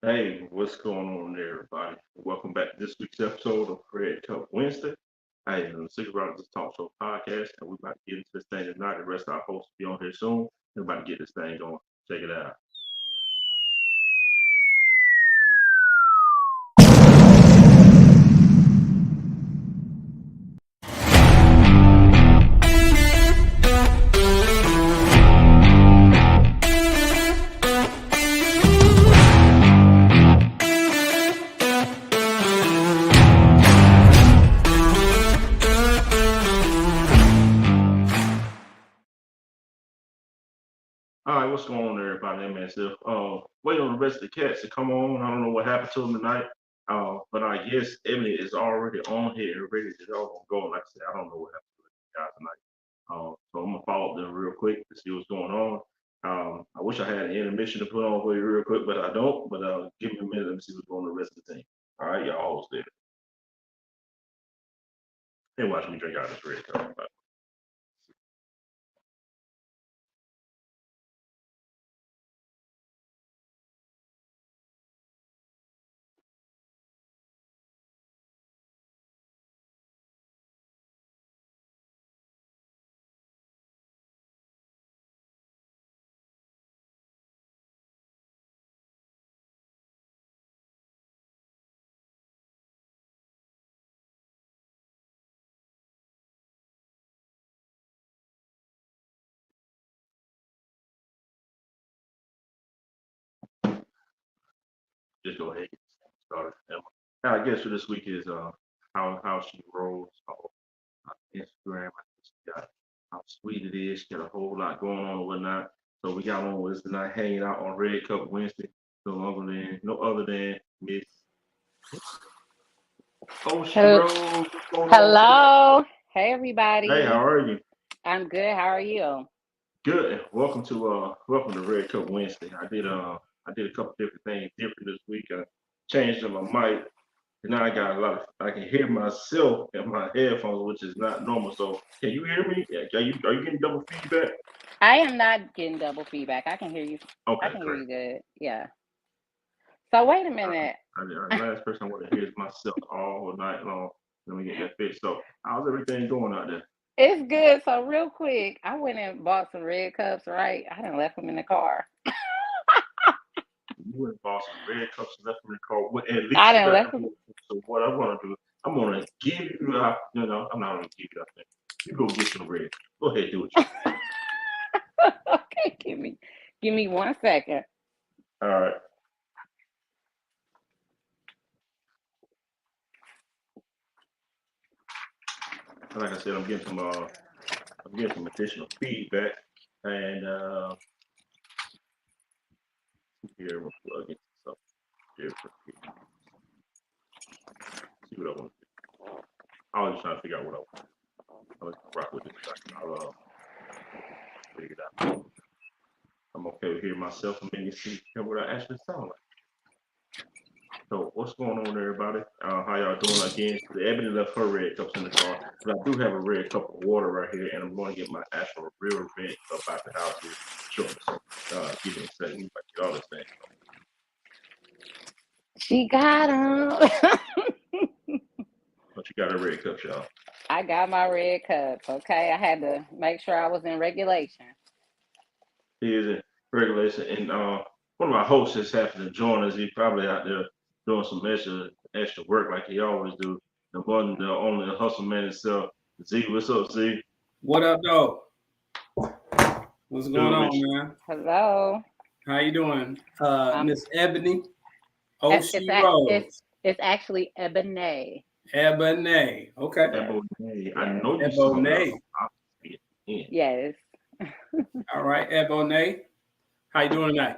Hey, what's going on there, everybody? Welcome back to this week's episode of Red Cup Wednesday. I am the Cigar This Talk Show podcast, and we're about to get into this thing tonight. The rest of our hosts will be on here soon. We're about to get this thing going. Check it out. All right, what's going on, everybody? I'm myself. Waiting on the rest of the cats to come on. I don't know what happened to them tonight. But I guess Eboné is already on here, ready to go. Like I said, I don't know what happened to the guys tonight. So I'm gonna follow up them real quick to see what's going on. I wish I had an intermission to put on for you real quick, but I don't. But give me a minute. Let me see what's going on with the rest of the team. All right, y'all almost there. And watch me drink out of this red cup. Just go ahead and get started. I guess for this week is how she rolls on Instagram. She got how sweet it is. She got a whole lot going on and whatnot. So we got on with us tonight, hanging out on Red Cup Wednesday. No other than Miss Hel- Oshiro. What's going on, sis? Hello. Hey Hey, how everybody. are you? I'm good. How are you? Good. Welcome to Red Cup Wednesday. I did a couple different things different this week. I changed up my mic. And now I got a lot of I can hear myself in my headphones, which is not normal. So can you hear me? Yeah, are you getting double feedback? I am not getting double feedback. I can hear you. I Okay, can hear great. you good. Yeah. So wait a Uh, minute. the last person I want to hear is myself all night long. Let me get that fixed. So how's everything going out there? It's good. So real quick, I went and bought some red cups, right? I done left them in the car. You and Boston Red Cups left in the car. Well, at least I you done got left to them. do. So what I want to do, I'm gonna give you. I'm not gonna give you that thing. You go get some red. Go ahead, do what you want. Okay, give me 1 second. All right. Like I said, I'm getting some additional feedback, and here we're plugging stuff here for see what I want to do. I was just trying to figure out what I want. I'll rock with this second. I'll figure it out. I'm okay with hearing myself and maybe see what I actually sound like. So what's going on, everybody? How y'all doing? Again, the Ebony left her red cups in the car, but I do have a red cup of water right here, and I'm going to get my actual real red cup out the house here shortly. So give me a second. We about to get all this thing. She got them. But you got a red cup, y'all. I got my red cups. Okay. I had to make sure I was in regulation. He is in regulation, and one of my hosts just happened to join us. He's probably out there doing some extra work like he always do. The only hustle man himself. Z, what's up, Z? What up, though? What's going Good on, with you. man? Hello. How you doing, Um, Miss Ebony? Oh, it's she it's rose. it's actually Eboné. Ebony. Okay. Ebony, I Yes. know you saw the Ebony. opposite end. Yes. All right, Ebony. How you doing tonight?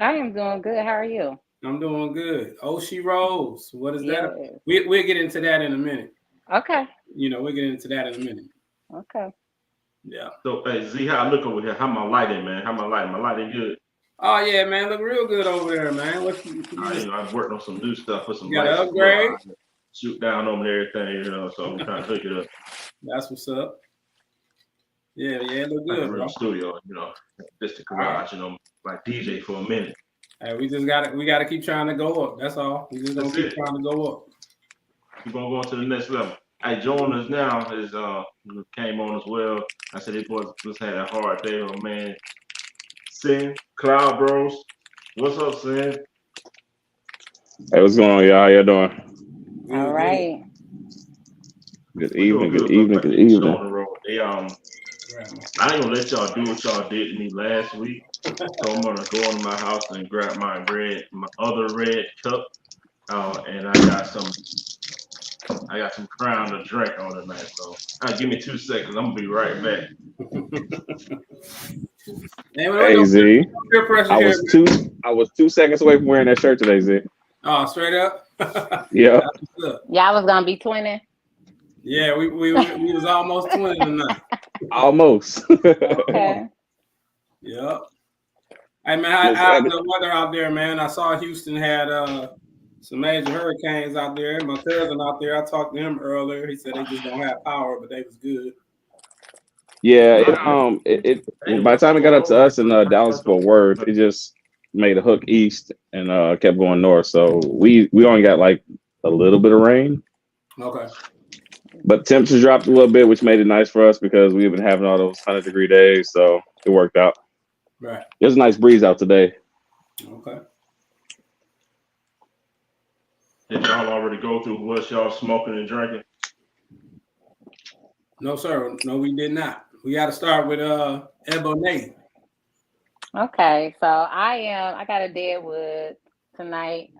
I am doing good. How are you? I'm doing good. Oh, she rose. What is that? Yes. We'll get into that in a minute. Okay. We'll get into that in a minute. Okay. Yeah. So, hey, Z, how I look over here? How my lighting, man? How my lighting? My lighting good. Oh yeah, man. Look real good over there, man. What you I've worked on some new stuff with some got an lights, some little upgrade? eyes that shoot down on everything, So I'm trying to hook it up That's what's up. Yeah, it look like a good, real bro. studio, just the garage, like DJ for a minute. Hey, we gotta keep trying to go up. That's all. We just gonna keep trying to go up. We're gonna go on to the next level. Hey, joining us now is came on as well. I said this boy just had a hard day, oh man. Sin, Cloud Bros. What's up, Sin? Hey, what's going on, y'all? How y'all doing? All Good, good. right. Good We're doing evening, good good, brother. evening, Like good getting the show evening. on the road. They Right. I ain't gonna let y'all do what y'all did to me last week. So I'm gonna go into my house and grab my other red cup, and I got some Crown to drink on tonight. So give me 2 seconds. I'm gonna be right back. Hey, Hey Z, peer pressure I here, was man. 2 seconds away from wearing that shirt today, Z. Oh, straight up. Yep, Y'all was gonna be 20. Yeah, we was almost 20 tonight. almost. Okay. Yep. Hey man, how's the weather out there, man? I saw Houston had some major hurricanes out there. My cousin out there, I talked to him earlier. He said they just don't have power, but they was good. Yeah, by the time it got up to us in Dallas Fort Worth, it just made a hook east and kept going north. So we only got like a little bit of rain, Okay. but temperatures dropped a little bit, which made it nice for us because we've been having all those 100-degree days. So it worked out. Right. There's a nice breeze out today. Okay. Did y'all already go through what y'all smoking and drinking? No, sir. No, we did not. We got to start with Eboné. Okay. So I got a deadwood tonight.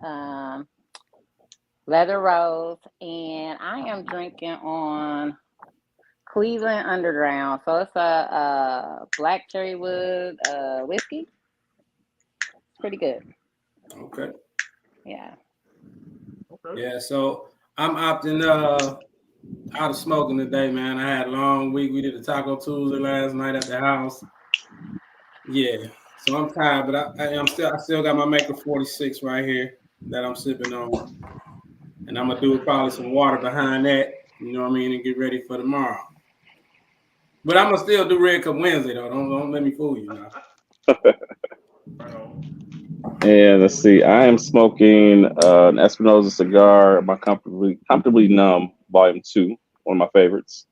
Leather Rose, and I am drinking on Cleveland Underground. So it's a black cherry wood whiskey. It's pretty good. Okay. Yeah. Okay. Yeah. So I'm opting out of smoking today, man. I had a long week. We did a Taco Tuesday last night at the house. Yeah. So I'm tired, but I still got my Maker 46 right here that I'm sipping on. And I'm gonna do probably some water behind that, you know what I mean, and get ready for tomorrow. But I'm gonna still do Red Cup Wednesday though. Don't let me fool you now. And let's see, I am smoking an Espinosa cigar, my comfortably numb, Volume 2, one of my favorites.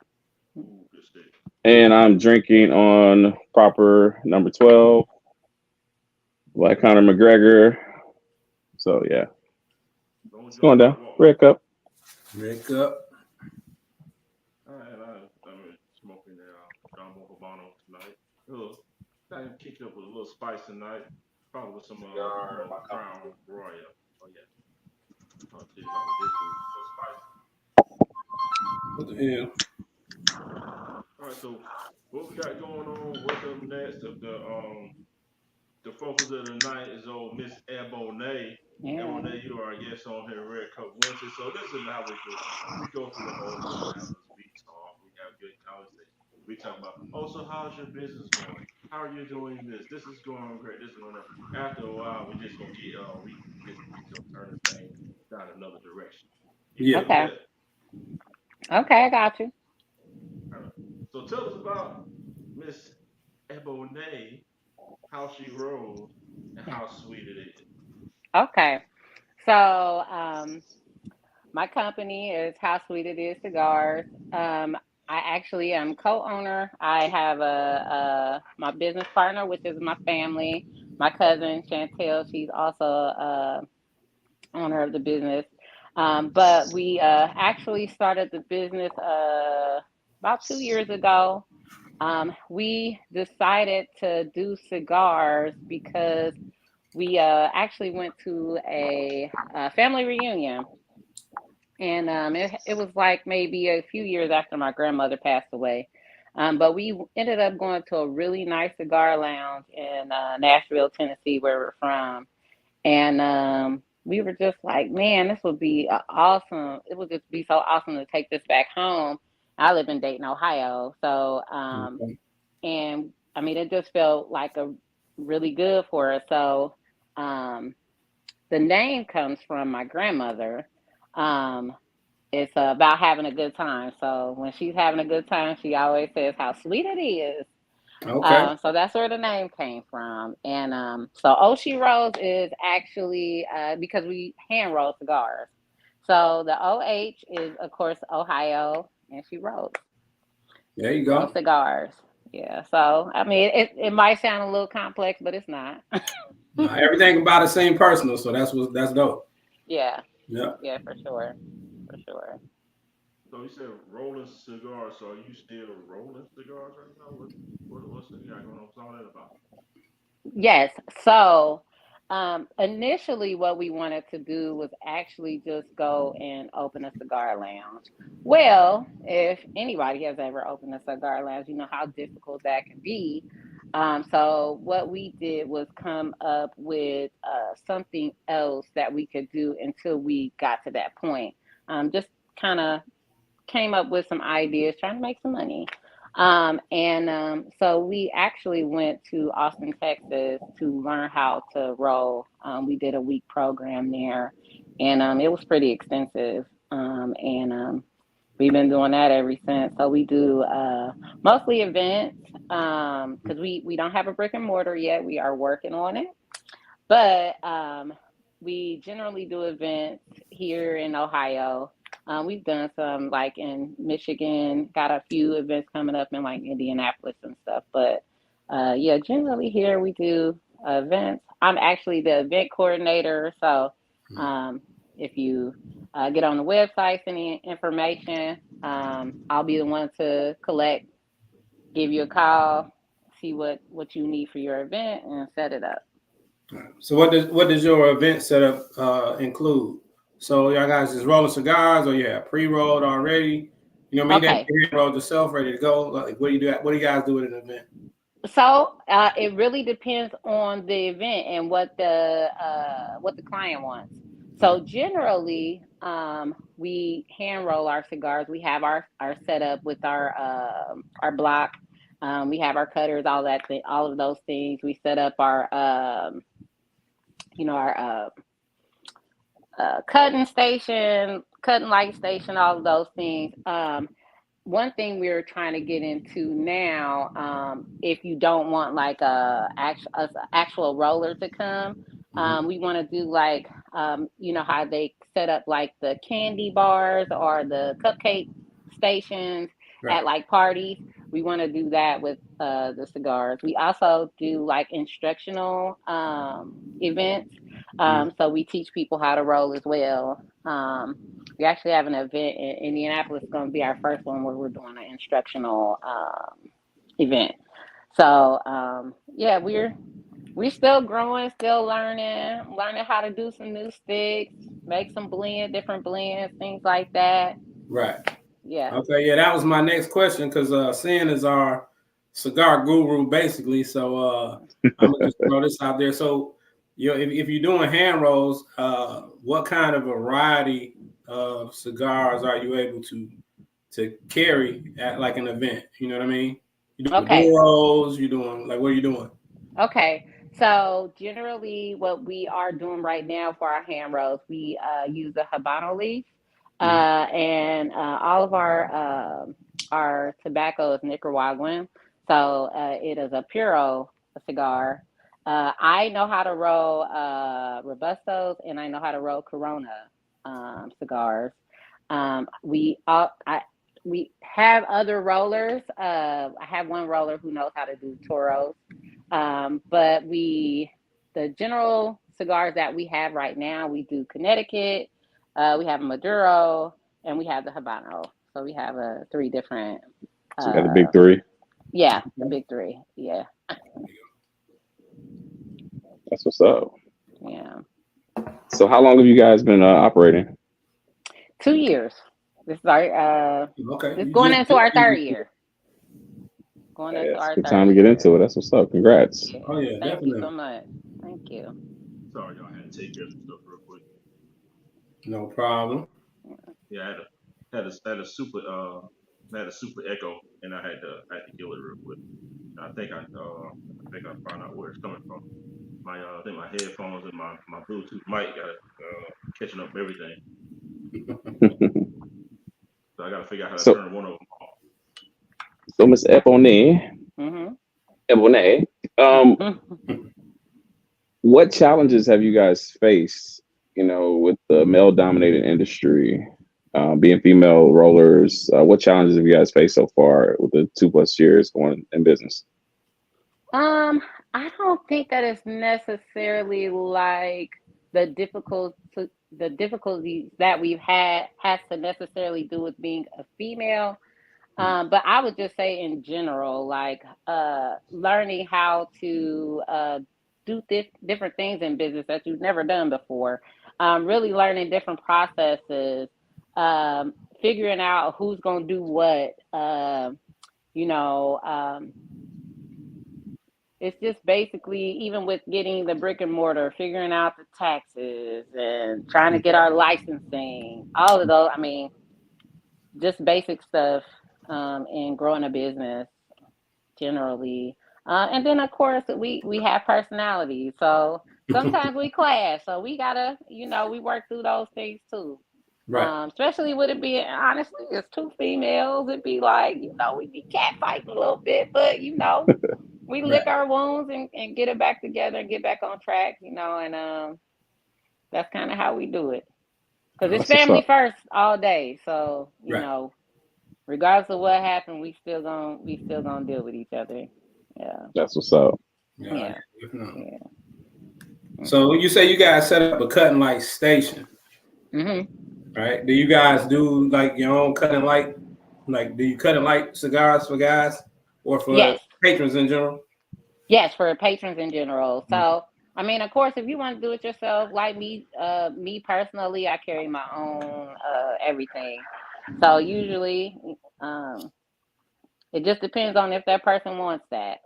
And I'm drinking on proper number 12, Black Conor McGregor. So yeah, it's going down. Red Cup. Red Cup. I'm smoking Jumbo Habano tonight. Kind of kicked up with a little spice tonight. Probably with some Crown Royal. Oh yeah. I'll tell you about this week. A little spicy. What the hell? All right, so what we got going on? What's up next? The focus of the night is old Miss Eboné. Yeah. Eboné, you are our guest on here, Red Cup Wednesday. So this is how we do. We go through the whole rundown. We talk. We have good conversation. We talk about, so how's your business going? How are you doing this? This is going great. This is going up. After a while, we just gonna get we just gonna turn this thing down another direction. You Yeah. good with Okay. that? Okay, I got you. All right. So tell us about Miss Eboné, how she rolls, and how sweet it is. Okay. So my company is How Sweet It Is Cigars. I actually am co-owner. I have my business partner, which is my family, my cousin Chantel. She's also owner of the business. But we actually started the business about 2 years ago. We decided to do cigars because we actually went to a family reunion. And it was like maybe a few years after my grandmother passed away. But we ended up going to a really nice cigar lounge in Nashville, Tennessee, where we're from. And we were just like, man, this would be awesome. It would just be so awesome to take this back home. I live in Dayton, Ohio. So, and I mean, it just felt like a really good for us. So, the name comes from my grandmother. Um, it's about having a good time. So when she's having a good time, she always says how sweet it is. Okay. So that's where the name came from. And so Oshi Rose is actually because we hand roll cigars. So the OH is, of course, Ohio, and she rolls. There you Roll go. cigars. Yeah. So, I mean, it might sound a little complex, but it's not. Everything about it seems personal, so that's dope. Yeah. Yeah. Yeah, for sure. For sure. So you said rolling cigars. So are you still rolling cigars right now? What's you got going on? What's all that about? Yes. So, initially, what we wanted to do was actually just go and open a cigar lounge. Well, if anybody has ever opened a cigar lounge, you know how difficult that can be. So, what we did was come up with something else that we could do until we got to that point. Just kind of came up with some ideas, trying to make some money. So we actually went to Austin, Texas to learn how to roll. We did a week program there, and it was pretty extensive. We've been doing that ever since. So we do mostly events because we don't have a brick and mortar yet. We are working on it, but we generally do events here in Ohio. We've done some like in Michigan, got a few events coming up in like Indianapolis and stuff. But yeah, generally here we do events. I'm actually the event coordinator. So if you get on the website, send any information, I'll be the one to collect, give you a call, see what you need for your event, and set it up. So what does your event setup include? So y'all guys just rolling cigars, or you have pre-rolled already? You know, what I mean, Okay. you rolled yourself, ready to go. Like, what do you do? What do you guys do at an event? So it really depends on the event and what the client wants. So generally, we hand roll our cigars. We have our setup with our block. We have our cutters, all of those things. We set up our our cutting station, cutting light station, all of those things. One thing we're trying to get into now, if you don't want like actual roller to come, we want to do like, how they set up like the candy bars or the cupcake stations at Right. like parties. We want to do that with the cigars. We also do like instructional events. So we teach people how to roll as well. We actually have an event in Indianapolis. It's going to be our first one where we're doing an instructional event. So yeah, we're still growing, still learning how to do some new sticks, make some different blends, things like that. Right. Yeah. Okay. Yeah, that was my next question because Sin is our cigar guru, basically. So I'm gonna just throw this out there. So, if you're doing hand rolls, what kind of variety of cigars are you able to carry at like an event? You know what I mean? You doing Okay. Maduros? You doing like what are you doing? Okay. So generally, what we are doing right now for our hand rolls, we use a Habano leaf, and all of our tobacco is Nicaraguan. So it is a Puro cigar. I know how to roll Robustos, and I know how to roll Corona cigars. We have other rollers. I have one roller who knows how to do Toros. But the general cigars that we have right now, we do Connecticut, we have Maduro, and we have the Habano. So we have three different. So you got the big three. Yeah, the big three. Yeah. That's what's up. Yeah. So how long have you guys been operating? 2 years. This is our Okay. this going into our third year. Going into It's a our good third time to get year. into it. That's what's up. Congrats. Yeah. Oh yeah, Thank you definitely. so much. Thank you. Sorry, y'all had to take care of some stuff real quick. No problem. Yeah, I had a super echo, and I had to kill it real quick. I think I found out where it's coming from. I think my headphones and my Bluetooth mic got catching up everything. So I got to figure out how to turn one of them off. So Miss Eboné, Mm-hmm. Eboné, what challenges have you guys faced, with the male-dominated industry, being female rollers? What challenges have you guys faced so far with the 2+ years going in business? I don't think that it's necessarily like the difficulties that we've had has to necessarily do with being a female. But I would just say in general, like learning how to do different things in business that you've never done before. Really learning different processes, figuring out who's going to do what. You know, it's just basically even with getting the brick and mortar, figuring out the taxes and trying to get our licensing, all of those. I mean, just basic stuff in growing a business generally. And then of course we have personalities, so sometimes we clash, so we gotta, we work through those things too. Right. Especially with it being, honestly, it's two females, it'd be like, we be catfighting a little bit, but we lick our wounds and get it back together and get back on track, and that's kind of how we do it. Because it's family first all day. So, regardless of what happened, we still gonna deal with each other. Yeah. That's what's up. Yeah. So when you say you guys set up a cutting light station, right? Do you guys do like your own cutting light? Like, do you cut and light cigars for guys or for patrons in general? Yes, for patrons in general. So, I mean, of course, if you want to do it yourself, like me personally, I carry my own everything. So usually, it just depends on if that person wants that.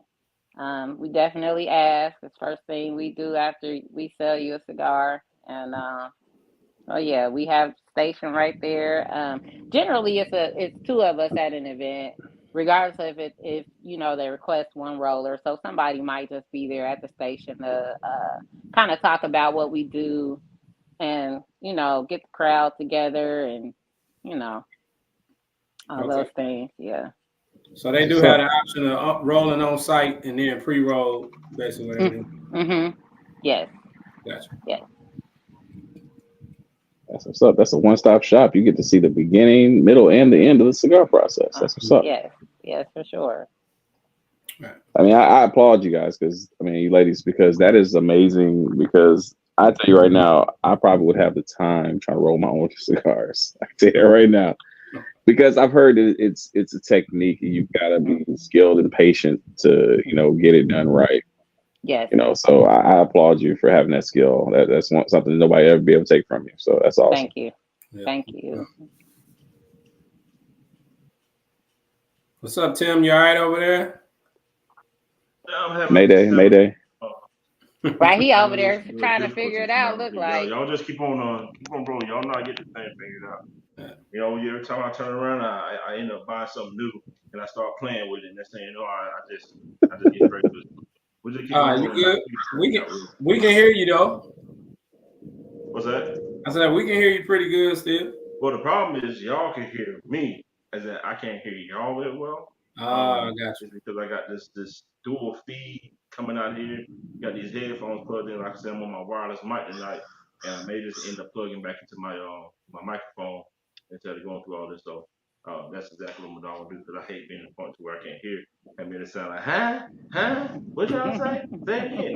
We definitely ask. It's the first thing we do after we sell you a cigar. And we have station right there. Generally, it's two of us at an event, regardless of if they request one roller. So somebody might just be there at the station to kind of talk about what we do and get the crowd together and all those things. Yeah. So they do have the option of rolling on site and then pre-roll, basically. Yes. Gotcha. Yes. That's what's up. That's a one-stop shop. You get to see the beginning, middle, and the end of the cigar process. That's what's up. Yes, for sure. I mean, I applaud you guys you ladies, because that is amazing. Because I tell you right now, I probably would have the time trying to roll my own cigars. I tell you right now, because I've heard it's a technique. You've got to be skilled and patient to get it done right. Yes. So I applaud you for having that skill. That's something nobody ever be able to take from you. So that's awesome. Thank you. Yeah. Thank you. What's up, Tim? You all right over there? Mayday. Right, he over there trying to figure it out. Look like y'all just keep on rolling. Y'all not get the thing figured out. Every time I turn around, I end up buying something new and I start playing with it. And that's saying, I just get straight to it. You good? We can hear you though. What's that? I said we can hear you pretty good still. Well, the problem is y'all can hear me, as in I can't hear y'all that well. I got you. Because I got this dual feed coming out here. Got these headphones plugged in. Like I said, I'm on my wireless mic tonight, and I may just end up plugging back into my microphone instead of going through all this. So that's exactly what I'm gonna do, because I hate being in the point to where I can't hear. I mean, it sound like, huh? What y'all say? Say it again.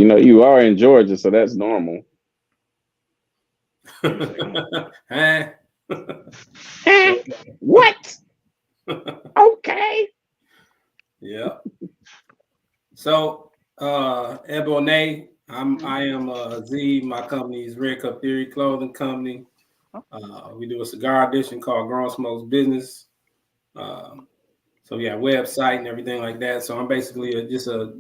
Nah, you are in Georgia, so that's normal. What? Okay. Yeah. So, Eboné, I am Z. My company is Red Cup Theory Clothing Company. We do a cigar edition called Grown Smokes Business. So we got website and everything like that. So I'm basically just a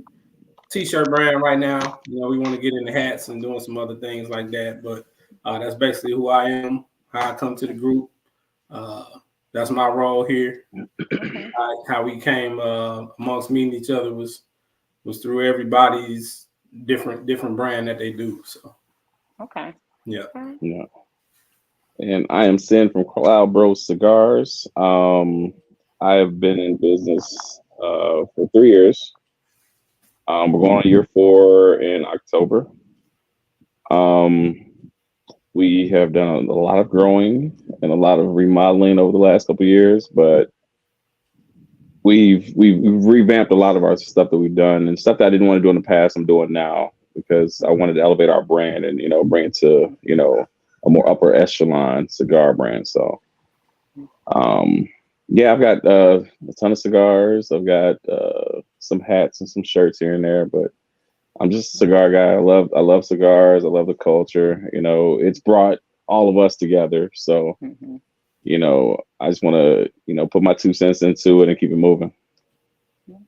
t-shirt brand right now. We want to get into hats and doing some other things like that. But that's basically who I am, how I come to the group. That's my role here. How we came amongst meeting each other was through everybody's different brand that they do. So yeah. And I am Sin from Cloud Bros Cigars. I have been in business for 3 years. We're going on year 4 in October. Um, we have done a lot of growing and a lot of remodeling over the last couple of years, but we've revamped a lot of our stuff that we've done, and stuff that I didn't want to do in the past I'm doing now because I wanted to elevate our brand and bring it to a more upper echelon cigar brand. So yeah, I've got a ton of cigars. I've got some hats and some shirts here and there, but I'm just a cigar guy. I love cigars. I love the culture. It's brought all of us together. So Mhm. I just want to put my 2 cents into it and keep it moving. All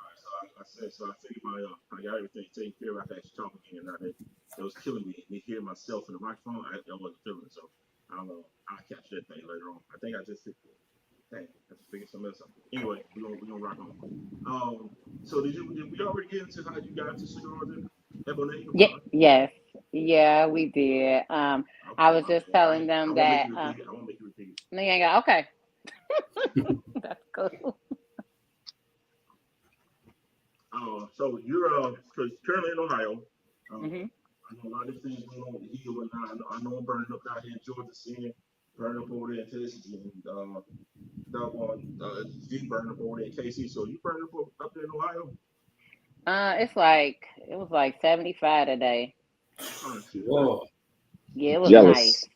right, so I figured I got everything taken care of. I could actually talk again. Now that was killing me. Me hearing myself in the microphone, I wasn't feeling it. So I'll catch that thing later on. I think I just dang, I just figured something else out. Anyway, we gonna rock on. So did we already get into how you got into cigars and Eboné? Yes. Yeah, we did. I was just telling I them won't make that. you repeat it. I won't make you repeat it. No, you ain't got. Okay, that's cool. So you're because currently in Ohio. Hmm. I know a lot of things going on with the Eagle, and I know I'm burning up out here in Georgia, seeing burning up over there in Texas, and that one you burning up over there in KC. So you burning up there in Ohio? It was like 75 today. Oh shit! Whoa. Yeah, it was nice. Jealous.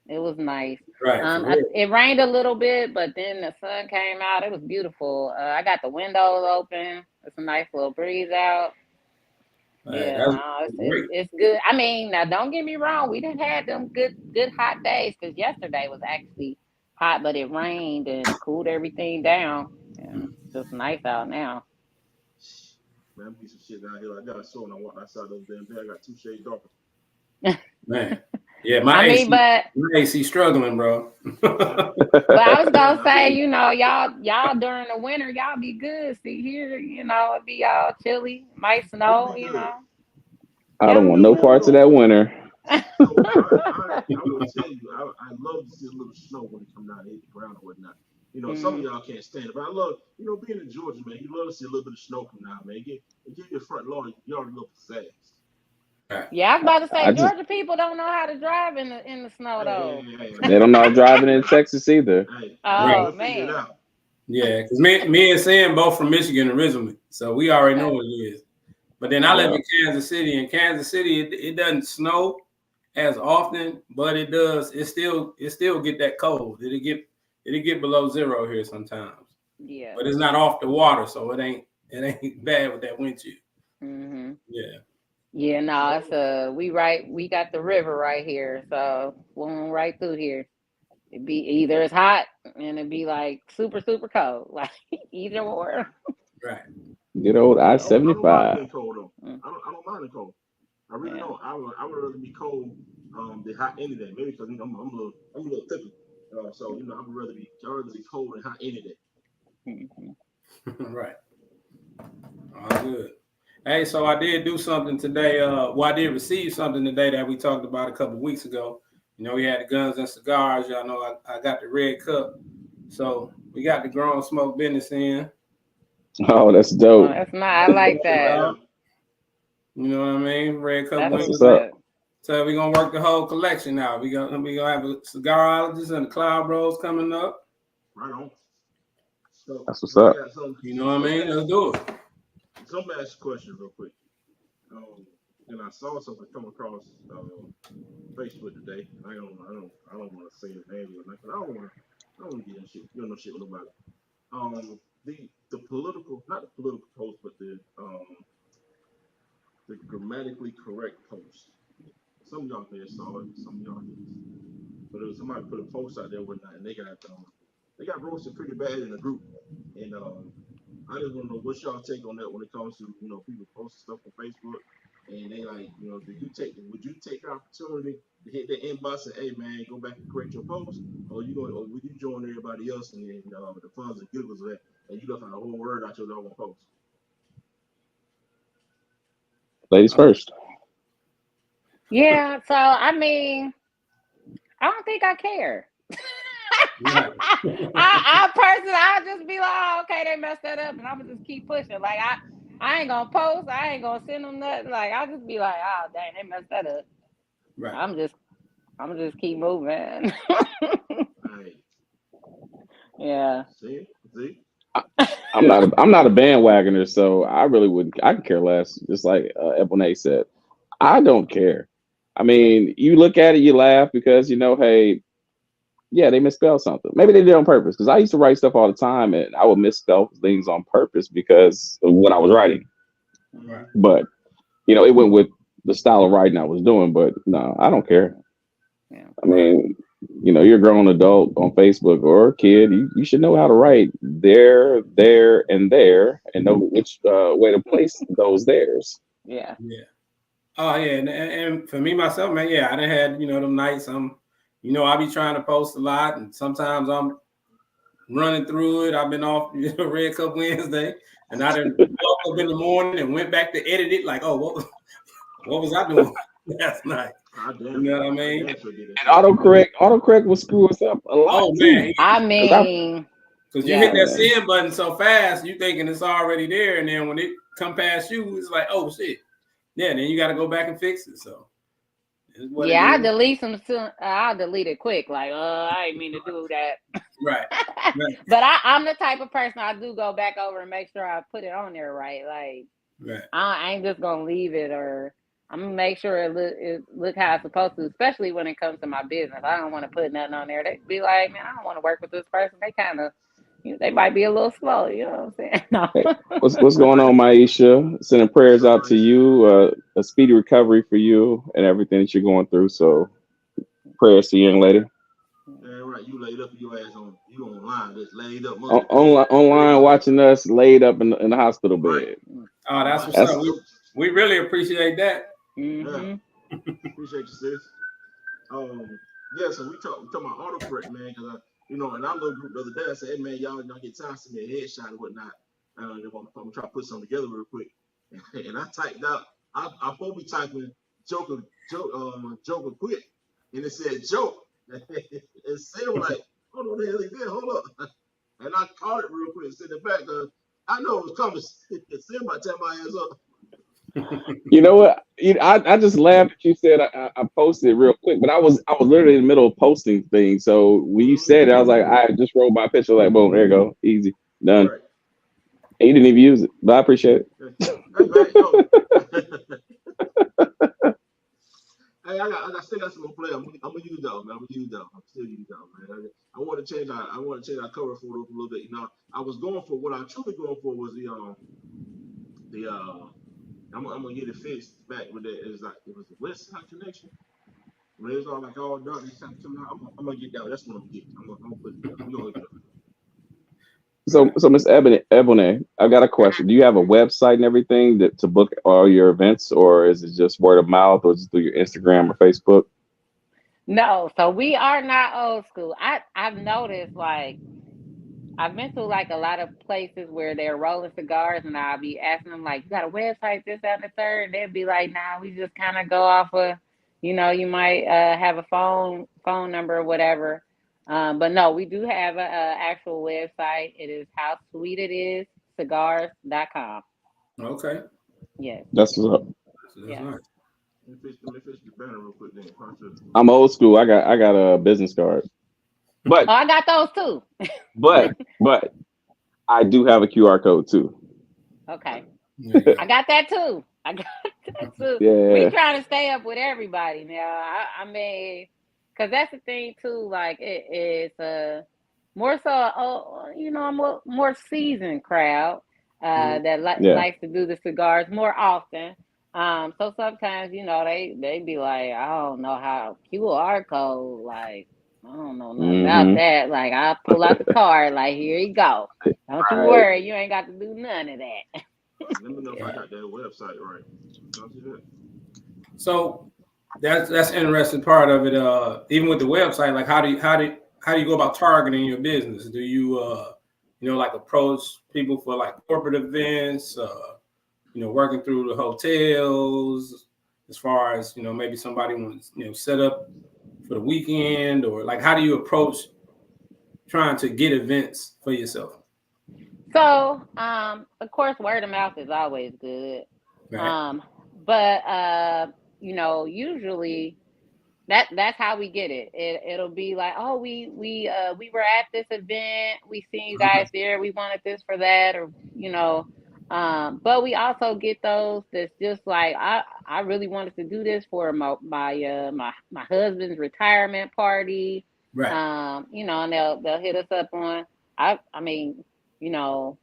It was nice. Right. For real. It rained a little bit, but then the sun came out. It was beautiful. I got the windows open. It's a nice little breeze out. Right, Yeah, that's no, great. it's good. I mean, now don't get me wrong. We didn't had them good hot days because yesterday was actually hot, but it rained and cooled everything down. Yeah, it's just nice out now. Man, I'm some shit down here. I got a soul and I walked outside the other damn day. I got 2 shades darker. Man. Yeah, I mean, but my AC struggling, bro. I was gonna say, y'all during the winter, y'all be good. See here, it be all chilly, might We snow, be good. I don't Yeah. want no parts of that winter. So I will tell you, I love to see a little snow when it comes down to hit the ground or whatnot. Some of Mhm. y'all can't stand it, but I love, being in Georgia, man. You love to see a little bit of snow come down, man. Give your front lawn, you already look fast. Yeah, I was about to say I just Georgia people don't know how to drive in the snow though. They don't know how driving in Texas either. Hey, Right. Oh we'll figure it man. out. Yeah, because me and Sam both from Michigan originally, so we already know Okay. what it is. But then I live Yeah, in Kansas City. In Kansas City, it doesn't snow as often, but it does. It still get that cold. It'll get below zero here sometimes. Yeah. But it's not off the water, so it ain't bad with that wind chill. Mhm. Yeah. Yeah, no, we got the river right here, so flowing right through here. It'd be either it's hot and it'd be like super, super cold. Like either or. Right. good old I I don't mind 75. being cold though. Mm, I don't mind the cold. I really yeah. don't. I would rather be cold than hot any day. Maybe because I'm a little thicker. So I'd rather be cold than hot any day. Mhm. Right. All good. Hey, so I did do something today. I did receive something today that we talked about a couple weeks ago. We had the guns and cigars. Y'all know I got the red cup. So we got the grown smoke business in. Oh, that's Oh, dope. that's not. I like Shit right that. there. You know what I mean? Red cup That's That's windows. what's what's up. up. So we're gonna work the whole collection now. We gonna have a cigarologist and the cloud bros coming up. Right on. That's what's So I up. got some. You know what I Some mean? ask, Let's do it. some ask a question real quick. Um, and I saw something come across Facebook today. I don't want to say the name or nothing. I don't want to get in shit. You don't know shit with nobody. The political, not the political post, but the grammatically correct post. Some of y'all may have saw it, some of y'all didn't. But it was somebody put a post out there one night, and they got roasted pretty bad in the group. And I just want to know what's y'all take on that when it comes to people posting stuff on Facebook, and they like would you take the opportunity to hit the inbox and hey man go back and correct your post, or would you join everybody else and the funs and giggles of that, and you left out a whole word out your doggone post? Ladies first. Yeah. So I mean, I don't think I care. Right. I personally, I'll just be like, oh, okay, they messed that up, and I'm gonna just keep pushing. Like I ain't gonna post. I ain't gonna send them nothing. Like I'll just be like, oh dang, they messed that up. Right. I'm just keep moving. Right. Yeah. See? I'm not a bandwagoner, so I really wouldn't. I could care less. Just like Eboné said, I don't care. I mean, you look at it, you laugh because hey, yeah, they misspelled something. Maybe they did it on purpose. Because I used to write stuff all the time, and I would misspell things on purpose because of what I was writing. Right. But it went with the style of writing I was doing. But no, I don't care. Yeah. I mean, you're a grown adult on Facebook or a kid. You should know how to write there, and know which way to place those theirs. Yeah. Yeah. Oh yeah, and for me myself, man, yeah, I done had them nights. I be trying to post a lot, and sometimes I'm running through it. I've been off Red Cup Wednesday, and I done woke up in the morning and went back to edit it. Like, oh, what was I doing last night? You know what I mean? And autocorrect will screw us up a lot. Oh man, I mean, because you hit that send button so fast, you thinking it's already there, and then when it come past you, it's like, oh shit. Yeah, then you got to go back and fix it. So, I delete some. I'll delete it quick. Like, I didn't mean to do that. Right. But I'm the type of person I do go back over and make sure I put it on there right. Like, I ain't just gonna leave it, or I'm gonna make sure it look how it's supposed to. Especially when it comes to my business, I don't want to put nothing on there. They be like, man, I don't want to work with this person. They kind of. They might be a little slow, you know what I'm saying? No. Hey, what's going on, Maisha? Sending prayers out to you, a speedy recovery for you and everything that you're going through. So, prayers to you, young lady. Yeah, right. You laid up your ass you online, just laid up. Online watching us laid up in the hospital bed. Right. Oh, that's what's up. We really appreciate that. Mm-hmm. Yeah. Appreciate you, sis. Yeah. So we talking about autocorrect, man, because in our little group the other day, I said, hey man, y'all get time to send me a headshot and whatnot. I'm gonna try to put something together real quick. And I typed out, I'm supposed to be typing Joker quit, and it said joke. And Sam like, hold on, the hell is that? Hold up. And I caught it real quick and sent it back. I know it was coming. Sam about to tear my ass up. You know what? I just laughed that you said I posted it real quick, but I was literally in the middle of posting things. So when you said it, I was like, I just rolled my picture, like, boom, there you go, easy, done. Right. And you didn't even use it, but I appreciate it. Hey, I still got some more play. I'm gonna use that, man. I'm still use that, man. I want to change our cover photo a little bit. I was going for what I truly going for was I'm gonna get it fixed back with that. It was the West Side connection. When it was all dark, I'm gonna get that. That's what I'm gonna get. I'm gonna put it down. We're gonna look it up. So Miss Eboné, I've got a question. Do you have a website and everything to book all your events, or is it just word of mouth, or just through your Instagram or Facebook? No, so we are not old school. I've noticed, like, I've been to like a lot of places where they're rolling cigars, and I'll be asking them like, "You got a website, this, that, and the third?" And they'll be like, "Nah, we just kind of go off of, you might have a phone number or whatever." But no, we do have a actual website. It is How Sweet It Is Cigars.com. Okay. Yes. That's what's up. Yeah. Let me fix the banner real quick then. I'm old school. I got a business card. But I got those too. but I do have a QR code too. Okay. I got that too. Yeah. We trying to stay up with everybody now. I mean, because that's the thing too. Like it is more so a more seasoned crowd that likes to do the cigars more often. So sometimes they be like, I don't know how QR code, like I don't know nothing about that. Like I pull out the card, like here you go. Don't you worry, you ain't got to do none of that. Let me know if I got that website right. So that's interesting part of it. Even with the website, like how do you go about targeting your business? Do you like approach people for like corporate events? Working through the hotels, as far as maybe somebody wants set up for the weekend, or like how do you approach trying to get events for yourself? So, of course, word of mouth is always good. Right. Um, but usually that's how we get it. It'll be like, oh, we were at this event, we seen you guys there, we wanted this for that, or but we also get those that's just like, I really wanted to do this for my husband's retirement party. Right. And they'll hit us up on, I mean, you know,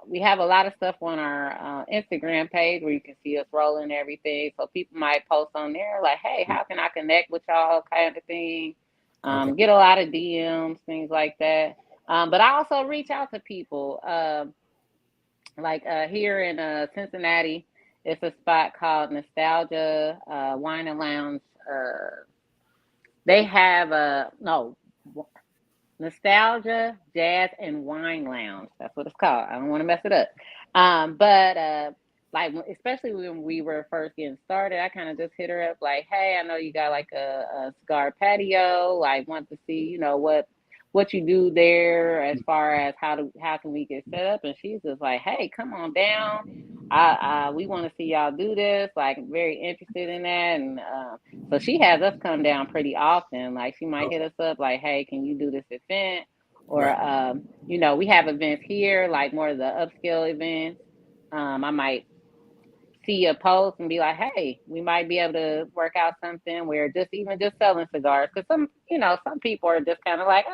we have a lot of stuff on our Instagram page where you can see us rolling and everything. So people might post on there like, "Hey, how can I connect with y'all?" kind of thing. Okay. Get a lot of DMs, things like that. But I also reach out to people. Like here in Cincinnati, it's a spot called Nostalgia Wine and Lounge. They have Nostalgia Jazz and Wine Lounge. That's what it's called. I don't want to mess it up. But like especially when we were first getting started, I kind of just hit her up like, "Hey, I know you got like a cigar patio. Like, want to see, what you do there as far as how can we get set up?" And she's just like, "Hey, come on down. We want to see y'all do this. Like, I'm very interested in that." And so she has us come down pretty often. Like, she might hit us up like, "Hey, can you do this event?" Or Right. we have events here, like more of the upscale events. I might see a post and be like, "Hey, we might be able to work out something where just selling cigars." Because some people are just kind of like,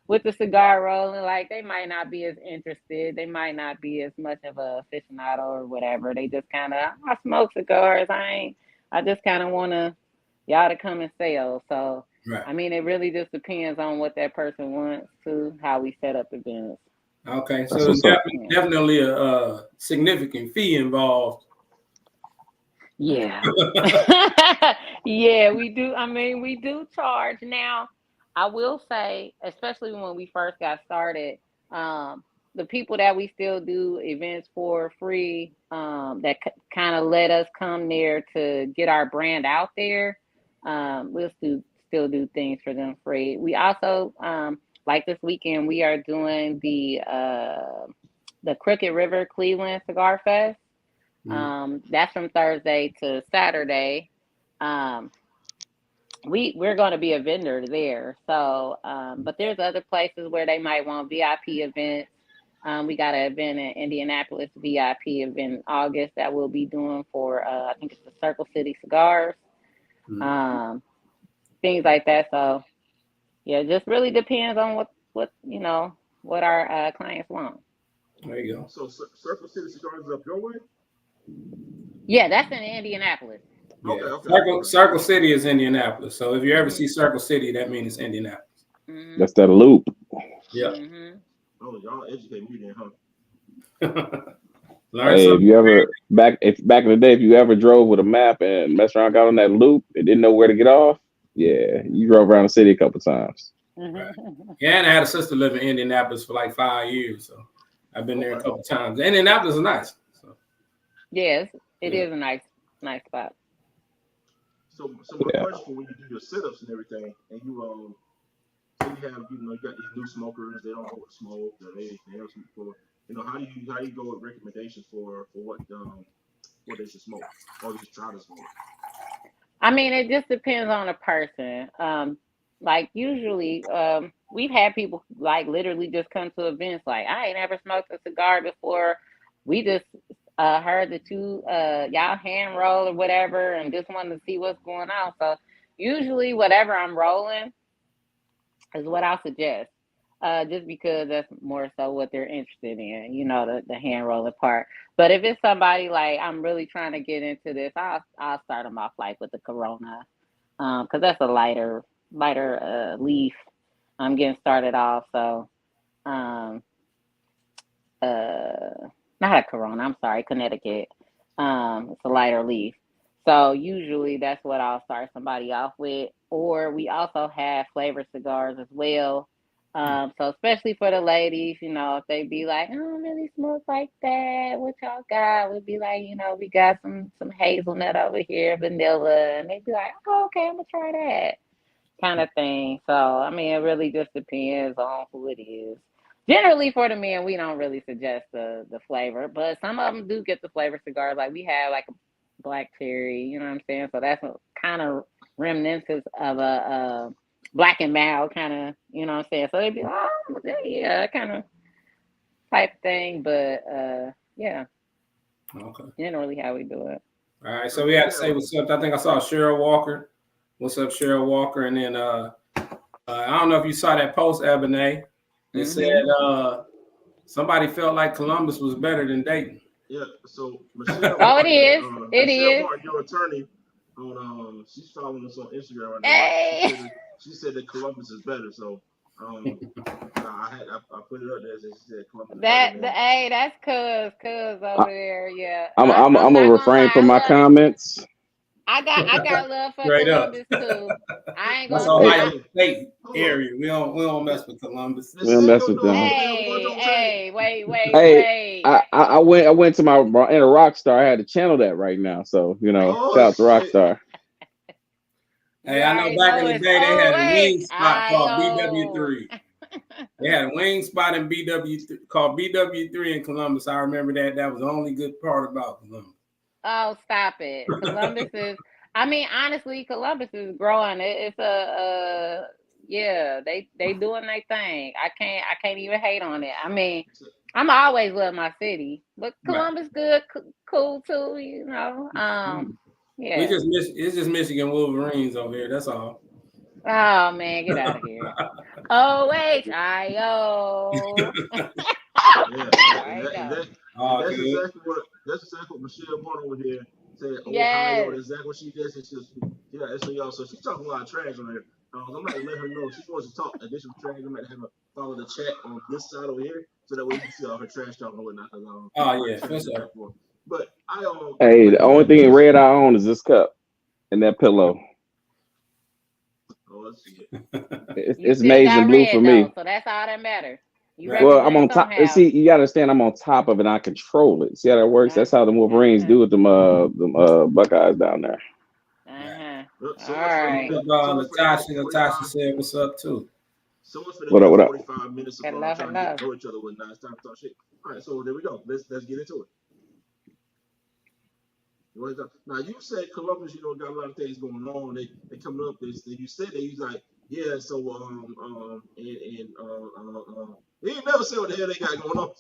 with the cigar rolling, like they might not be as interested. They might not be as much of a aficionado or whatever. They just kind of, "I smoke cigars. I just kind of want y'all to come and sell." So, Right. I mean, it really just depends on what that person wants to how we set up events. Okay. So That's there's what's up. definitely a significant fee involved. Yeah. Yeah, we do. I mean, we do charge. Now, I will say, especially when we first got started, um, the people that we still do events for free, that kind of let us come there to get our brand out there, we'll still do things for them free. We also, like this weekend, we are doing the Crooked River Cleveland Cigar Fest. That's from Thursday to Saturday. Um, we're going to be a vendor there. So, but there's other places where they might want VIP events. We got an event in Indianapolis, VIP event in August that we'll be doing for, I think it's the Circle City Cigars, um, things like that. So, yeah, it just really depends on what our clients want. There you go. So Circle City Cigars is up your way? Yeah, that's in Indianapolis. Yeah. Okay. Circle City is Indianapolis. So if you ever see Circle City, that means it's Indianapolis. Mm-hmm. That's that loop. Yeah. Mm-hmm. Oh, y'all educate me then, huh? Learn Hey, if something. you ever back in the day, if you ever drove with a map and messed around, got on that loop and didn't know where to get off, yeah, you drove around the city a couple times. Right. Yeah, and I had a sister live in Indianapolis for like 5 years, so I've been there a couple times. Indianapolis is nice. So. Yes, it Yeah. is a nice spot. So my question, when you do your setups and everything, and you say you have you got these new smokers, they don't know what to smoke, or they never smoked before. How do you go with recommendations for what they should smoke, or just try to smoke? I mean, it just depends on the person. Like usually, we've had people like literally just come to events like, "I ain't ever smoked a cigar before. We just heard that y'all hand roll or whatever, and just wanted to see what's going on." So usually, whatever I'm rolling is what I'll suggest. Just because that's more so what they're interested in, the hand rolling part. But if it's somebody like I'm really trying to get into this, I'll start them off like with the Corona, because that's a lighter leaf. I'm getting started off, so um, not a Corona. I'm sorry, Connecticut. It's a lighter leaf. So usually that's what I'll start somebody off with. Or we also have flavored cigars as well. So especially for the ladies, if they be like, "I don't really smoke like that. What y'all got?" We'd be like, "We got some hazelnut over here, vanilla," and they'd be like, "Oh, okay, I'm gonna try that," kind of thing. So I mean, it really just depends on who it is. Generally for the men, we don't really suggest the flavor, but some of them do get the flavor cigars. Like we have like a black cherry, you know what I'm saying? So that's kind of remnants of a black and mild kind of, you know what I'm saying? So they'd be, oh yeah, kind of type thing. But yeah, Okay. generally how we do it. All right. So we had to say what's up. I think I saw Cheryl Walker. What's up, Cheryl Walker? And then I don't know if you saw that post, Eboné. It said somebody felt like Columbus was better than Dayton. Yeah, so Michelle Oh, it is. It Michelle is. Martin, your attorney, on she's following us on Instagram right now. Hey. She said that Columbus is better. So I put it up there. She said Columbus is better than Hey, that's cuz over there. Yeah, I'm I'm gonna not refrain gonna from my lie. comments. I got love for Straight up. Columbus too. I ain't That's gonna say. Ohio State area. We don't mess with Columbus. We don't mess with them. Hey, wait. Hey, I went to my inner Rockstar. I had to channel that right now. So shout out to Rockstar. Hey, I know back in the day they had a wing spot called BW3. They had a wing spot in BW3 called BW3 in Columbus. I remember that. That was the only good part about Columbus. Oh, stop it. Columbus is, I mean, honestly, Columbus is growing. It's yeah, they doing their thing. I can't even hate on it. I mean, I'm always love my city, but Columbus good, cool too, you know. Yeah. It's just Michigan Wolverines over here. That's all. Oh man, get out of here. OHIO. That's exactly what Michelle Martin over here said. Yes. Ohio, that's exactly what she did. So y'all. So she's talking a lot of trash on here. I'm gonna let her know if she wants to talk additional trash. I'm gonna have her follow the chat on this side over here, so that way you can see all her trash talking and whatnot. Oh yeah, for sure. But hey, the only thing in red I own is this cup and that pillow. Oh, let's see. It's maize and blue for me. So that's all that matters. Well, I'm on top. See, you gotta understand, I'm on top of it. And I control it. See how that works? That's how the Wolverines do with them Buckeyes down there. All right. Natasha said, "What's up, too?" What up? 45 minutes of trying to get to know each other with nice time to talk shit. All right, so there we go. Let's get into it. Now you said Columbus, got a lot of things going on. They coming up. You said they was like, yeah. So they ain't never said what the hell they got going on.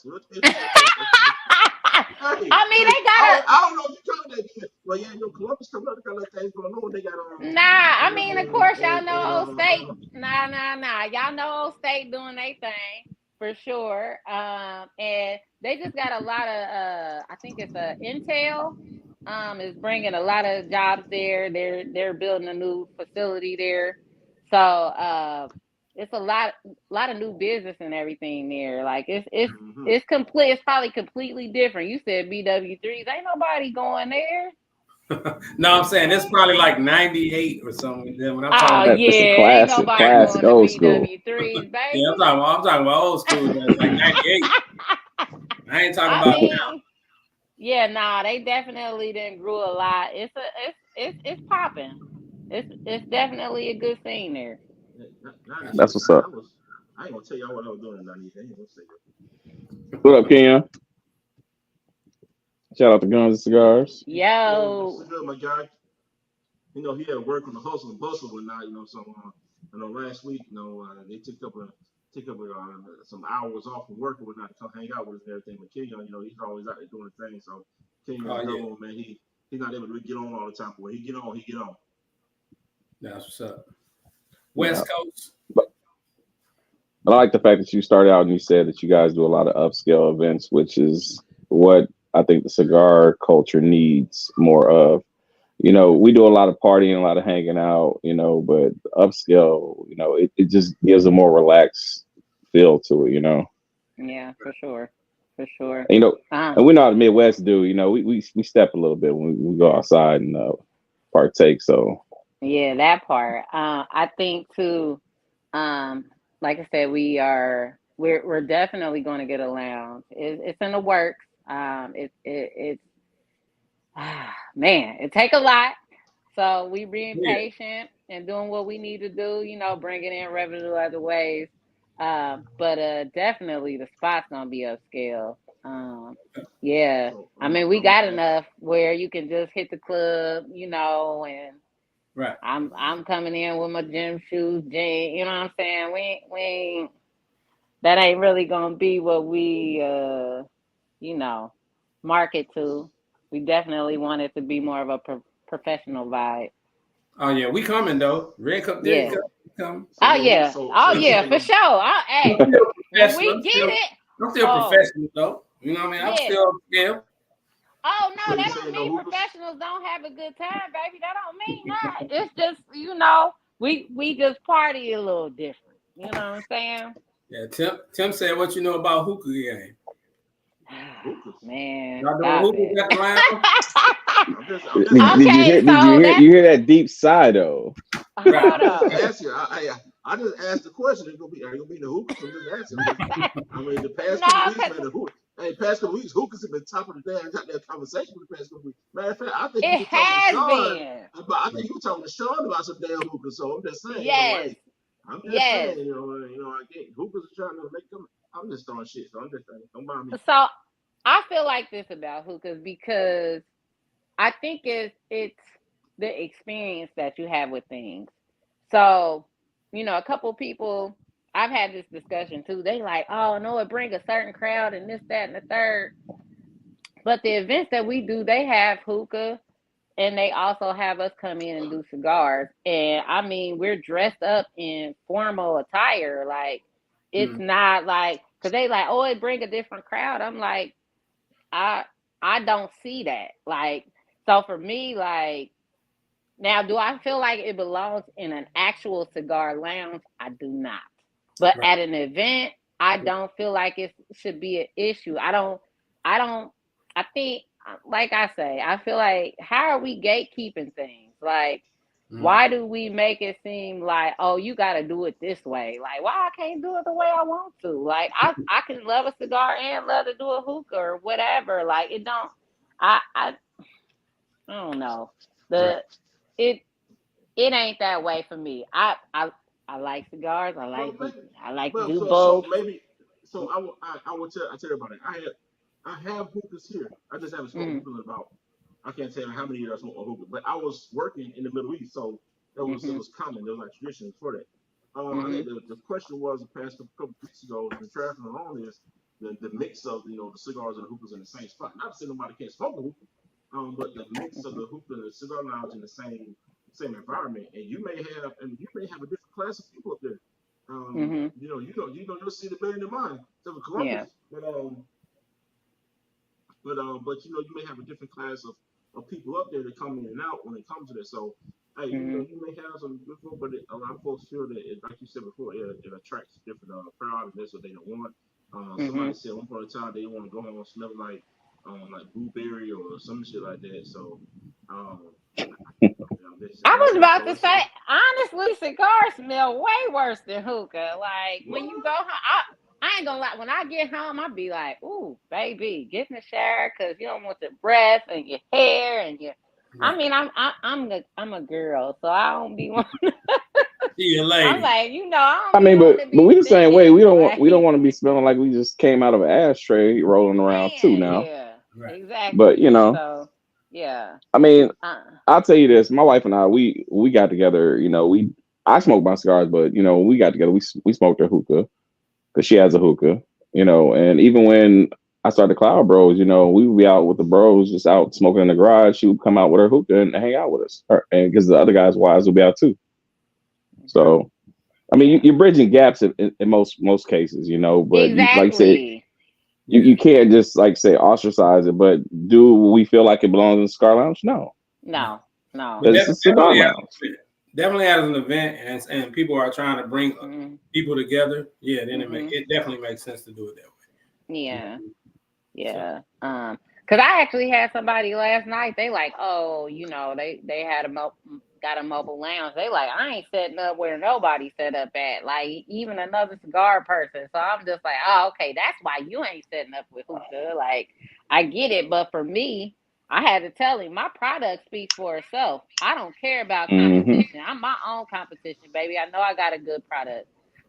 Hey, I mean, they got. I don't know if you covered that yet. Well, yeah, Columbus coming up. They got a lot of things going on. They got. Nah, I mean, of course, y'all know Old State. Nah. Y'all know Old State doing their thing for sure. And they just got a lot of. I think it's Intel. Is bringing a lot of jobs there. They're building a new facility there, so it's a lot of new business and everything there. Like it's complete. It's probably completely different. You said BW3s. Ain't nobody going there. No, I'm saying it's probably like 98 or something. Then when I'm talking about ain't nobody going to BW3s, baby. Yeah, I'm talking about old school. That's like 98. I ain't talking about now. Yeah, nah, they definitely didn't grew a lot. It's popping. It's definitely a good scene there. That's what's up. I ain't gonna tell y'all what I was doing in 98. What up, Kenya? Shout out to Guns and Cigars. Yo. Good, my guy. He had to work on the hustle and bustle and not, so last week, they took up some hours off from work and whatnot to come hang out with us and everything. But Kenyon, he's always out there doing his thing. So Kenyon, man, he's not able to get on all the time. But when he get on, he get on. That's what's up. West Coast. But I like the fact that you started out and you said that you guys do a lot of upscale events, which is what I think the cigar culture needs more of. We do a lot of partying, a lot of hanging out, but upscale, it just gives a more relaxed feel to it, Yeah, for sure. For sure. And, and we know how the Midwest do, we step a little bit when we go outside and partake. So yeah, that part. I think too, like I said, we're definitely going to get a lounge. It's in the works. It's man, it take a lot. So we being patient and doing what we need to do, bringing in revenue other ways. But definitely the spot's gonna be upscale. Yeah. So I mean, we I'm gonna got ask. enough where you can just hit the club, and Right. I'm coming in with my gym shoes, jeans, you know what I'm saying? We ain't, that ain't really gonna be what we you know, market to. We definitely want it to be more of a professional vibe. Oh yeah, we coming though. Red Cup did Yeah. come. We coming. So Oh no hoop. yeah. So Oh you yeah, saying for no? sure. I'm Hey, still when professional. we get it, I'm still oh professional though. You know what I mean? I'm yeah. still upscale. Oh no, So you that don't saying no mean hoopers? professionals don't have a good time, baby. That don't mean that. It's just, we just party a little different. You know what I'm saying? Yeah, Tim said what you know about hookah game. Hoopers. Man, Y'all doing stop hookah it. at the lounge? I'm just Okay, so that's you hear that deep sigh though? Right. hold I'm just up. asking. I just asked the question. Are you gonna be in the hookers? I'm just asking. I mean, the past couple No, weeks, cause man, past couple weeks, hookers have been top of the damn goddamn conversation for the past couple weeks. Matter of fact, I think you it were talking to has Sean, been. but I think you were talking to Sean about some damn hookers. So I'm just saying, Yes, hey, I'm just yes. saying, I get hookers are trying to make them. I'm just throwing shit. So I'm just saying, don't mind me. So I feel like this about hookahs because I think it's the experience that you have with things. So, a couple people, I've had this discussion too. They like, oh no, it bring a certain crowd and this, that, and the third. But the events that we do, they have hookah and they also have us come in and do cigars. And I mean, we're dressed up in formal attire. Like, it's Mm, not like, because they like, oh, it bring a different crowd. I'm like, I I don't see that. Like, so for me, like, now, do I feel like it belongs in an actual cigar lounge? I do not. But right. at an event, I don't feel like it should be an issue. I don't, I think, like I say, I feel like, how are we gatekeeping things? Like, Mm, why do we make it seem like, oh, you got to do it this way? Like, why I can't do it the way I want to? Like, I can love a cigar and love to do a hookah or whatever. Like, it don't, I don't know. right. The, it, it ain't that way for me. I like cigars. I Well, like maybe. hookah. I like to Well, do so both. maybe. So I tell you about it. I have hookahs here. I just haven't smoked Mm, hookah in about. I can't tell you how many years I smoked a hookah, but I was working in the Middle East, so it mhm, was common. There was like traditions for that. I think mhm, the question was the past couple weeks ago, the traveling along is the mix of the cigars and the hookahs in the same spot. Not to say nobody can't smoke a hookah, but the mix of mhm, the hookah and the cigar lounge in the same environment, and you may have a different class of people up there. mhm. You'll see the better than mine, except for Yeah. Columbus. But you may have a different class of people up there that come in and out when it comes to this. So hey, Mhm, you may have some good folk, but a lot of folks feel that like you said before, it attracts different crowd, and that's what they don't want. Somebody mhm. said one point in time they want to go home smelling like blueberry or some shit like that. So um, I I'm just was saying. about So to it's say, honestly, cigars smell way worse than hookah. Like, when what? you go home, I ain't gonna lie. When I get home, I be like, ooh, baby, get in the shower because you don't want your breath and your hair and your. I Right. mean, I'm a girl, so I don't be want. See you, I'm lady. like, I don't I be mean, wanting to but be we the same way. stinking. Like, We don't want to be smelling like we just came out of an ashtray rolling around too man, now. yeah, Right. But exactly. So, yeah, I mean, uh, I'll tell you this: my wife and I, we got together. I smoke my cigars, but when we got together, we smoked a hookah because she has a hookah. And even when I started Cloud Bros, we would be out with the bros, just out smoking in the garage. She would come out with her hookah and hang out with us, and because the other guys' wives would be out too. Right. So I mean, yeah, you're bridging gaps in most cases, but you like I said, exactly. Yeah. you can't just like say ostracize it. But do we feel like it belongs in the cigar lounge? No, No. No, no. But it's a cigar definitely lounge. definitely as an event, and people are trying to bring Mm-hmm. people together. Yeah, then Mm-hmm. it definitely makes sense to do it that way. Yeah. So Yeah. Cause I actually had somebody last night. They like, oh, they had got a mobile lounge. They like, I ain't setting up where nobody set up at. Like, even another cigar person. So I'm just like, oh, okay, that's why you ain't setting up with hookah. Like, I get it, but for me, I had to tell him my product speaks for itself. I don't care about Hmm. competition. I'm my own competition, baby. I know I got a good product.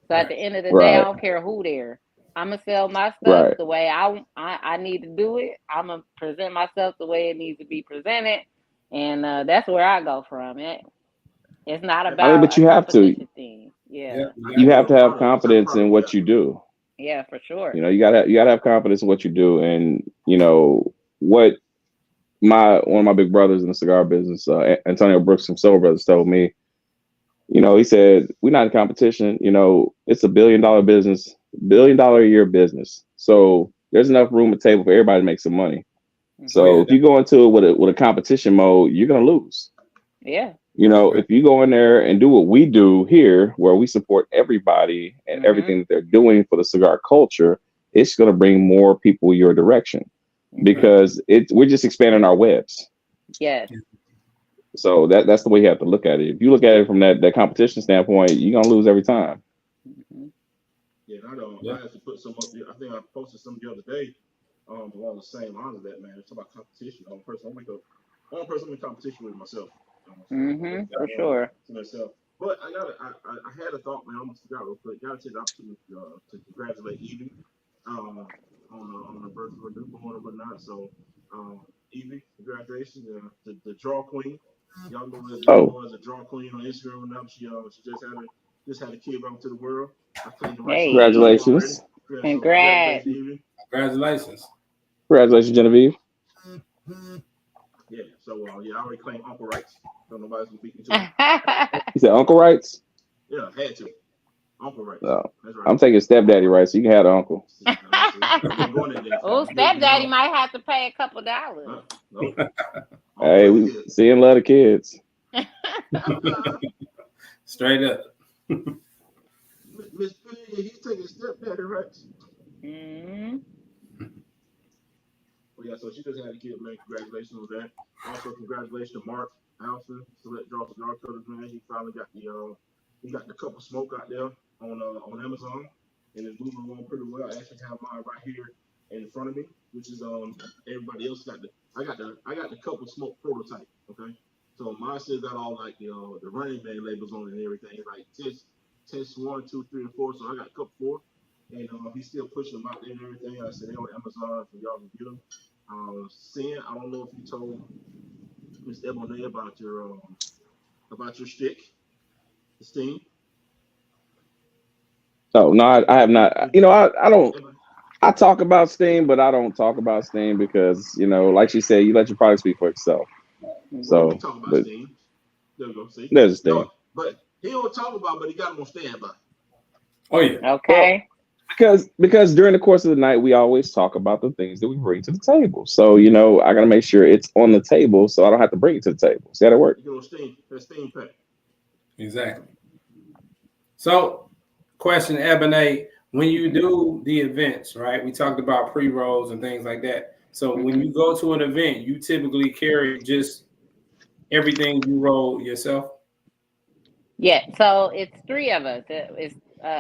So at the end of the day, I Right. don't care who there. I'm gonna sell my stuff Right. the way I need to do it. I'm gonna present myself the way it needs to be presented, and that's where I go from. It's not I I mean, about but a you have to. competition thing. Yeah, Yeah, you I got You think it. have you're to a have product. What type of confidence in product you what got? you do. yeah, for sure. You gotta have confidence in what you do, and what one of my big brothers in the cigar business, Antonio Brooks from Soul Brothers, told me. He said we're not in competition. It's $1 billion business, $1 billion a year business. So there's enough room at the table for everybody to make some money. Oh Hmm. So yeah, if you go into it with a competition mode, you're gonna lose. Yeah. right. If you go in there and do what we do here, where we support everybody and Hmm. everything that they're doing for the cigar culture, it's going to bring more people your direction Right. Hmm. because we're just expanding our webs. Yes. So that's the way you have to look at it. If you look at it from that competition standpoint, you're gonna lose every time. Hmm. Yeah, Yeah. I actually put some up there. I think I posted some the other day. Along the same lines of that, man. It's about competition. Only person I'm in competition with myself. So I Hmm. look For at sure. to myself. But I had a thought, man. I'm gonna figure out real quick. Gotta take the opportunity to congratulate Evie on her birth of her newborn or whatnot. So Evie, congratulations, the draw queen. Y'all Oh, know as a draw queen on Instagram and now she just had a kid brought to the world. I claimed the rights to her Hey, name already. congratulations, Yeah, so congrats. congratulations, Evie. Congratulations. congratulations, Genevieve. Yeah, so I already claimed uncle rights. So nobody's gonna beat me to it. You said uncle rights. Yeah, had to. Uncle rights. No, That's right. I'm taking Uncle stepdaddy rights. rights. So you can have the uncle. See, we ain't going there then. Oh, stepdaddy might have to pay a couple dollars. Nope. Uncle Hey, it we is. see and love the kids. Straight up. Miss Piggy, he's taking stepdaddy rights. Hmm. Well, yeah, so she just had a kid, man. Congratulations on that. Also, congratulations to Mark Allison, Select Draw Cigar Cutters, man. He finally got the cup of smoke out there on Amazon, and it's moving along pretty well. I actually have mine right here in front of me, which is everybody else got I got the cup of smoke prototype. Okay, so mine still got all like the Running Man labels on it and everything, like test 1, 2, 3, and 4. So I got cup 4. And he's still pushing them out there and everything. I said they're on Amazon for y'all to get them. Sin, I don't know if you told Miss Eboné about your stick, the steam. Oh no, I have not. I don't. Ebony, I talk about Steam, but I don't talk about Steam because like she said, you let your product speak for itself. well, we So, talk about but steam. There we go. See, there's a no, Steam. but he don't talk about, but he got them on standby. Oh yeah. Well, Okay. because during the course of the night, we always talk about the things that we bring to the table. So, I got to make sure it's on the table, so I don't have to bring it to the table. See how that works? You know, steam, that steam pack. Exactly. So, question, Ebony, when you Hmm. do the events, right? We talked about pre-rolls and things like that. So when Hmm. you go to an event, you typically carry just everything you roll yourself. Yeah. So it's three of us.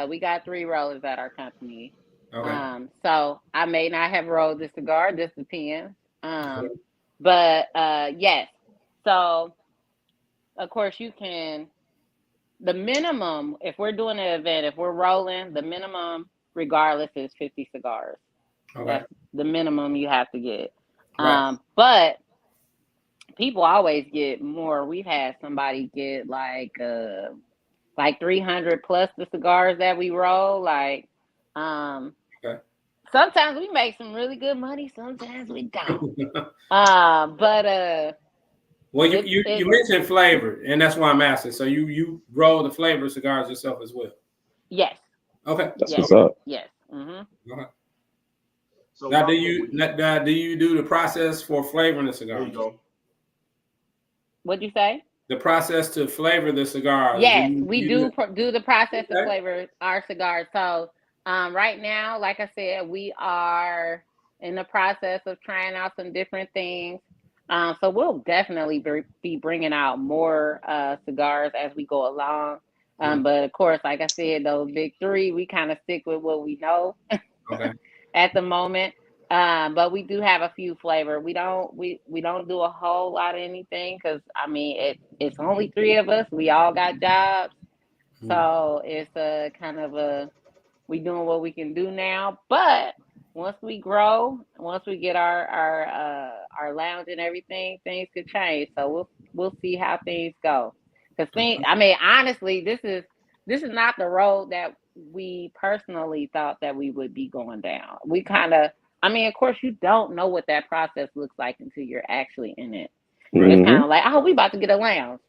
We got three rollers at our company. Okay. So I may not have rolled the cigar. This depends. Okay. But yes. So of course you can. The minimum, if we're doing an event, if we're rolling, the minimum, regardless, is 50 cigars. Okay. That's the minimum you have to get. Right. But people always get more. We've had somebody get like 300 plus the cigars that we roll. Like, um, Okay. sometimes we make some really good money. Sometimes we don't. But Well, you, it's you it you mentioned flavor, and that's why I'm asking. So you roll the flavor cigars yourself as well. yes, Okay. That's yes, what's up. yes. Hmm. Okay. So Now, Rocco, when you do you do the process for flavoring the there you cigars? go. What'd you say? The process to flavor the cigars. Do Yes, you we use do it? do the process to Okay. flavor our cigars. So, right now, like I said, we are in the process of trying out some different things. So we'll definitely be bringing out more cigars as we go along. Mhm. But of course, like I said, those big three, we kind of stick with what we know Okay. at the moment. But we do have a few flavor. We don't do a whole lot of anything because I mean it's only three of us. We all got jobs, So it's a kind of we doing what we can do now, but once we grow, once we get our lounge and everything, things could change. So we'll see how things go. Cause I mean, honestly, this is not the road that we personally thought that we would be going down. We kind of, I mean, of course, you don't know what that process looks like until you're actually in it. It's kind of like, oh, we about to get a lounge.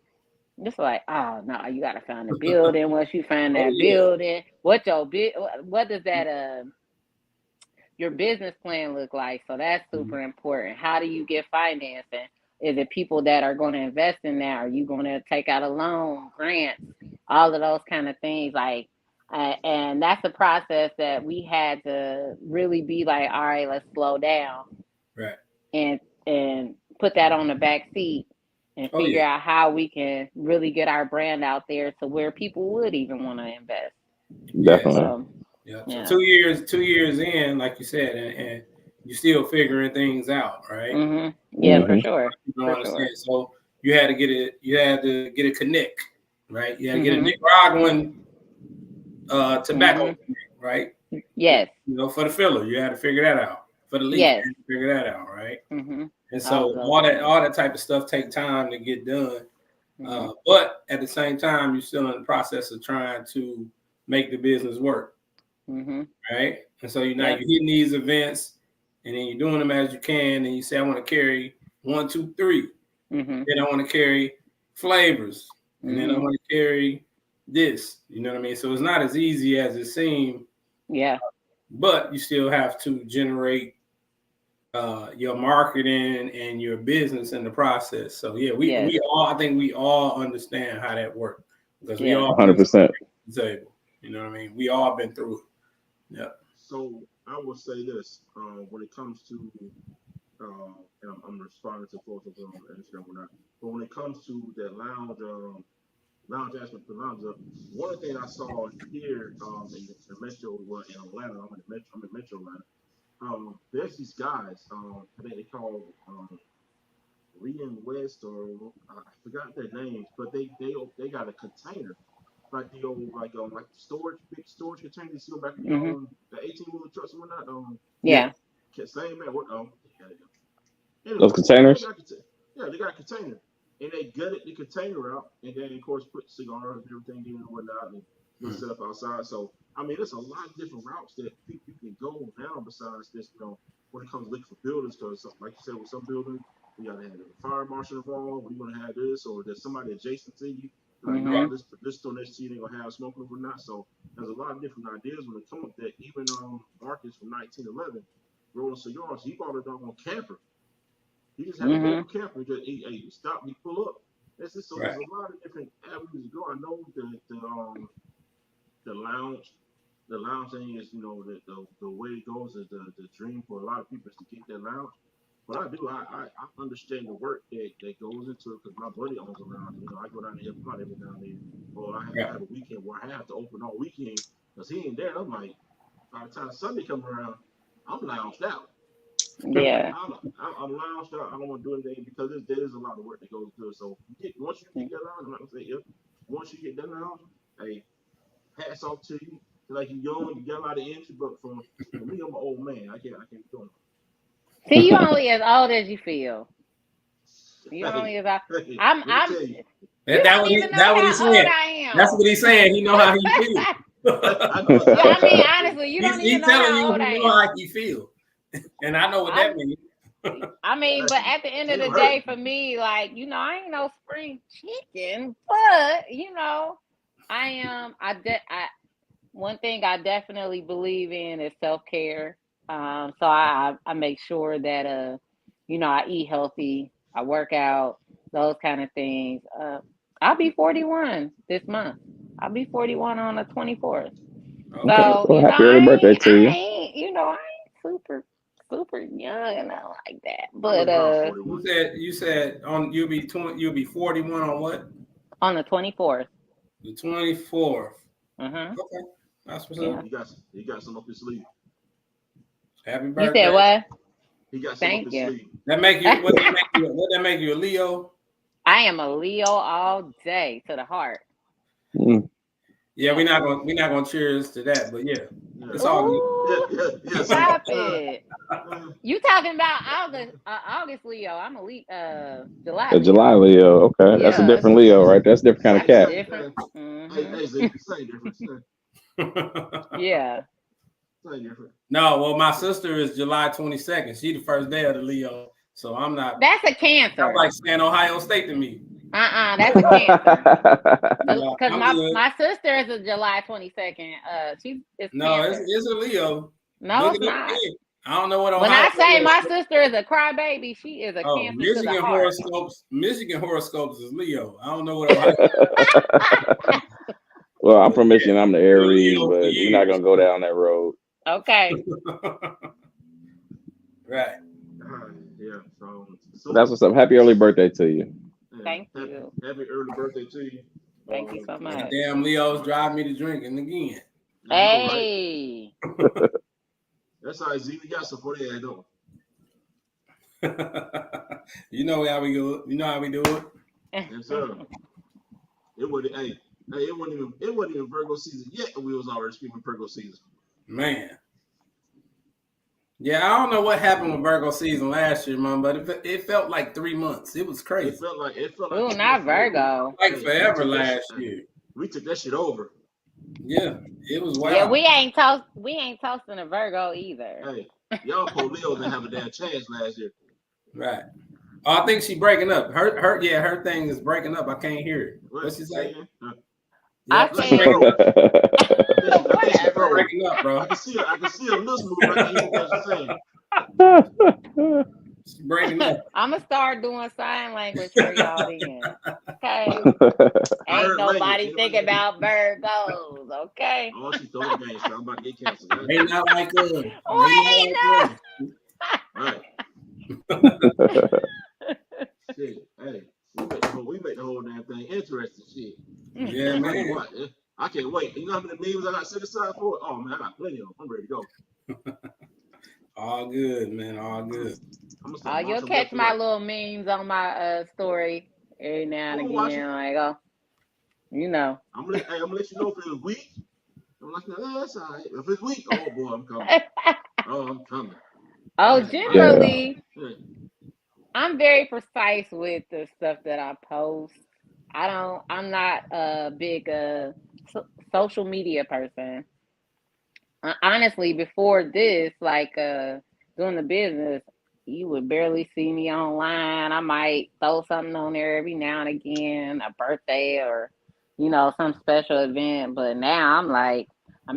It's like, oh no, you gotta find a building. Once you find that building, what does that your business plan look like? So that's super important. How do you get financing? Is it people that are going to invest in that? Are you going to take out a loan, grants, all of those kind of things? Like, and that's a process that we had to really be like, all right, let's slow down, right, and put that on the back seat and figure out how we can really get our brand out there to where people would even want to invest. Definitely. So 2 years in, like you said, and you're still figuring things out, right? Yeah, for sure. You don't understand. So you had to get a connect, right? You had to get a Nicaraguan tobacco connect, right? Yes. You know, for the filler, you had to figure that out. For the leaf, you had to figure that out, right? And so all that type of stuff take time to get done. But at the same time, you're still in the process of trying to make the business work. Right. And so you're hitting these events and then you're doing them as you can. And you say, I want to carry 1, 2, 3. Then I want to carry flavors. And then I want to carry this. You know what I mean? So it's not as easy as it seems. Yeah. But you still have to generate your marketing and your business in the process. So we all, I think we all understand how that works because we all 100%. Table. You know what I mean? We all been through it. Yeah. So I will say this: when it comes to, and I'm responding to folks on Instagram or not, but when it comes to that lounge aspect of the lounge, one of the things I saw here in the metro, well, in Atlanta, I'm in Metro Atlanta. There's these guys, I think they call Lee and West, or I forgot their names, but they got a container. Like the old, like storage, big storage containers you see on back the 18-wheeler trucks and whatnot. Same man. Anyway, those containers. They got a container, and they gutted the container out, and then of course put cigars and everything in and whatnot, and just set up outside. So I mean, there's a lot of different routes that you can go now besides this. You know, when it comes to looking for buildings, because like you said, with some buildings, you gotta have the fire marshal involved. You want to have this, or there's somebody adjacent to you. Like, no, this store next to you ain't gonna have smoking or not. So there's a lot of different ideas when it comes up that even Marcus from 1911 rolling cigars, he bought a doggone camper. He just had a little camper. Just hey, stop me, pull up. That's just so there's a lot of different avenues to go. I know the lounge thing is, you know, the way it goes is the dream for a lot of people is to get that lounge. But I understand the work that goes into it because my buddy owns a lounge. You know, I go down there every now and then. Or I have a weekend where I have to open all weekend because he ain't there. I'm like, by the time Sunday comes around, I'm lounged out. Yeah. I'm lounged out. I don't want to do anything because there is a lot of work that goes into it. So once you get that lounge, I'm not gonna say once you get that lounge, hey, hats off to you. Like you're young, you got a lot of energy, but for me, I'm an old man. I can't be doing it. See, you only as old as you feel. You only as old. I'm. That's what he's saying. That's what he's saying. He know how he feels. I mean, honestly, you don't even know how old I am. He know how he feel, and I know what that means. I mean, but at the end of the day, for me, like, you know, I ain't no spring chicken, but you know, I am. One thing I definitely believe in is self-care. So I make sure that you know, I eat healthy, I work out, those kind of things. I'll be 41 this month. I'll be 41 on the 24th. Okay. So you know, happy early birthday to you. I ain't super young and not like that. But you said you'll be 41 on what? On the 24th. The 24th. Okay. That's what's up. He got some up his sleeve. Happy birthday. You said what? He got some up his sleeve. That make you what that make you a Leo? I am a Leo all day to the heart. Yeah, we're not gonna cheers to that, but yeah, it's all good. Yeah. Stop it. You talking about August Leo? I'm a July A Leo. July Leo. Okay, that's a Yeah, different Leo, right? That's a different kind of that's cat. different. Hey, same difference. Yeah. Same difference. No, well, my sister is July 22nd. She the first day of the Leo, so I'm not. That's a Cancer. That's like saying Ohio State to me. That's a Cancer. Because I'm my sister is a July 22nd. It's Cancer. it's a Leo. No, Look it's it up not. again. I don't know what When Ohio I say State my is. sister is a crybaby, she is a Cancer to the heart. Michigan horoscopes is Leo. I don't know what Ohio. Well, I'm from Michigan. I'm the Aries, but we're not gonna go down that road. Okay. Right. Yeah. So That's what's up. Happy early birthday to you. Thank you. Happy early birthday to you. Thank you so much. Damn Leos drive me to drinking again. Hey. That's how Z we got support that though. You know how we go. You know how we do it. Yes, sir. It wasn't even Virgo season yet, and we was already speaking Virgo season. Man. Yeah, I don't know what happened with Virgo season last year, man, but it felt like 3 months. It was crazy. It felt like Ooh, not Virgo. Like forever last year. We took that shit over. Yeah, it was wild. Yeah, we ain't toasting a Virgo either. Hey, y'all poor Leo didn't have a damn chance last year. Right. Oh, I think she's breaking up. Her thing is breaking up. I can't hear it. What's she saying? I she's breaking up, bro. I can see a loose move right here. What you're saying? She's breaking up. I'm gonna start doing sign language for y'all then. Okay. Ain't nobody thinking about Virgos, okay? Oh, she's throwing games, so I'm about to get canceled. They not like us. Wait, Right. Shit. Hey, we make the whole damn thing interesting. Shit. Yeah, man. I can't wait. You know how many memes I got set aside for? Oh man, I got plenty of them. I'm ready to go. All good, man. All good. You'll catch my little memes on my story every now and again. Like, you know. I'm gonna let you know if it's weak. I'm like, no, that's all right. If it's weak, oh boy, I'm coming. I'm coming. Oh, generally, I'm very precise with the stuff that I post. I'm not a big social media person. Honestly, before this, like doing the business, you would barely see me online. I might throw something on there every now and again, a birthday or, some special event. But now I'm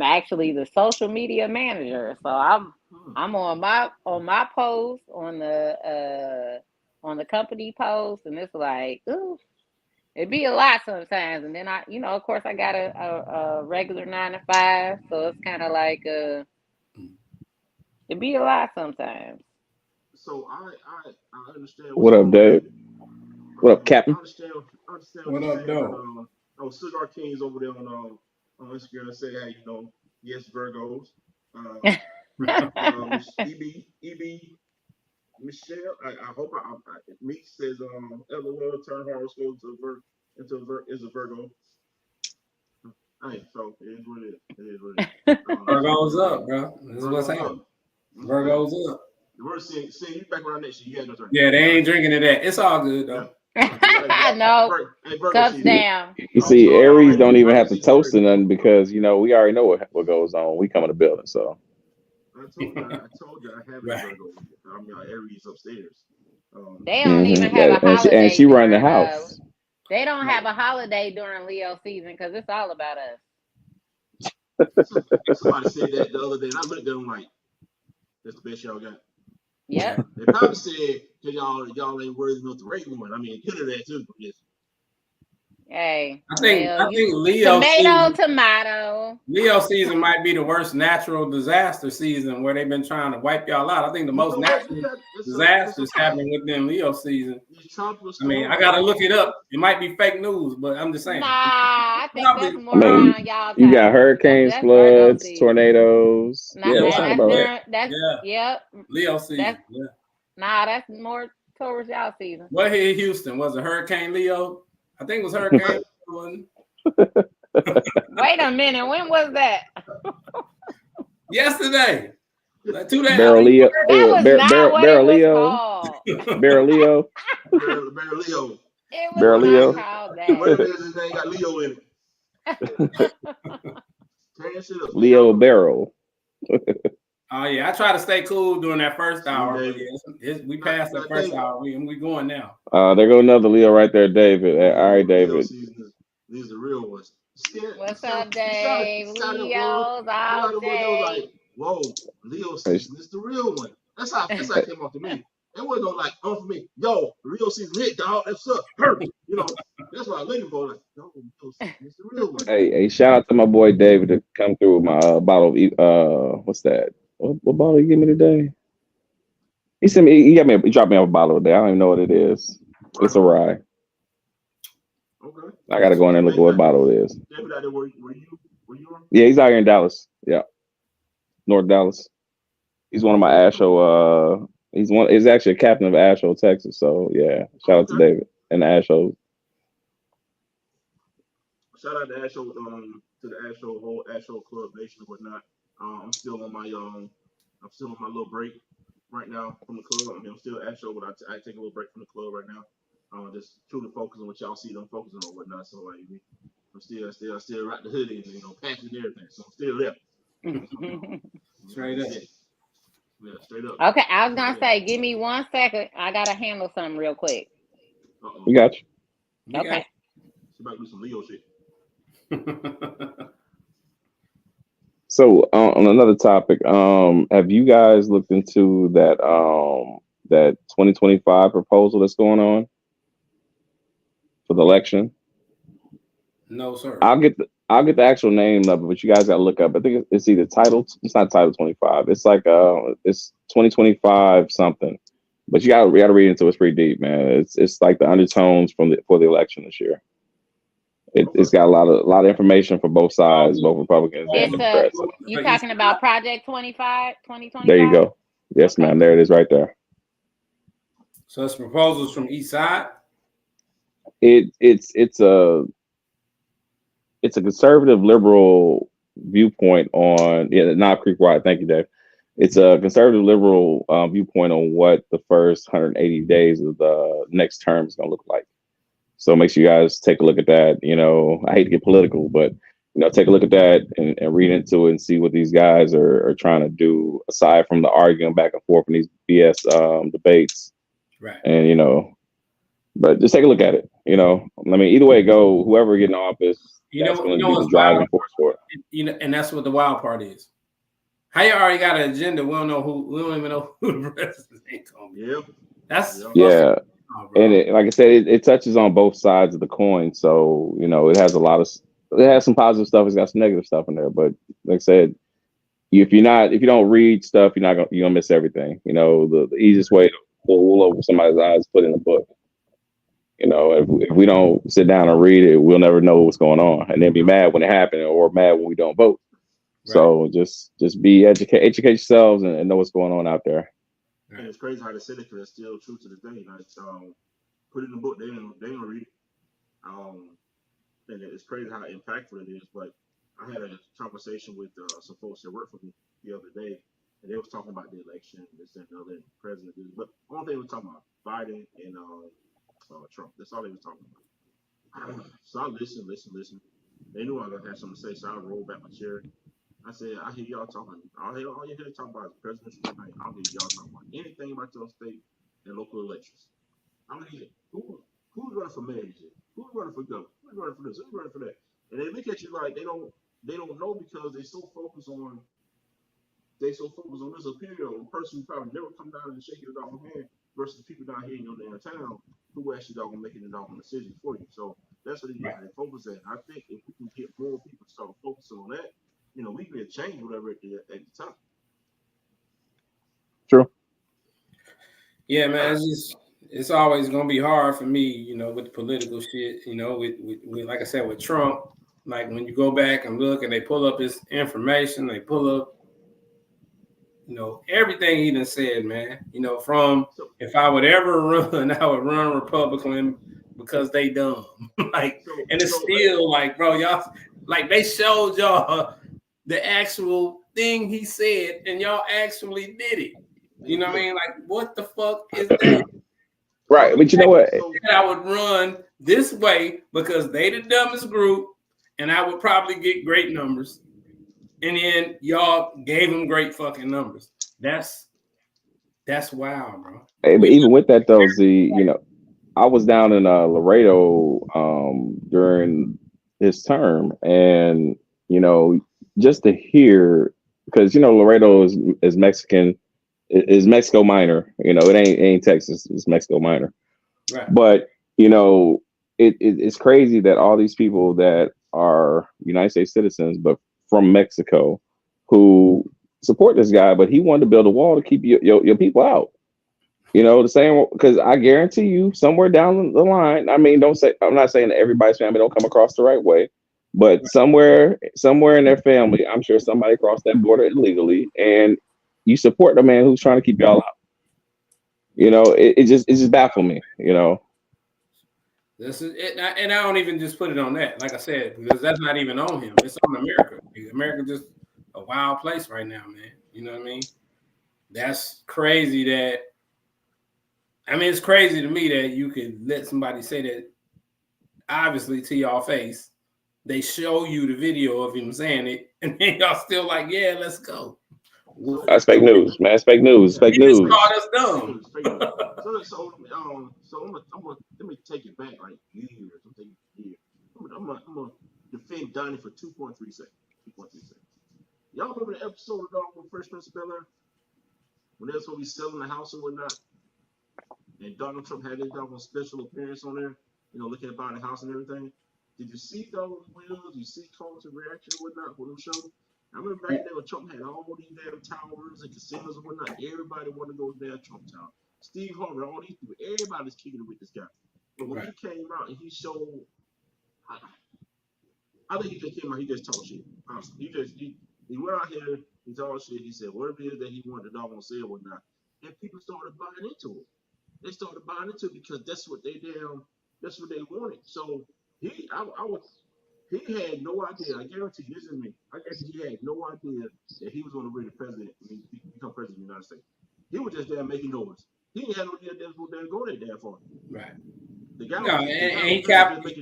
actually the social media manager. So I'm on my post, on the company post, and it's like, ooh, it'd be a lot sometimes. And then of course I got a regular 9 to 5, so it's kind of like it'd be a lot sometimes. So I understand. What up, Dave? What up, Captain? I understand what up, Dave? Cigar Kings over there on Instagram say, hey, yes, Virgos. EB Michelle, I hope Meek says LOL turn horoscope is a Virgo. Hey, so it is what it is. Virgo's up, bro. This is what's happening. Virgo's up. We're seeing you back around next year. You had no turn. Yeah, they ain't drinking to that. It's all good though. No, cups down. You see, Aries don't even have to toast to nothing because we already know what goes on when we come in the building. So I told you I have a Virgo. I'm Aries upstairs. They don't even have a holiday. And she run the house. They don't have a holiday during Leo season because it's all about us. Somebody said that the other day, and I looked at them like, that's the best y'all got. Yeah. They probably said, because y'all ain't worthy enough to rate one. I mean, get to that too. Yes. Hey, I think Leo tomato. Leo season might be the worst natural disaster season where they've been trying to wipe y'all out. I think the most natural disasters happening within Leo season. I mean, I gotta look it up. It might be fake news, but I'm just saying. Nah, I think that's more around y'all. You got hurricanes, floods, tornadoes. Yep. Leo season. That's more towards y'all season. What here in Houston? Was it Hurricane Leo? I think it was Hurricane. Wait Wait a minute. When was that? Yesterday. Like 2 days. Barrel Leo. That was not what it was Leo. called. Barrel Leo. Barrel Leo. It Barrel was Leo. not called Whatever that. it is, his name got Leo in it. Tearing shit up. Leo Barrel. Oh yeah, I try to stay cool during that first hour, but David. we passed that first hour. We going now. There go another Leo right there, David. All right, Leo David. season, these are the real ones. What's up, Dave? Leo's all day. Like, whoa, Leo season is the real one. That's how it came off to me. It wasn't no like, for me, yo, the real season hit, dog. That's up. You know, that's what I'm looking for. Like, no, Leo season is the real one. Hey, shout out to my boy David to come through with my bottle of what's that? What bottle you give me today? He sent me. He dropped me off a bottle today. I don't even know what it is. It's a rye. Okay. I gotta go in there and look at what bottle it is. David, out there, were you on? Yeah, he's out here in Dallas. Yeah, North Dallas. He's one of my Asho. He's actually a captain of Asho, Texas. So yeah, shout out to David and the Asho. Shout out to Asho, to the Asho whole Asho Club Nation and whatnot. I'm still on my little break right now from the club. I mean, I'm still Asho, but I take a little break from the club right now. Just truly focus on what y'all see them focusing on whatnot. So like, I'm still rock the hoodie and patching and everything. So I'm still there. Straight up. Yeah, straight up. Okay, I was gonna say, give me 1 second. I gotta handle something real quick. We got you. Okay. She about to do some Leo shit. So on another topic, have you guys looked into that 2025 proposal that's going on for the election? No, sir. I'll get the actual name of it, but you guys got to look up. I think it's either title. It's not title 25. It's like it's 2025 something. But you got to read into it. It's pretty deep, man. It's like the undertones for the election this year. It's got a lot of information for both sides, both Republicans and Democrats. You talking about Project 25, 2025? There you go. Yes, Okay. ma'am. There it is, right there. So it's proposals from each side. It's a conservative liberal viewpoint on Knob Creek Ride. Thank you, Dave. It's a conservative liberal viewpoint on what the first 180 days of the next term is going to look like. So make sure you guys take a look at that. I hate to get political, but take a look at that and read into it and see what these guys are trying to do aside from the arguing back and forth in these BS debates. Right. And but just take a look at it. I mean, either way it go, whoever get in office, that's going to be the driving force for it. And that's what the wild part is. How you already got an agenda? We don't even know who the president is going to be. Yep. That's yeah. And like I said, it touches on both sides of the coin. So, it has it has some positive stuff. It's got some negative stuff in there. But like I said, if you don't read stuff, you're gonna miss everything. The easiest way to pull wool over somebody's eyes is put in a book. If we don't sit down and read it, we'll never know what's going on, and then be mad when it happens, or mad when we don't vote. Right. So just be educate yourselves and know what's going on out there. And it's crazy how they said it because it's still true to the day. Like, put it in the book, they don't read it. And it's crazy how impactful it is. But I had a conversation with some folks that work for me the other day, and they was talking about the election, this and the other, and president. But one thing we were talking about Biden and Trump. That's all they were talking about. So I listened. They knew I was gonna have something to say, so I rolled back my chair. I said, I hear y'all talking. All you hear talking about is presidential campaign. I don't hear y'all talking about anything about your state and local elections. I don't hear who's running for mayor this year? Who's running for governor? Who's running for this? Who's running for that? And they look at you like they don't know because they're so focused on this superior person who probably never come down and shake your dog hand versus the people down here in your damn town who actually dog making the dog decision for you. So that's what they focus at. I think if we can get more people to start focusing on that, we can change whatever at the top. True. Yeah, man. It's always gonna be hard for me, with the political shit. With like I said, with Trump, like when you go back and look and they pull up his information, they pull up, everything he done said, man. From if I would ever run, I would run Republican because they dumb. And it's still like, bro, y'all. Like they showed y'all the actual thing he said, and y'all actually did it. You know what I mean? Like, what the fuck is that? Right, but you know what? I would run this way because they the dumbest group, and I would probably get great numbers. And then y'all gave them great fucking numbers. That's wild, bro. Hey, but even with that though, Z, you know, I was down in Laredo during his term, and you know, just to hear, because you know Laredo is Mexican, is Mexico minor. You know, it ain't Texas, it's Mexico minor. Right. But you know, it's crazy that all these people that are United States citizens, but from Mexico, who support this guy, but he wanted to build a wall to keep your people out. You know, the same, because I guarantee you, somewhere down the line, I mean, I'm not saying that everybody's family don't come across the right way, but somewhere in their family, I'm sure somebody crossed that border illegally, and you support the man who's trying to keep y'all out. You know, it just baffled me. You know, This is it, and I don't even just put it on that, like I said, because that's not even on him. It's on America. America just a wild place right now, man. You know what I mean? That's crazy. It's crazy to me that you could let somebody say that, obviously, to your face. They show you the video of him saying it, and then y'all still like, yeah, let's go. That's fake news, man. It's fake news. Fake He just news. called us dumb. So let me take it back like years. I'm gonna defend Donnie for 2.3 seconds. 2.3 seconds. Y'all remember the episode of when Fresh Prince of Bel-Air? When they was supposed to be selling the house or whatnot? And Donald Trump had his special appearance on there, you know, looking at buying the house and everything. Did you see those wheels? Did you see Carlton's reaction and whatnot for them show? I remember back then when Trump had all these damn towers and casinos and whatnot. Everybody wanted to go to the damn Trump Tower. Steve Harvey, all these people, everybody's kicking it with this guy. But when he came out and he showed, I think he just came out, he just talked shit. Honestly, he went out here, he talked shit. He said whatever it is that he wanted to dog on say or whatnot, and people started buying into it. They started buying into it because that's what they wanted. So he had no idea. I guarantee you, this is me. I guarantee he had no idea that he was going to be the president. Become president of the United States. He was just there making noise. He didn't have no idea that was going to go that damn far. Right.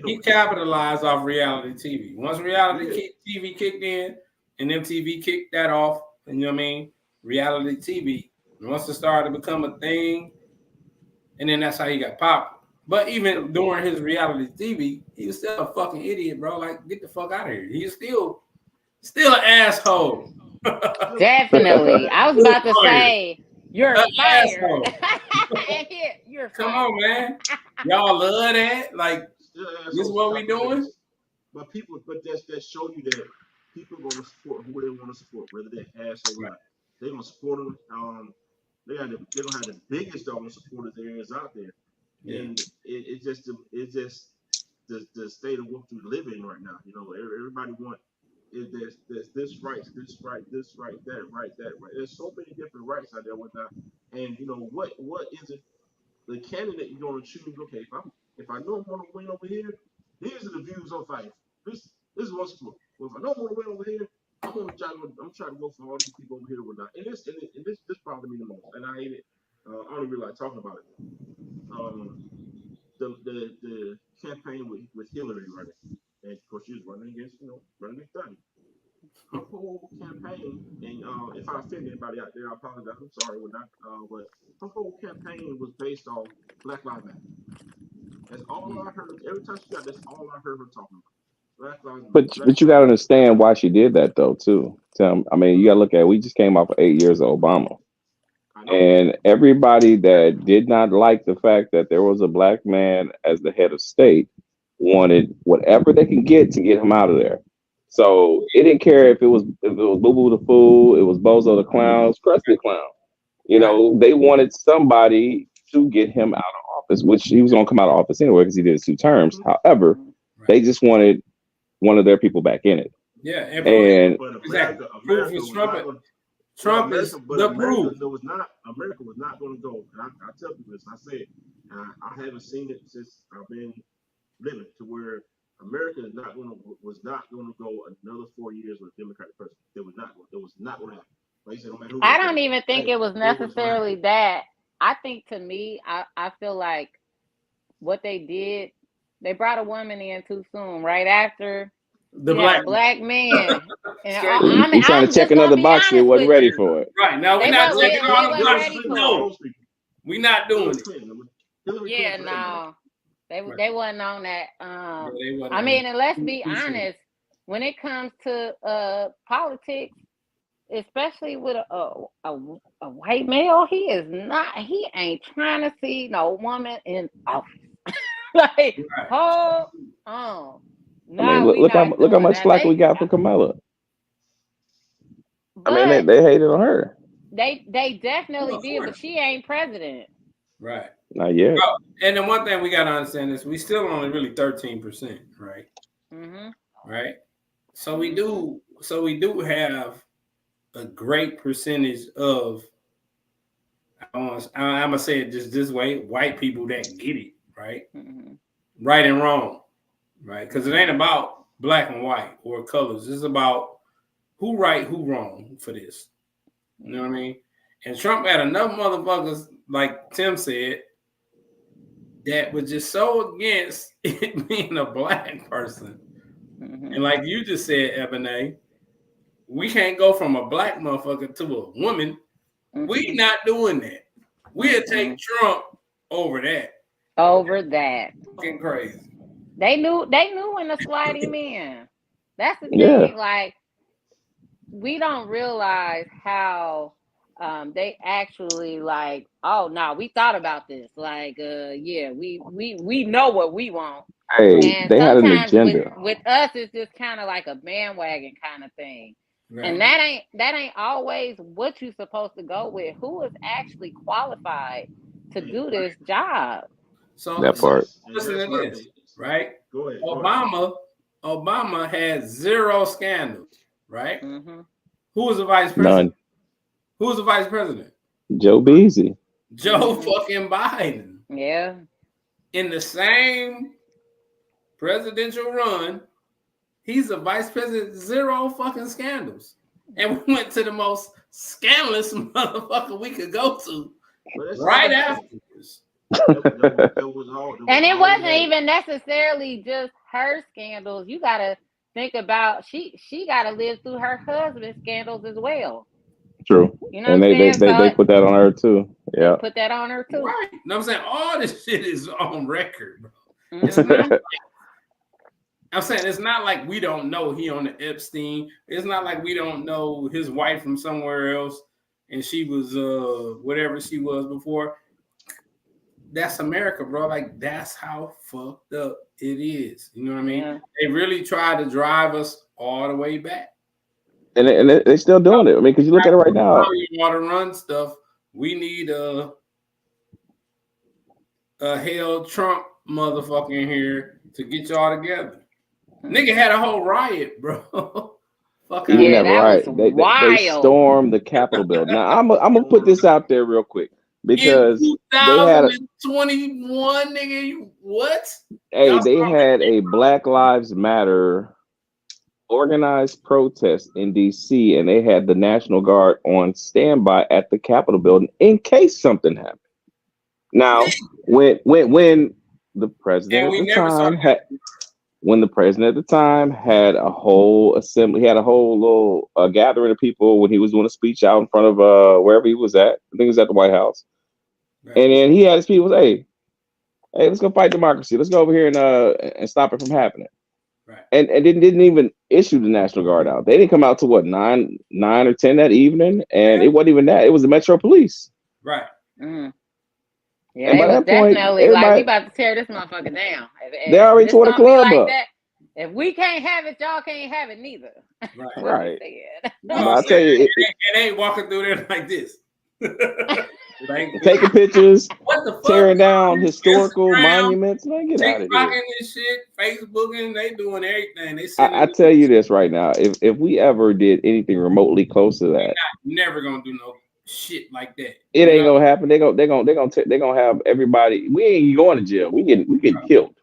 He capitalized off reality TV. Once reality TV kicked in, and MTV kicked that off, and you know what I mean, reality TV. Once it started to become a thing, and then that's how he got popular. But even during his reality TV, he was still a fucking idiot, bro. Like, get the fuck out of here. He's still an asshole. Definitely. I was about to say, you're fired. You're fired. Come on, man. Y'all love that? Like, this is what we doing? But that show you that people are going to support who they want to support, whether they're asshole or not. They're going to support them. They're going to have the biggest supporters there is out there. Yeah. And it's just the state of what we live in right now. You know, everybody wants there's this right, that right. There's so many different rights out there whatnot. And you know what is it? The candidate you're going to choose. Okay, if I know I'm going to win over here, these are the views I'm fighting. This is what's for. Well, if I know I'm going to win over here, I'm trying to go for all these people over here whatnot. And this bothers me the most, and I hate it. I don't really like talking about it. The campaign with Hillary running, and of course she was running against Donnie. Her whole campaign, and if I offend anybody out there, I apologize. I'm sorry, we're not. But her whole campaign was based on Black Lives Matter. That's all I heard. Every time she got, that's all I heard her talking about. Black Lives Matter. But you got to understand why she did that though too. Tim, I mean, you got to look at it. We just came off of 8 years of Obama. And everybody that did not like the fact that there was a black man as the head of state wanted whatever they can get to get him out of there. So it didn't care if it was Boo Boo the Fool, it was Bozo the Clown, Krusty the Clown. You know, they wanted somebody to get him out of office, which he was going to come out of office anyway because he did his 2 terms. However, they just wanted one of their people back in it. Yeah, and Trump is the proof. America was not going to go. And I tell people this. I said I haven't seen it since I've been living to where America was not going to go another 4 years with a Democratic president. It was not going to happen. Like said, no matter who I don't even think it was necessarily happen. that. I think to me, I feel like what they did, they brought a woman in too soon, right after The black man. And He's trying to check another box that wasn't ready for it. right now, we're not checking all the boxes. No, we're not doing it. Yeah, no. They wasn't on that. I mean, and let's be honest, when it comes to politics, especially with a white male, he ain't trying to see no woman in office. Like, hold on. I mean, look how much slack we got for Kamala. I mean, they hated on her. They definitely did, but she ain't president. Right. Not yet. And then one thing we got to understand is we still only really 13%, right? Mm-hmm. Right. So we do have a great percentage of, I'm gonna say it just this way, white people that get it, right? Mm-hmm. Right and wrong, right? Because it ain't about black and white or colors. It's about who right, who wrong for this. You know what I mean? And Trump had enough motherfuckers, like Tim said, that was just so against it being a black person. Mm-hmm. And like you just said, Eboné, we can't go from a black motherfucker to a woman. Mm-hmm. We not doing that. We'll take Trump over that. Fucking crazy. They knew when to slide him in. That's the thing. Yeah. Like, we don't realize how they actually like, oh no, we thought about this. Like, we know what we want. Hey, and they had an agenda. With us, it's just kind of like a bandwagon kind of thing. Right. And that ain't always what you're supposed to go with. Who is actually qualified to do this job? So that part. Listen to this, right? Go ahead. Obama had 0 scandals, right? Mm-hmm. Who was the vice president? None. Who was the vice president? Joe Beasy. Joe fucking Biden. Yeah. In the same presidential run, he's a vice president, 0 fucking scandals. And we went to the most scandalous motherfucker we could go to right afterwards. And it wasn't even necessarily just her scandals. You gotta think about she gotta live through her husband's scandals as well. True. You know, and they put that on her too. Yeah. Put that on her too. Right. You know what I'm saying? All this shit is on record, bro. Mm-hmm. It's not I'm saying it's not like we don't know he on the Epstein. It's not like we don't know his wife from somewhere else and she was whatever she was before. That's America, bro. Like, that's how fucked up it is. You know what I mean? Yeah. They really try to drive us all the way back. And they're still doing it. I mean, because you look at it right now. You want to run stuff. We need a hell Trump motherfucker in here to get y'all together. Nigga had a whole riot, bro. Fuck out. Yeah, right. They stormed the Capitol building. Now I'm gonna put this out there real quick. Because in 2021, nigga, what? Hey, they had a Black Lives Matter organized protest in DC, and they had the National Guard on standby at the Capitol building in case something happened. Now, when the president at the time had a whole assembly, he had a whole little gathering of people when he was doing a speech out in front of wherever he was at. I think it was at the White House. Right. And then he had his people say, hey, let's go fight democracy. Let's go over here and stop it from happening. Right. And didn't even issue the National Guard out. They didn't come out to what, 9 or 10 that evening, and it wasn't even that. It was the Metro Police. Right. Mm-hmm. Yeah, they was definitely like, we about to tear this motherfucker down. They already tore the club up. That, if we can't have it, y'all can't have it neither. Right. Right. No, I'll tell you, it ain't walking through there like this. Like, taking pictures, tearing down historical monuments. Man, get out of here. This shit, Facebooking, they doing everything. I tell you this right now: if we ever did anything remotely close to that, never gonna do no shit like that. It ain't gonna happen. They're gonna have everybody. We ain't going to jail. We get killed.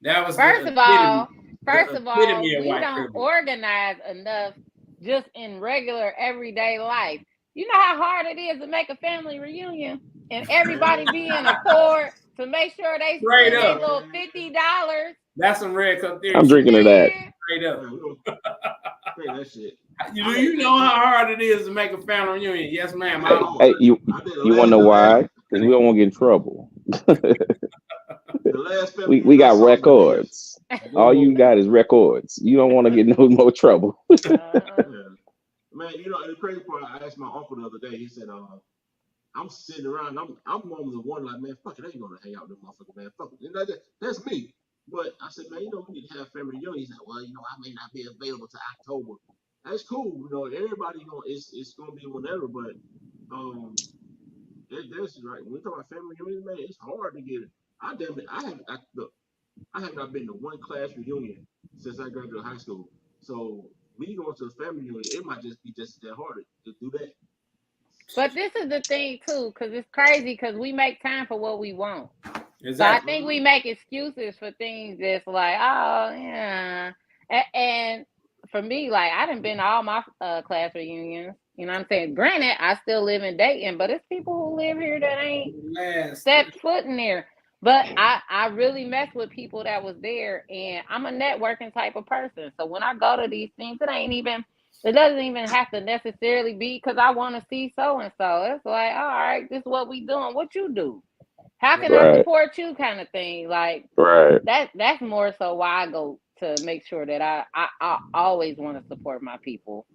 That was first of all. First of all, epitome of we white don't privilege. organize enough just in regular everyday life. You know how hard it is to make a family reunion and everybody be in accord to make sure they Straight spend their up. little $50. That's some red cup theory I'm shit. drinking to that. Man, Straight up. Man, we don't say that shit. Do you know how hard it is to make a family reunion? Yes, ma'am. Hey, I'm hey, you I did the you want last to know the last why? Because we don't want to get in trouble. the last family We reunion I got saw was my dad's. records. All you got is records. You don't want to get no more trouble. Yeah. Man, you know, and the crazy part, I asked my uncle the other day, he said, I'm sitting around, I'm normally the one like, man, fuck it, I ain't gonna hang out with them motherfuckers, man. Fuck it. And that's me. But I said, man, you know, we need to have family reunion. He said, well, you know, I may not be available to October. That's cool, you know, everybody, you know, it's gonna be whatever, but that's right. When we talk about family reunion, man, it's hard to get it. Look, I have not been to one class reunion since I graduated high school. So me going to a family reunion, it might just be just that hard to do that. but this is the thing too, because it's crazy because we make time for what we want. exactly. So I think we make excuses for things that's like, oh yeah. And for me, like I done been to all my class reunions. You know what I'm saying? Granted, I still live in Dayton, but it's people who live here that ain't stepped foot in there. But I really mess with people that was there, and I'm a networking type of person. So when I go to these things, it doesn't even have to necessarily be because I want to see so and so. It's like, all right, this is what we doing. What you do? How can I Right, support you? Kind of thing. Like right. that's more so why I go to make sure that I always want to support my people.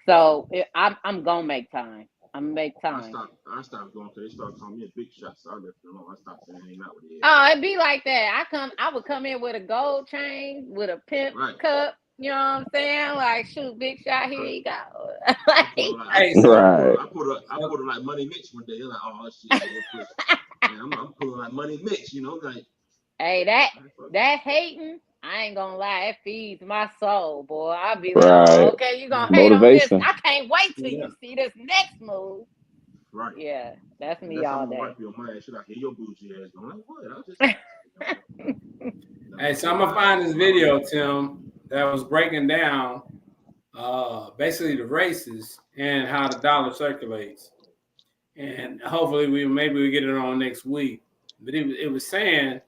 So I'm gonna make time. I'm gonna make time. I stopped going because they started calling me a big shot, so I left it alone. I stopped saying hanging out with the Oh, it'd be like that. I would come in with a gold chain, with a pimp right. cup. You know what I'm saying? Like, shoot, big shot, here you go. I put her like Hey, Right. I put her like Money Mitch one day. They're like, oh shit, real quick. And I'm pulling like Money Mitch, you know, like Hey, that hating, I ain't gonna lie, it feeds my soul, boy. I'll be like, oh, Right. okay, you gonna hate on this. Motivation. I can't wait till Yeah. you see this next move. right. Yeah, that's And me that's how all I'm gonna day. wipe your mind. Should I hear your bougie ass? I'm like, what? I was just Hey, so I'm gonna find this video, Tim, that was breaking down basically the races and how the dollar circulates. And hopefully maybe we get it on next week. But it was saying,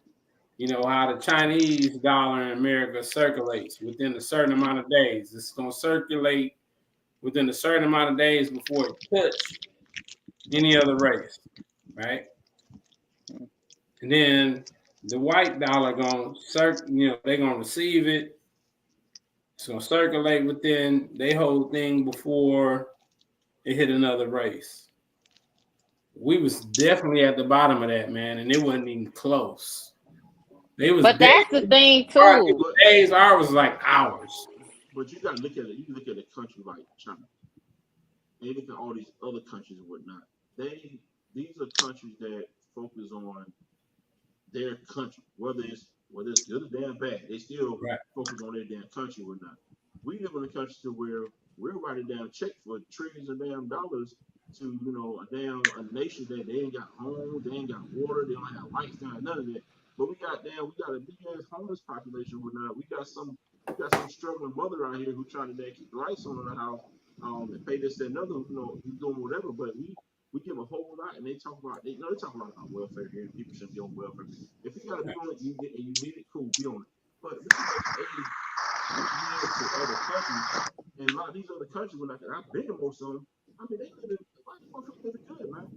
you know, how the Chinese dollar in America circulates within a certain amount of days. It's gonna circulate within a certain amount of days before it touches any other race, right? And then the white dollar they're gonna receive it. It's gonna circulate within their whole thing before it hit another race. We was definitely at the bottom of that, man, and it wasn't even close. They was But days, that's the thing it too. was days. Ours was like hours. but you gotta look at it. You look at a country like China. And you look at all these other countries and whatnot. These are countries that focus on their country, whether it's good or damn bad. They still Right. focus on their damn country or not. We live in a country to where we're writing down check for trillions of damn dollars to a nation that they ain't got homes, they ain't got water, they don't have lights, they don't have none of that. But we got a big ass homeless population or not. We got some struggling mother out here who trying to keep the lights on in the house, and pay this and another, who's doing whatever. But we give a whole lot, and they talk about they talk a lot about welfare here. People should be on welfare. If you gotta be on it, you need it, cool, be on it. But we aid to other countries, and a lot of these other countries, I've been to most of them, I mean, they live living good, man.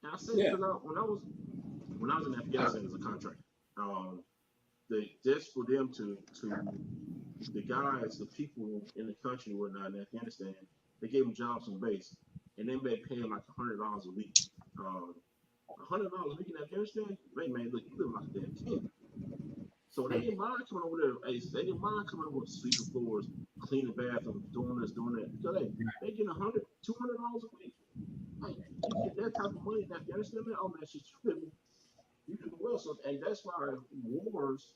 And I say because when I was in Afghanistan as a contractor, just for them to the guys, the people in the country and whatnot in Afghanistan, they gave them jobs on base, and then they pay them like $100 a week. $100 a week in Afghanistan, man, look, you live like a damn king. So they didn't mind coming over there. Hey, they didn't mind coming over with sweeping floors, cleaning bathrooms, doing this, doing that. Because they getting $100, $200 a week. Hey, you get that type of money in Afghanistan, man. Oh man, you do well. So, and that's why wars.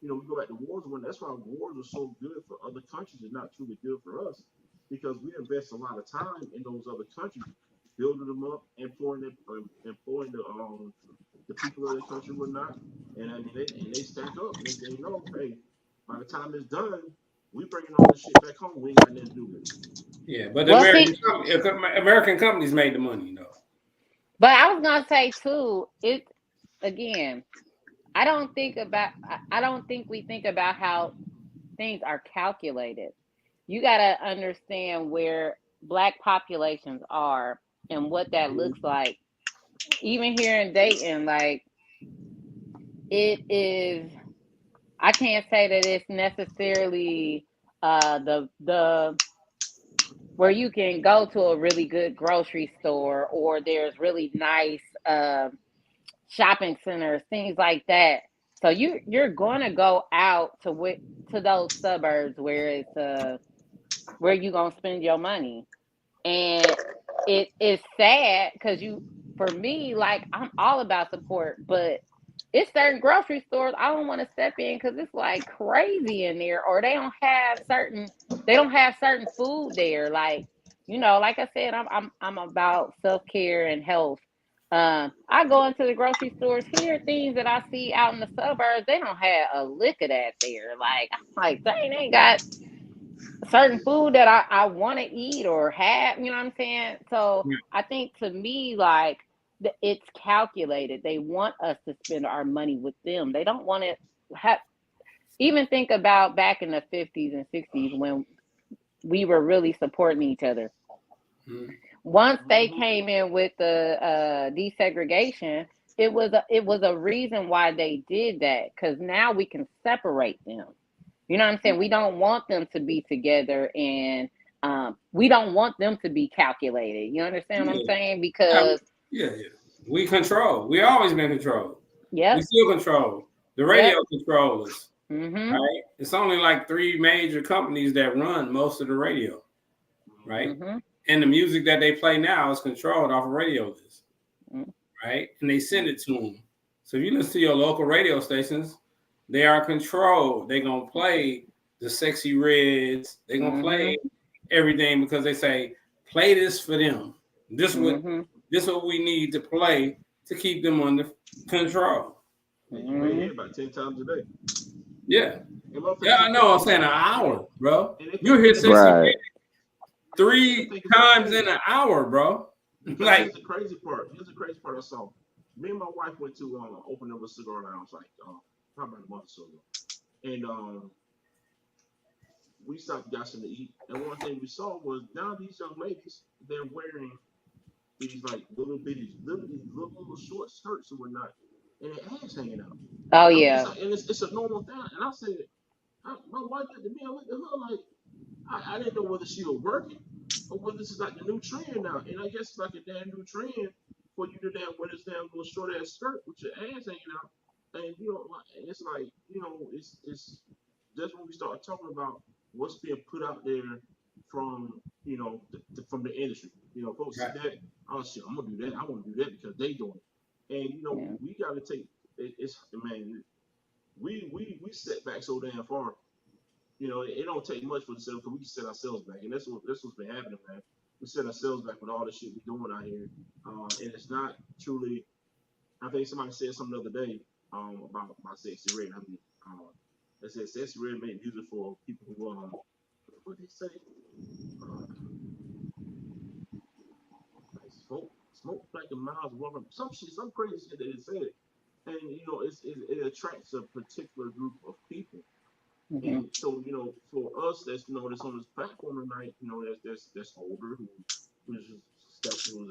We go back to wars. That's why wars are so good for other countries and not truly good for us, because we invest a lot of time in those other countries, building them up, employing the people of the country, whatnot. And I mean, they stack up, and they know, hey, By the time it's done, we bringing all this shit back home. We ain't got nothing to do with it. Yeah, but the Well, see, American companies made the money, though. but I was gonna say too. It again. I don't think we think about how things are calculated. You got to understand where Black populations are and what that looks like. Even here in Dayton, like it is. I can't say that it's necessarily the where you can go to a really good grocery store or there's really nice shopping centers, things like that. So you're going to go out to those suburbs where it's where you gonna spend your money, and it is sad because for me, like I'm all about support, but it's certain grocery stores I don't want to step in because it's like crazy in there, or they don't have certain food there. Like like I said, I'm about self care and health. I go into the grocery stores here, things that I see out in the suburbs, they don't have a lick of that there. Like I'm like, dang, they ain't got certain food that I want to eat or have, you know what I'm saying? So I think to me, like it's calculated. They want us to spend our money with them. They don't want to have, even think about back in the 50s and 60s when we were really supporting each other. Once they came in with the desegregation, it was a reason why they did that, because now we can separate them. You know what I'm saying? We don't want them to be together, and we don't want them to be calculated. You understand what I'm saying? Because we control. We always been controlled. Yep. We still control. The radio controllers. Mm-hmm. Right? It's only like 3 major companies that run most of the radio. Right? Mm-hmm. And the music that they play now is controlled off of radio lists. Mm-hmm. Right? And they send it to them. So if you listen to your local radio stations, they are controlled. They're going to play the Sexy Reds. They're going to play everything because they say, play this for them. This is what we need to play to keep them under control. You may hear about 10 times a day. Yeah. I know. I'm saying an hour, bro. You hear Sexy Reds 3 times in an hour, bro. Like, here's the crazy part. I saw. Me and my wife went to open up a cigar lounge like probably a month or so ago. And we stopped, got something to eat. And one thing we saw was now these young ladies, they're wearing these like little short skirts and whatnot, and their ass hanging out. Oh yeah. And it's a normal thing. And I said, my wife looked at me, I looked at her like, I didn't know whether she was working or whether this is like the new trend now. And I guess it's like a damn new trend for you to wear this damn little short ass skirt with your ass hanging out. And it's like, it's just when we start talking about what's being put out there from from the industry. Folks see that, oh shit, I'm gonna do that. I want to do that because they doing it. And we gotta take it's man, we set back so damn far. It don't take much for the self because we can set ourselves back, and that's what's been happening, man. We set ourselves back with all the shit we're doing out here, and it's not truly. I think somebody said something the other day about my Sexy Red. They said Sexy Red made music for people who what did they say? Smoke like a miles walking. Some crazy shit that they said, and it attracts a particular group of people. And so, for us that's that's on this platform tonight, that's older, who's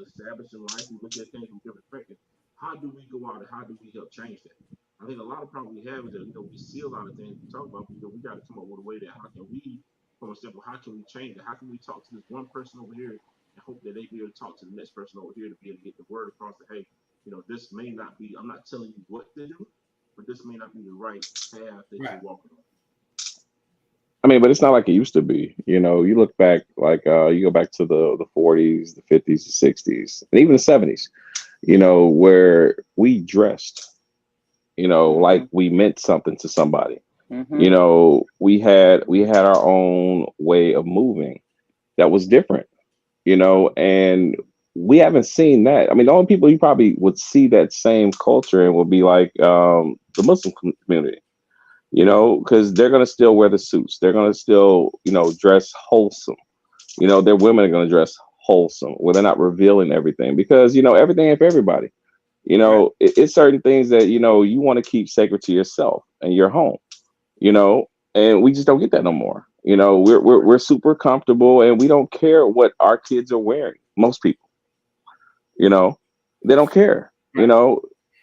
established in life, who look at things from different perspectives. How do we go out and how do we help change that? I think a lot of problems we have is that we see a lot of things we talk about, but we got to come up with a way that how can we, from a simple, how can we change it? How can we talk to this one person over here and hope that they be able to talk to the next person over here to be able to get the word across that, hey, this may not be, I'm not telling you what to do, but this may not be the right path that you're walking on. I mean, but it's not like it used to be. You look back, like you go back to the 40s, the 50s, the 60s, and even the 70s, where we dressed, like we meant something to somebody. We had our own way of moving that was different, and we haven't seen that. I mean, the only people you probably would see that same culture and would be like the Muslim community. because they're gonna still wear the suits. They're gonna still, dress wholesome. Their women are gonna dress wholesome. Well, they're not revealing everything because everything ain't for everybody. Right. It's certain things that you want to keep sacred to yourself and your home. you know, and we just don't get that no more. We're super comfortable and we don't care what our kids are wearing. Most people, you know, they don't care, Right.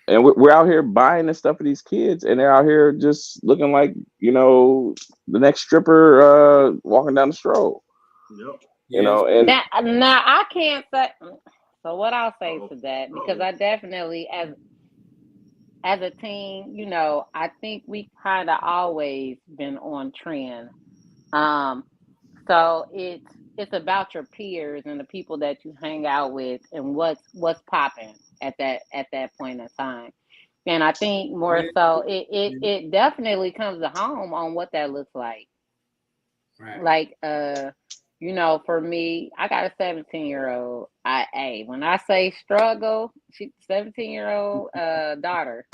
and we're out here buying this stuff for these kids and they're out here just looking like, the next stripper walking down the stroll, Yep. Yes. and Now I can't say. So what I'll say Uh-oh. to that, because Uh-oh. I definitely, as a teen, I think we kind of always been on trend. Um, so it's about your peers and the people that you hang out with and what's popping at that point in time. And I think more Yeah. so it it, Yeah. it definitely comes to home on what that looks like. Right. Like for me, I got a 17-year-old. When I say struggle, she's 17-year-old daughter.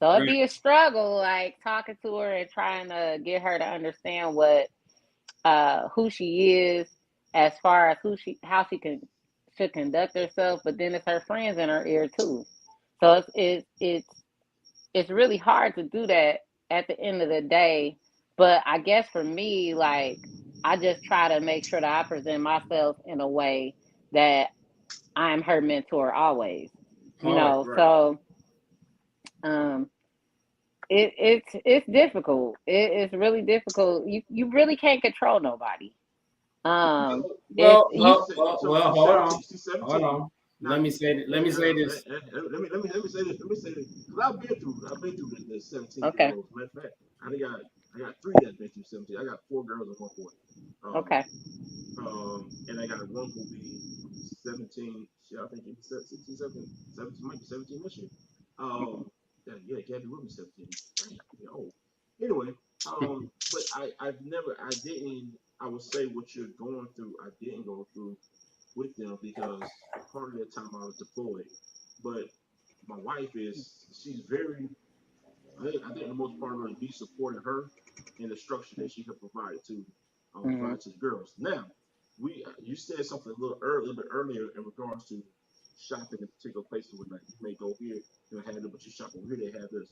So it'd Right. be a struggle like talking to her and trying to get her to understand who she is as far as how she can should conduct herself, but then it's her friends in her ear too. So it's really hard to do that at the end of the day. But I guess for me, like I just try to make sure that I present myself in a way that I'm her mentor always. Always. Right. So um it's difficult. It's really difficult. You really can't control nobody. Um if Well, you well, So, well, so well, she's hold on. 17. She's Hold 17. on. Now, Let me say this. let me say this. Let me say this. Because I've been through the 17 year okay, olds. Matter of fact, I got three that's been through 17. I got four girls and one boy. Um, okay. and I got one who'll be 17. I think it's 16, 17, 17, might be 17 this year. Um, yeah, Gabby will be 17. Dang, yeah, old. Anyway, but I didn't, I would say what you're going through, I didn't go through with them because part of that time I was deployed. But my wife she's very, I think the most part of it is me supporting her in the structure that she can Hmm. provide to the girls. Now, you said something a little bit earlier in regards to shopping in particular places where like you may go here, have it, but you shop over here, they have this.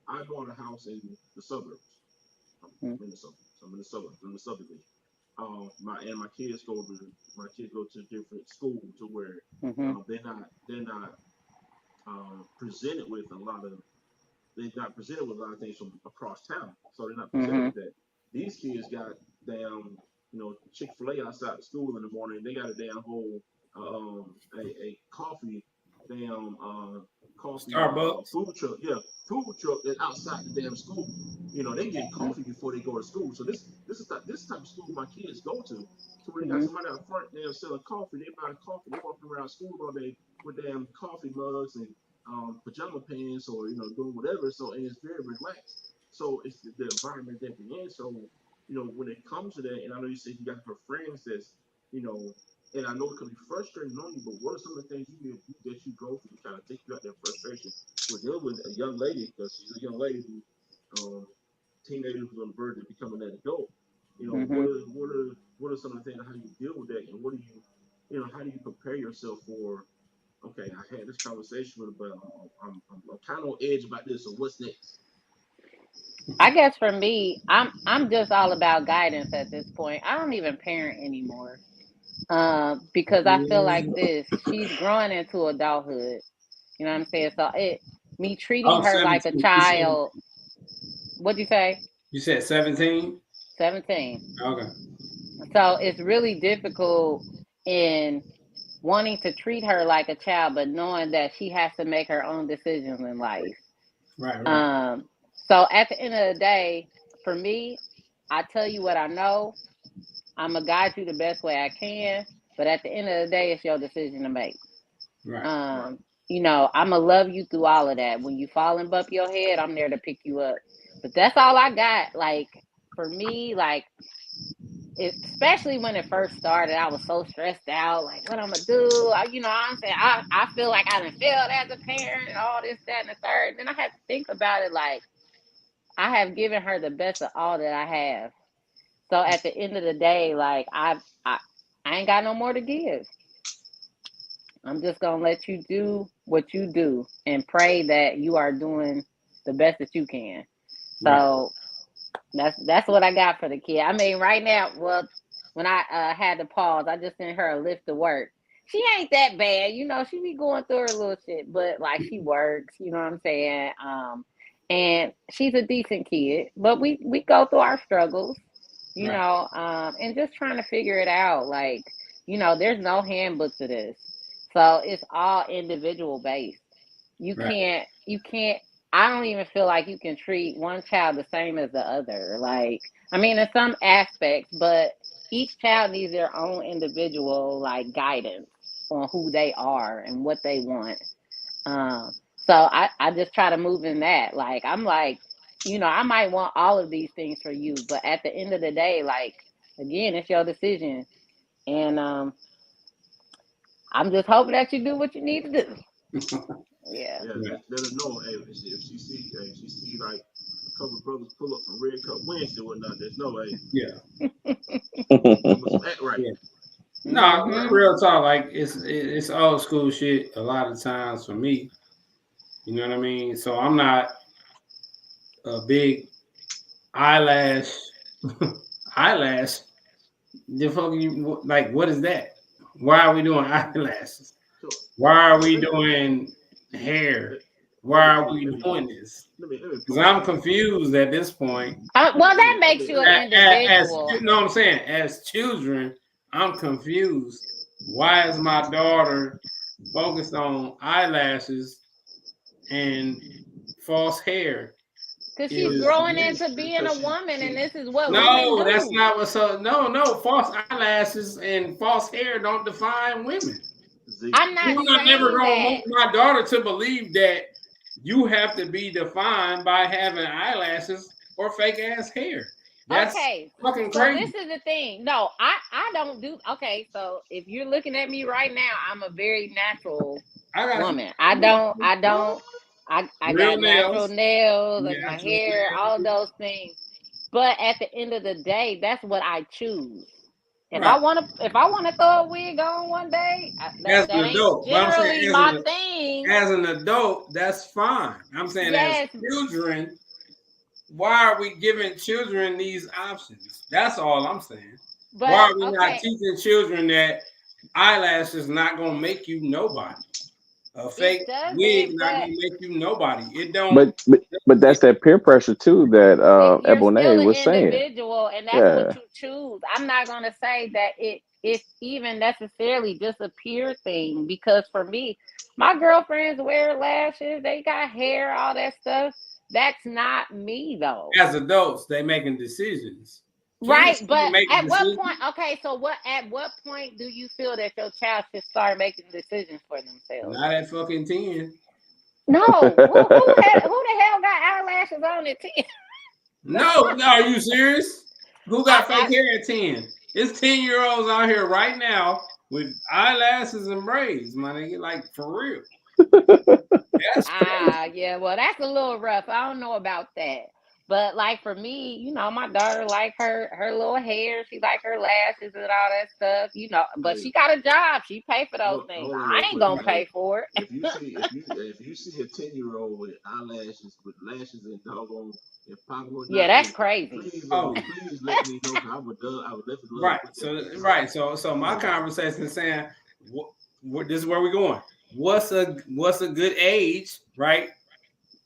I bought a house in the suburbs. I'm in the suburbs. I'm in the suburbs. I'm in the subdivision. My kids go to different schools to where Hmm. they're not presented with a lot of they're not presented with a lot of things from across town. So they're not presented Hmm. with that. These kids got damn, Chick-fil-A outside the school in the morning. They got a damn whole a coffee damn Starbucks. food truck. Yeah, food truck that's outside the damn school. They get coffee before they go to school. So this type of school my kids go to. So when they got Hmm. somebody out front there selling coffee, they buy coffee. They walking around school all day with damn coffee mugs and pajama pants or doing whatever. So and it's very relaxed. So it's the environment that they're in. So when it comes to that, and I know you said you got her friends you know, and I know it can be frustrating on you. But what are some of the things that you go through to kind of take you out that frustration? We're dealing with a young lady because she's a young lady who teenager who's on the verge of becoming an adult. Hmm. What are some of the things how you deal with that, and what do how do you prepare yourself for? Okay, I had this conversation with her, but I'm kind of on edge about this. So what's next? I guess for me, I'm just all about guidance at this point. I don't even parent anymore. Because I feel like this. She's growing into adulthood. You know what I'm saying? So me treating Oh, her like a 17. child. What'd you say? You said 17? 17. Okay. So it's really difficult in wanting to treat her like a child, but knowing that she has to make her own decisions in life. Right, right. Um, so at the end of the day, for me, I tell you what I know. I'm gonna guide you the best way I can, but at the end of the day, it's your decision to make. Right. Right. Um, I'm gonna love you through all of that. When you fall and bump your head, I'm there to pick you up. But that's all I got. Like for me, like especially when it first started, I was so stressed out. Like, what I'm gonna do? I'm saying I feel like I done failed as a parent and all this, that, and the third. And then I had to think about it. Like, I have given her the best of all that I have. So at the end of the day, like I ain't got no more to give. I'm just gonna let you do what you do and pray that you are doing the best that you can. Right. So that's what I got for the kid. I mean, right now, well, when I had to pause, I just sent her a list to work. She ain't that bad, you know. She be going through her little shit, but like she works, you know what I'm saying? And she's a decent kid, but we go through our struggles, you Right. know, and just trying to figure it out. Like, you know, there's no handbook to this, so it's all individual based. Right. You can't, I don't even feel like you can treat one child the same as the other. Like, I mean, in some aspects, but each child needs their own individual, like, guidance on who they are and what they want. So I just try to move in that. Like, I'm like, you know, I might want all of these things for you, but at the end of the day, like, again, it's your decision. And I'm just hoping that you do what you need to do. Yeah. Yeah, Yeah. let her know. Hey, if she see like a couple of brothers pull up from Red Cup Wednesday or whatnot, there's no way. Yeah. Some act right. Yeah. No, Mhm. real talk. Like it's old school shit. A lot of times for me, you know what I mean. So I'm not a big eyelash. eyelash. The fuck you like? What is that? Why are we doing eyelashes? So Why are we doing hair? Why are we doing this? let me Because I'm confused at this point. Well, that makes you an As individual. you know what I'm saying, as children, I'm confused. Why is my daughter focused on eyelashes and false hair? Because she's growing into being a because woman, and this is what women No, do. that's not what's up. No, false eyelashes and false hair don't define women. I'm not I'm never saying gonna that. want my daughter to believe that you have to be defined by having eyelashes or fake ass hair. That's Okay, fucking so crazy. this is the thing. No, I don't do. Okay, so if you're looking at me right now, I'm a very natural I got woman. I got real natural nails. nails and my Natural hair, nails. all those things. But at the end of the day, that's what I choose. If Right. I want to throw a wig on one day, As that an ain't adult, but I'm saying generally my thing. as an adult, that's fine. I'm saying as Yes, children, why are we giving children these options? That's all I'm saying. Why but are we not okay, teaching children that eyelash is not gonna make you nobody? A fake it wig doesn't. not But gonna make you nobody. It don't. But that's that peer pressure too that you're still Eboné an was saying. individual, and that's what Yeah, you choose. I'm not gonna say that it's even necessarily just a peer thing, because for me, my girlfriends wear lashes, they got hair, all that stuff. That's not me though. As adults, they making decisions. Kids Right, can but make at what point? decisions. Okay, so at what point do you feel that your child should start making decisions for themselves? Not at fucking 10. No, who the hell got eyelashes on it? No, are you serious? Who got fake I hair at 10? It's 10-year-olds out here right now with eyelashes and braids, my nigga. Like, for real. That's crazy. Yeah, well, that's a little rough. I don't know about that. But like for me, you know, my daughter like her little hair. She like her lashes and all that stuff, you know. But Hey, she got a job. She pay for those things. hold on real I ain't quick. gonna Hey, pay for it. if you see a 10-year-old with eyelashes with lashes and doggone and pop or Yeah, not, that's hey, crazy. Oh, please let me know. 'Cause I would definitely love to right. put that So, in the car. right. So my conversation is saying, this is where we're going. What's a good age, right,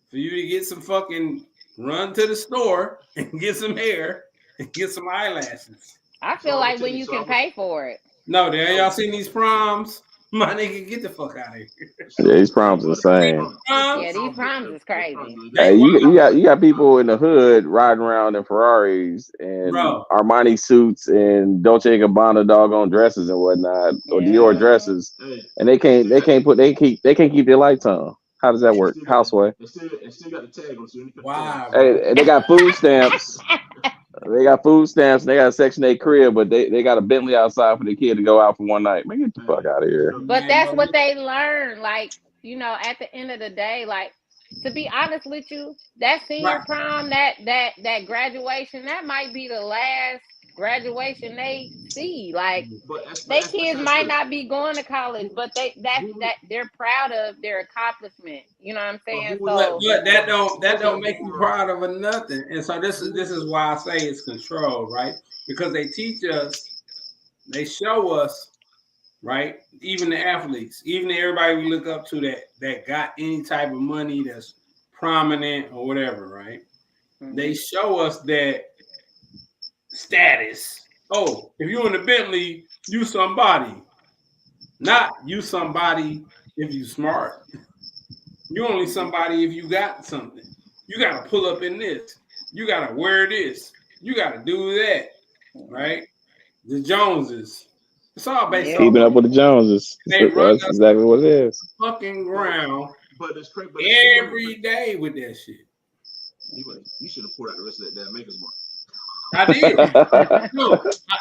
for you to get some fucking run to the store and get some hair and get some eyelashes? I So feel I'm gonna like tell when you. you can pay for it. No, there y'all seen these proms? My nigga, get the fuck out of here. yeah, these problems insane. Yeah, these proms is crazy. They Hey, you wild, got people in the hood riding around in Ferraris and bro. Armani suits and Dolce and Gabbana doggone dresses and whatnot, or Dior Yeah. dresses, Hey, and they can't keep their lights on. How does that work? Houseway. and still got the tag on, so you can put the tag Wow, on. bro. Hey, and they got food stamps. They got food stamps. And they got a Section 8 crib, but they got a Bentley outside for the kid to go out for one night. Man, get the fuck Hey, out of here. But Man, that's bro, what they learn. Like, you know, at the end of the day, like to be honest with you, that senior prom, that graduation, that might be the last graduation they see. Like, But they that's kids that's might this. not be going to college, but that Who they're proud of their accomplishment. You know what I'm but saying? who was But So but that who was don't that make you more? proud of a nothing. And so this is why I say it's control, right? Because they teach us, they show us, right? Even the athletes, even everybody we look up to that got any type of money that's prominent or whatever, right? They show us that status. Oh, if you're in the Bentley, you somebody. Not you somebody if you smart. You only somebody if you got something. You gotta pull up in this. You gotta wear this. You gotta do that. Right? The Joneses. It's all based yeah. off Keeping up money. with the Joneses. They run That's exactly what it is. the fucking But ground it's crazy. But it's still. every day with that shit. You should have poured out the rest of that Maker's Mark. I did. No,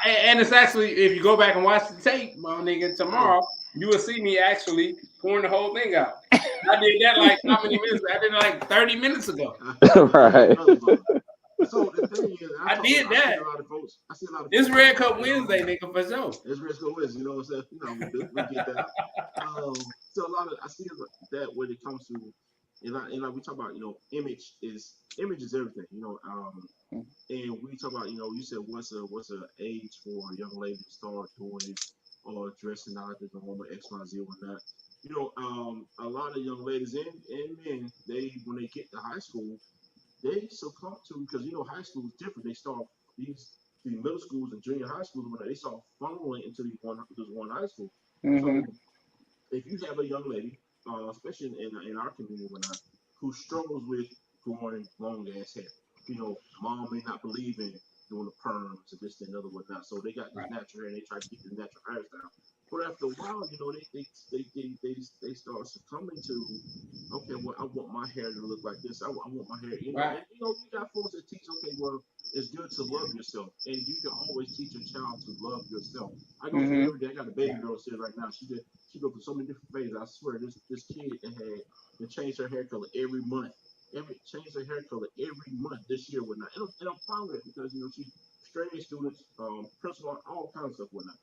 and it's actually, if you go back and watch the tape, my nigga, tomorrow, you will see me actually pouring the whole thing out. I did that like how many minutes? I did it like 30 minutes ago. Right. So the thing is, I did that. I see a lot of folks. It's Red Cup Wednesday, nigga, for sure. It's Red Cup Wednesday. You know what I'm saying? You know, we get that. So a lot of I see that when it comes to, and like we talk about, you know, image is everything. You know, and we talk about, you know, you said what's a age for a young lady to start doing or dressing out as a woman X, Y, Z or whatnot. You know, a lot of young ladies and men, when they get to high school, they succumb to, because you know high school is different. They start these middle schools and junior high schools when they start funneling into this one high school. So if you have a young lady, especially in our community or whatnot, who struggles with growing long ass hair, you know, mom may not believe in doing the perms and this and other whatnot, so they got this natural hair and they try to keep the natural hairstyle. But after a while, you know, they start succumbing to, okay, well, I want my hair to look like this. I want my hair, you know, and you know, you got folks that teach, okay, well, it's good to love yourself, and you can always teach a child to love yourself. I go through every day. I got a baby girl sitting right now. She go through so many different phases. I swear, this kid had changed her hair color every month. Changed her hair color every month this year, whatnot. And I'm fine with it because you know she straight A students, principal, all kinds of stuff, whatnot.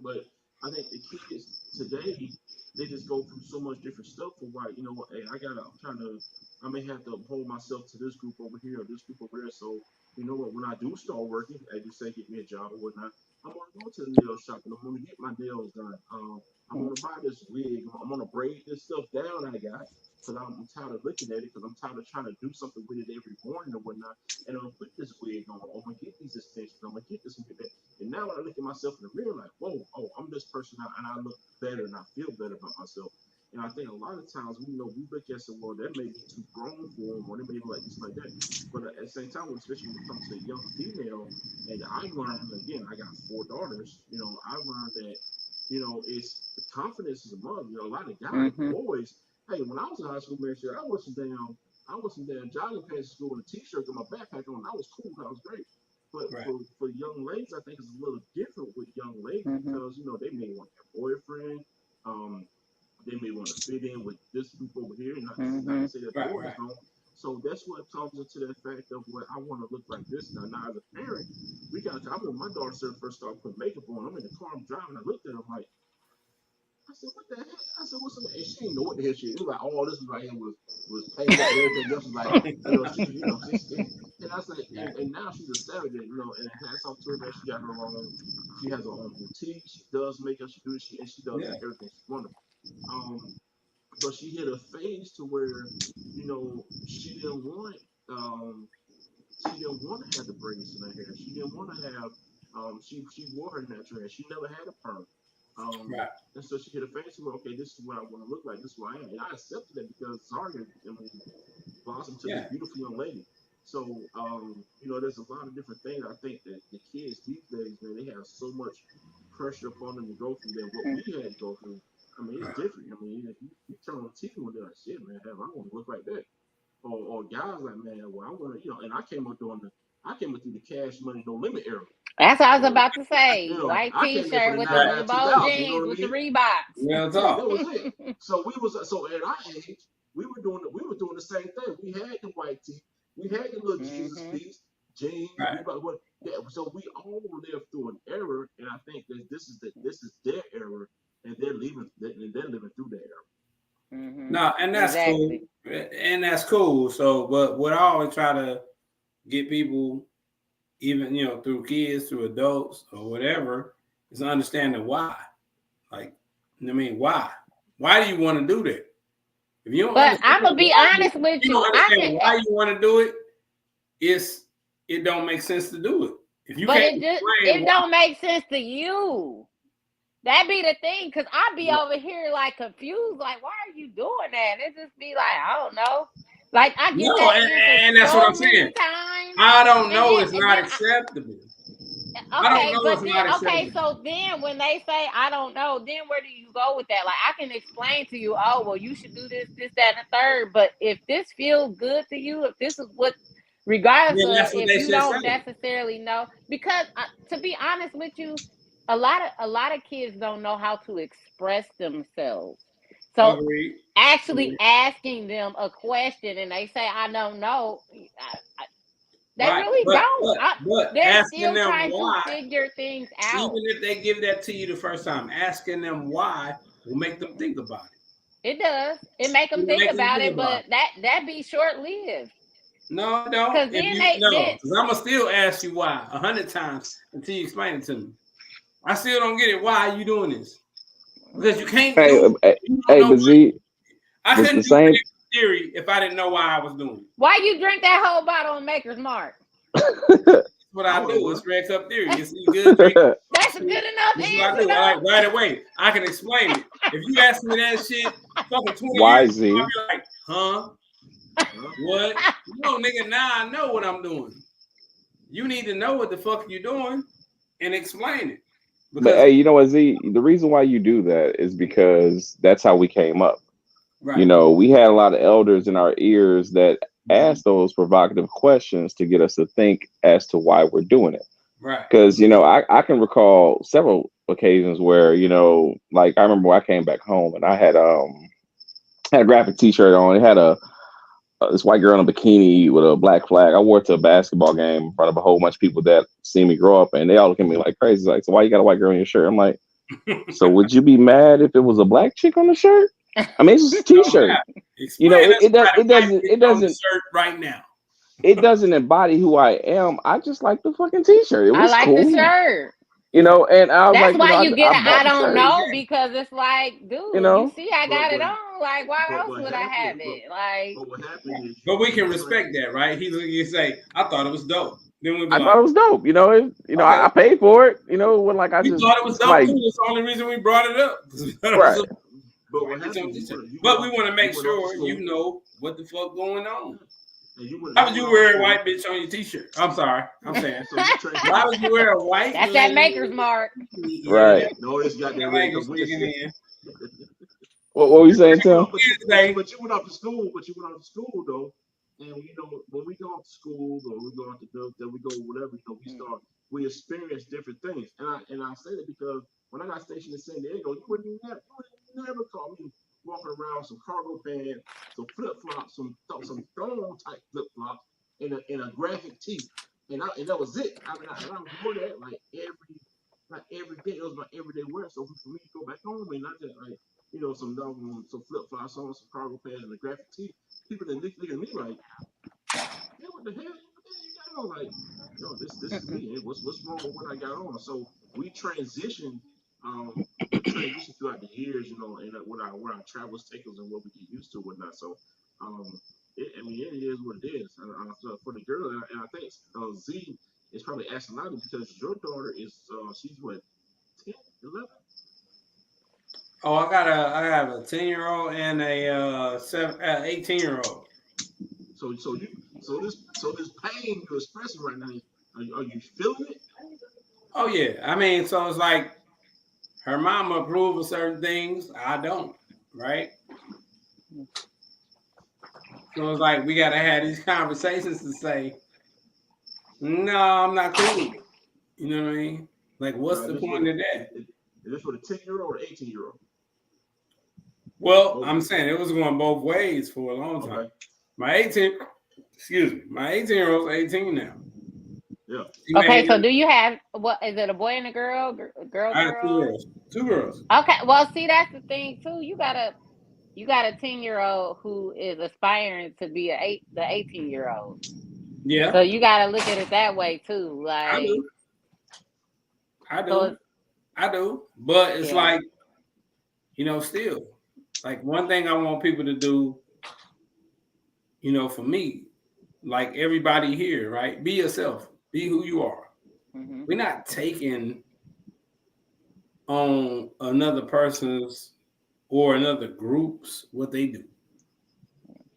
But I think the kids today, they just go through so much different stuff for why, you know what, hey, I may have to hold myself to this group over here or this group over there. So, you know what, when I do start working, as you say, get me a job or whatnot, I'm gonna go to the nail shop and I'm gonna get my nails done. I'm gonna buy this wig, I'm gonna braid this stuff down I got. Because I'm tired of looking at it, because I'm tired of trying to do something with it every morning or whatnot. And I'm gonna put this wig on, I'm gonna get these extensions, I'm gonna get this and get that. And now when I look at myself in the mirror, like, whoa, I'm this person now, and I look better and I feel better about myself. And I think a lot of times we look at some, well, that may be too grown for them, or they may be like this, like that. But at the same time, especially when it comes to a young female, and I learned, again, I got 4 daughters. You know, I learned that, you know, it's the confidence is a mother. You know, a lot of guys, boys. Hey, when I was in high school, man, shit, I wore some damn jogging pants to school and a t-shirt with my backpack on. I was cool. I was great. But for young ladies, I think it's a little different with young ladies because, you know, they may want their boyfriend. They may want to fit in with this group over here. Not to say that boys don't. So that's what comes into that fact of what I want to look like this now. Now, as a parent, I remember my daughter first started putting makeup on. I'm in the car, I'm driving. I looked at her, I'm like, I said, what the heck? I said, what's up? And she didn't know what the hell she was like. All this right here was paint and everything else was like, and I said, and now she's a savage, you know, and hats off to her, man. She has her own boutique. She does makeup, she does everything. She's wonderful. But she hit a phase to where, you know, she didn't want to have the braids in her hair. She didn't want to have, she wore her natural hair. She never had a perm. And so she hit a phase where, okay, this is what I want to look like. This is who I am. And I accepted it because Zarya, blossomed to this beautiful young lady. So, you know, there's a lot of different things. I think that the kids these days, man, they have so much pressure upon them to go through than what we had to go through. I mean, it's different. I mean, if you turn on the TV and they're like, shit, man, I want to look like that. Or guys like, man, well, I want to, you know, and I came up through the Cash Money No Limit era. That's what I was about to say. You know, White I came there t-shirt for with the the 99, bold 2000, you know jeans what I with the mean? Reeboks. Yeah, That was it. So at our age, we were doing the same thing. We had the white tee, we had the little Jesus piece, jeans. Right. So we all lived through an era, and I think that this is their era, and they're living through their era. No, and that's cool. And that's cool. So, but what I always try to get people, even through kids, through adults, or whatever, is understanding why. Like, I mean, why? Why do you want to do that? If you don't, but I'm gonna be honest with you. Don't understand why you want to do it. It don't make sense to do it. If you it don't make sense to you. That be the thing, because I be over here like confused, like, why are you doing that? It just be like, I don't know. Like, I get that and that's what I'm saying. Times, I don't know. It's not acceptable. Okay, so then when they say I don't know, then where do you go with that? Like, I can explain to you, oh, well, you should do this, that, and the third. But if this feels good to you, if this is what, regardless of if you don't necessarily know, because to be honest with you, a lot of kids don't know how to express themselves. So actually asking them a question and they say, I don't know, they really don't. They're still trying to figure things out. Even if they give that to you the first time, asking them why will make them think about it. It does. It make them think about it, but that be short-lived. No, it don't. Because I'm going to still ask you why 100 times until you explain it to me. I still don't get it. Why are you doing this? Because you can't do it. But Z, I couldn't do it in theory if I didn't know why I was doing it. Why you drink that whole bottle of Maker's Mark? That's what I do. It's Red Cup theory. It's good drink. That's a good enough answer. Like, right away. I can explain it. If you ask me that shit, fucking 20 why, years, Z? I'll be like, huh? What? No, nigga, now I know what I'm doing. You need to know what the fuck you're doing and explain it. But hey, you know what, Z? The reason why you do that is because that's how we came up. Right. We had a lot of elders in our ears that asked those provocative questions to get us to think as to why we're doing it. Right. Because, I can recall several occasions where, like I remember when I came back home and I had a graphic t-shirt on. It had this white girl in a bikini with a black flag. I wore it to a basketball game in front of a whole bunch of people that see me grow up, and they all look at me like crazy. Like, so why you got a white girl in your shirt? I'm like, so would you be mad if it was a black chick on the shirt? I mean, it's just a t-shirt. It doesn't shirt right now. It doesn't embody who I am. I just like the fucking t-shirt. It was I like cool. the shirt. And I was that's like, why you get it. I don't know, because it's like, dude, you see, I got it on. Like, why else would I have it? Like, but we can respect that, right? You say, I thought it was dope. Then we thought it was dope. Okay. I paid for it. When like I thought it was dope. Like, it's the only reason we brought it up. Right. But we want to make sure you know what the fuck going on. Why would you wear a white bitch on your t-shirt? I'm sorry. I'm saying. Why would you wear a white? That's that Maker's Mark. Right. No, it's got that language sticking in. What were you saying, Tim? But you went off to school. Though, and when we go off to school or we go out to then we go whatever, we experience different things. And I say that because when I got stationed in San Diego, you would never call me walking around some cargo pants, some flip flops, some throne type flip flops in a graphic tee, and that was it. I wore that like every day. It was my everyday wear. So for me to go back home and not just like some flip flops on, some cargo pants and a graphic tee, people that look at me like, yeah, what the hell you got on? Like, no, this is me. What's wrong with what I got on? So we transitioned throughout the years, and what our travels take us and what we get used to and whatnot. So, it is what it is. So for the girl, and I think Z is probably asking out because your daughter is, she's what, 10, 11? Oh, I have a 10-year-old and a 18-year-old. So this pain you're expressing right now, are you feeling it? Oh yeah, I mean, so it's like her mama approves of certain things, I don't, right? So it's like we gotta have these conversations to say, no, I'm not cool. You know what I mean? Like, what's the point of that? Is this for the 10-year-old or 18-year-old? Well, Both. I'm saying it was going both ways for a long time. Okay. My 18-year-old's 18 now. Yeah. She Okay, made so it. do you have what is it a boy and a girl? Girl, I have two girl? girls. Two girls. Okay, well, see, that's the thing too. You got a 10-year-old who is aspiring to be the 18-year-old. Yeah, So you gotta look at it that way too. I Like, do. I so do. I do. But it's yeah. like, still, like one thing I want people to do, for me, like everybody here, right? Be yourself. Be who you are. Hmm. We're not taking on another person's or another group's what they do.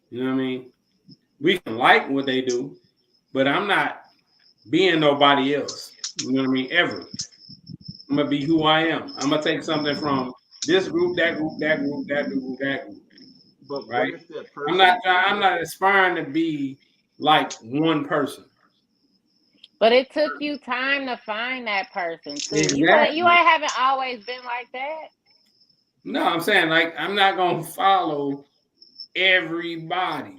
You know what I mean? We can like what they do, but I'm not being nobody else. You know what I mean? Ever. I'm gonna be who I am. I'm gonna take something from this group, that group, that group, that group, that group. But what Right? if that I'm person? not. I'm not aspiring to be like one person. But it took you time to find that person too. You Exactly. haven't always been like that. No, I'm saying like I'm not gonna follow everybody.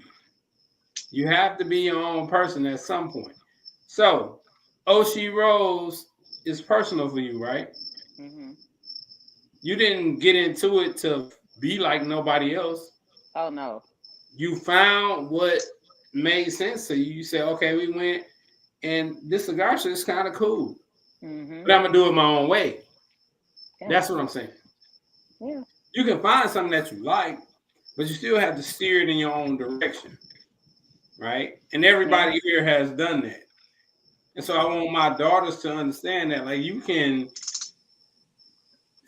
You have to be your own person at some point. So, Oshi Rose is personal for you, right? Hmm. You didn't get into it to be like nobody else. Oh no. You found what made sense to you. You said, okay, we went, and this cigar shit is kind of cool, Hmm. but I'm gonna do it my own way. Yeah. That's what I'm saying. Yeah. You can find something that you like, but you still have to steer it in your own direction, right? And Yeah. everybody here has done that. And so I want my daughters to understand that, like, you can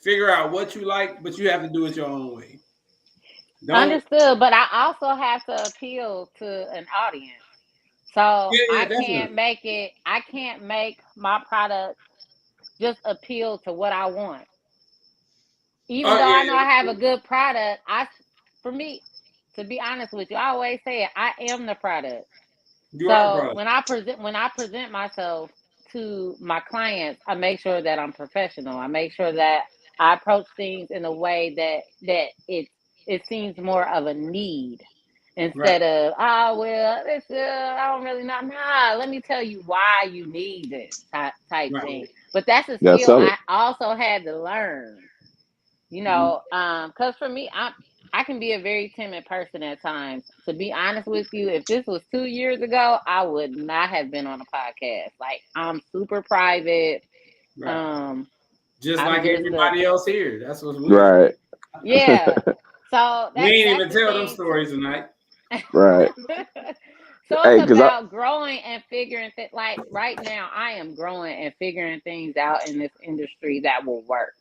figure out what you like, but you have to do it your own way. Don't. Understood, but I also have to appeal to an audience. So Yeah, I definitely. can't make it. I can't make my product just appeal to what I want. Even Oh though I know I have yeah, a good product, for me, to be honest with you, I always say it. I am the product. you are the So product. when I present myself to my clients, I make sure that I'm professional. I make sure that I approach things in a way that it seems more of a need Right, instead of, oh well, I don't really know. Nah, let me tell you why you need this type right. thing. But that's a Gotta skill sell it. I also had to learn. Mhm. Because for me, I can be a very timid person at times. To be honest with you, if this was 2 years ago, I would not have been on a podcast. Like, I'm super private. Right. Um, Just I'm like just a everybody else here. That's what's weird. Right. yeah. So We ain't that's even the tell them thing too. stories tonight. Right. So it's Hey, cause I. about growing and figuring like right now I am growing and figuring things out in this industry that will work.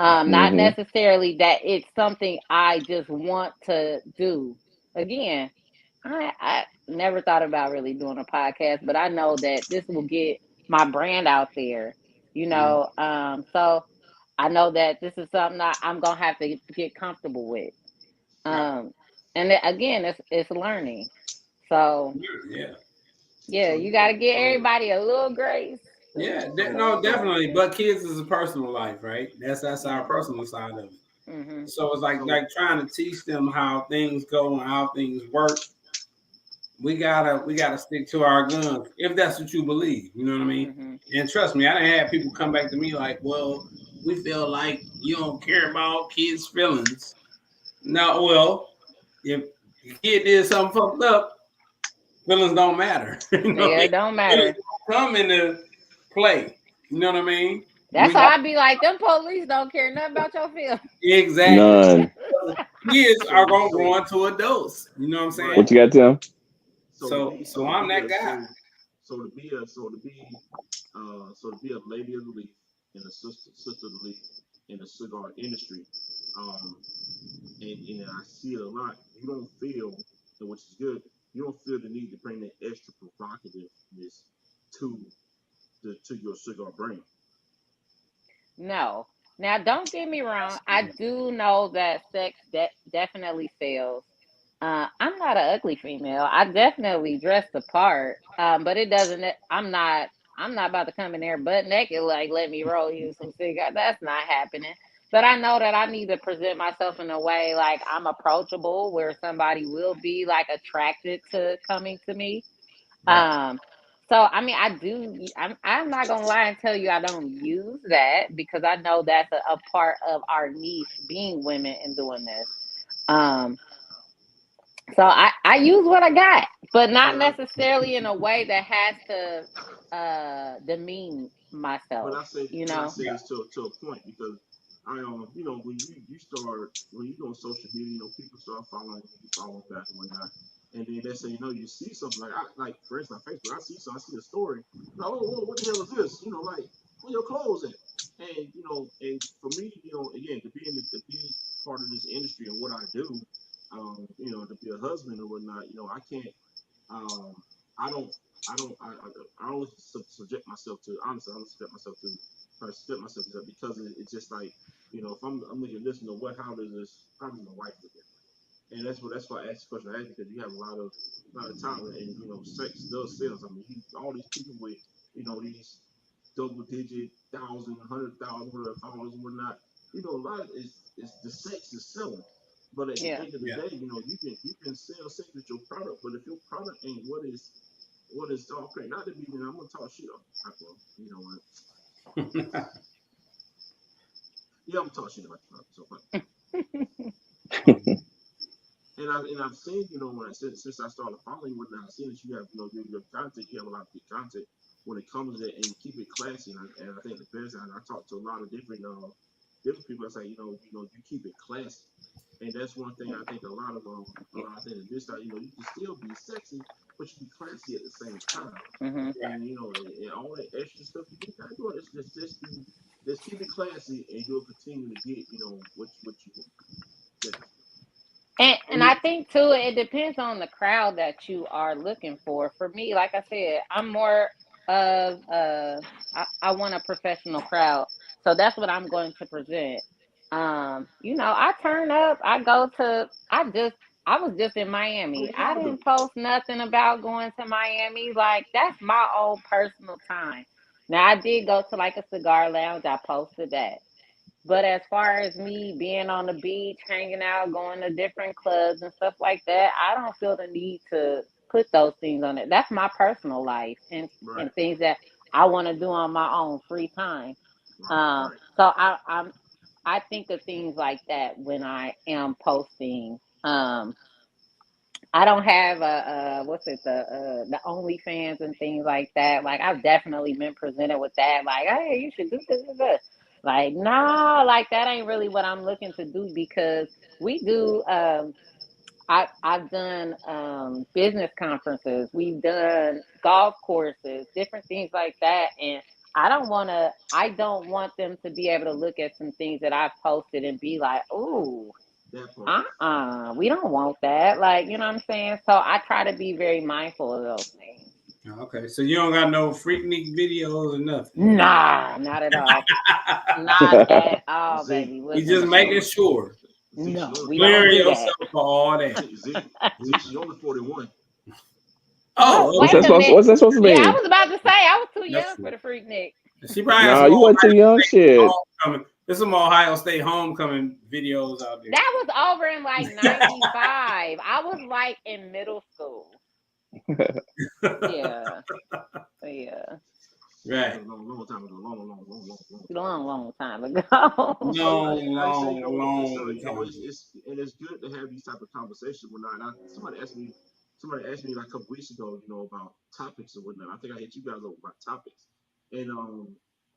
Right. Not Hmm. necessarily that it's something I just want to do. Again, I never thought about really doing a podcast, but I know that this will get my brand out there. Mhm. So I know that this is something I'm gonna have to get comfortable with. Right. Um, again, it's learning. So Yeah. yeah, So you got to get so everybody a little grace. Yeah. so No, so definitely. But kids is a personal life, right? That's our Yeah. personal side of it. Hmm. So it's like so trying to teach them how things go and how things work. We gotta stick to our guns if that's what you believe. You know what I mean? Hmm. And trust me, I done had people come back to me like, "Well, we feel like you don't care about kids' feelings." No, well, if the kid did something fucked up, feelings don't matter. You know what I Yeah, mean? it don't Feelings matter. don't come into play. You know what I mean? That's We how got I be like, them police don't care nothing about your feelings. exactly. None. Kids are so gonna so grow into adults. You know what I'm right. saying? What you got, Tim? So to be So I'm that guy. so to be a lady of the leaf and a sister of the leaf in the cigar industry, um, and I see it a lot. You don't feel, and which is good. You don't feel the need to bring that extra provocativeness to to your cigar brand. No. Now, don't get me wrong. I do know that sex definitely sells. I'm not an ugly female. I definitely dress the part. But it doesn't. I'm not. I'm not about to come in there butt naked. Like, let me roll you some cigar. That's not happening. But I know that I need to present myself in a way like I'm approachable, where somebody will be like attracted to coming to me. Right. So I mean, I do. I'm not gonna lie and tell you I don't use that because I know that's a part of our niche, being women and doing this. Um, so I use what I got, but not But I, necessarily in a way that has to demean but myself. I say, You but I know? say this to a point because you know, when you start when you go on social media, you know, people start following you, follow back and whatnot, and then they say, you know, you see something like like for instance on Facebook, I see a story, like, oh, whoa, what the hell is this? You know, like where your clothes at? And you know, and for me, you know, again, to be part of this industry and what I do, you know, to be a husband or whatnot, you know, I can't. Um, I don't, I don't subject myself to. Honestly, I don't subject myself to. Try to subject myself to that because it's just like, you know, if I'm looking at this, you know, how does my wife look at it? And that's why I asked the question I asked because you have a lot of talent, and you know, sex does sales. I mean, all these people with, you know, these double digit thousand, 100,000, whatever followers and whatnot. You know, a lot of is the sex is selling. But at the Yeah. end of the Yeah. day, you know, you can sell sex with your product, but if your product ain't what is okay, not to be, you know, I'm gonna talk shit on well, you know what? Yeah, I'm gonna talk shit about the product. So but and I've seen, you know, since I started following what I've seen that you have, you know, your content, you have a lot of good content when it comes to that, and you keep it classy. And I think the best, and I talk to a lot of different people. I say, you know, you keep it classy, and that's one thing I think a lot of things this time, you know, you can still be sexy, but you be classy at the same time. Hmm. And you know, and all that extra stuff you do gotta do it. It's just keep it classy, and you'll continue to get, you know, what you want. That's just And I think too, it depends on the crowd that you are looking for. For me, like I said, I'm more of I want a professional crowd, so that's what I'm going to present. You know, I turn up, I go to, I was just in I Miami. mean, we I all do. didn't post nothing about going to Miami. Like that's my own personal time. Now I did go to like a cigar lounge. I posted that. But as far as me being on the beach, hanging out, going to different clubs and stuff like that, I don't feel the need to put those things on it. That's my personal life Right, and things that I want to do on my own free time. right. So I think of things like that when I am posting. I don't have a what's it the OnlyFans and things like that. Like I've definitely been presented with that. Like, hey, you should do this. Like, nah, like that ain't really what I'm looking to do because we do. I've done business conferences. We've done golf courses, different things like that, and I don't want them to be able to look at some things that I've posted and be like, ooh, That part. we don't want that. Like, you know what I'm saying? So I try to be very mindful of those things. Okay, so you don't got no Freaknik videos or nothing. Nah, not at all. Not at all, Z, baby. You Listen just to she me. making only sure, she No, only we don't clearing do that. yourself for all that. She only 41. Oh, Oh, wait What's that okay. a supposed? minute. What's that supposed to Yeah, I mean? was about to say I was too That's young for true. the freak Nick. She probably has No, some you wasn't too young. Shit. homecoming. There's some Ohio State homecoming videos out there. That was over in like 95. I was like in middle school. Yeah. Yeah. Right. Long time ago. Long time Long, ago. long time ago. But Long, I say, long, long you know, time. it's good to have these type of conversations when somebody asked me like a couple weeks ago, you know, about topics or whatnot. I think I hit you guys up about topics, and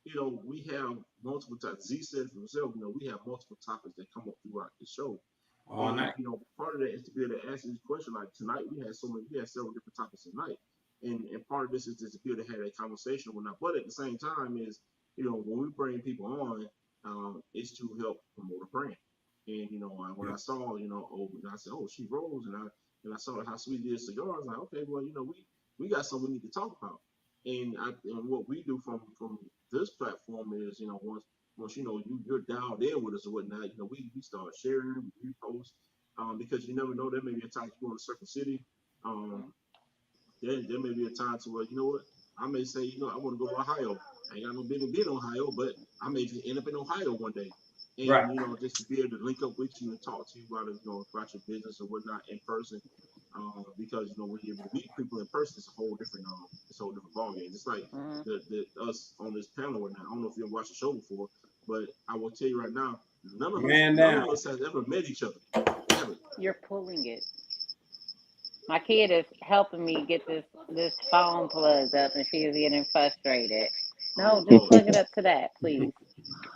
you know, we have multiple topics. Z said for himself, you know, we have multiple topics that come up throughout the show, All and night. you know, part of that is to be able to answer these questions. Like tonight, we had several different topics tonight, and part of this is just to be able to have that conversation or whatnot. But at the same time, is you know, when we bring people on, is to help promote a brand. And you know, when I saw, you know, I said, oh, she rolls, and I saw how sweet it is cigar. I was like, okay, well, you know, we got something we need to talk about. And what we do from this platform is, you know, once you know you're dialed in with us or whatnot, you know, we start sharing, we repost, because you never know, there may be a time you go in a certain city, um, there may be a time to where, you know what, I may say, you know, I want to go to Ohio. I ain't got no business being in Ohio, but I may just end up in Ohio one day. And Right. you know, just to be able to link up with you and talk to you about it, you know, about your business or whatnot in person. Because you know when you're able to meet people in person, it's a whole different ballgame. It's like Mm-hmm. the us on this panel right now. I don't know if you've watched the show before, but I will tell you right now, none of us has ever met each other. Ever. You're pulling it. My kid is helping me get this phone plugged up, and she is getting frustrated. No, just Lord. plug it up to that, please.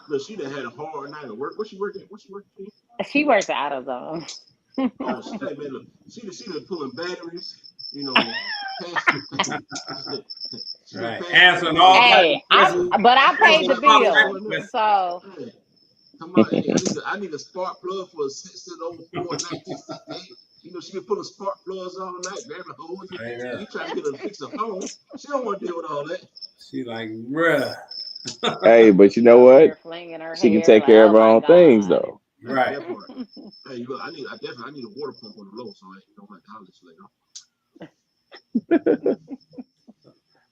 Look, she done had a hard night at work. What she working? What she working? She works at AutoZone. Oh, she done man, look, she done pulling batteries. You know, Right. Answering all types Hey, of questions. but I paid the Answering all types bill, of questions. so Hey, come on, hey, I need a spark plug for a 604 1968. You know, she been putting spark plugs all night, grabbing hoses. You trying to get her to fix her phone. She don't want to deal with all that. She like, bruh. Hey, but you know what? you're flinging her She can hair. take Like, care of oh her my own things, God. though. Right. That part. Hey, look, I need a water pump on the low, so I don't like to holler later.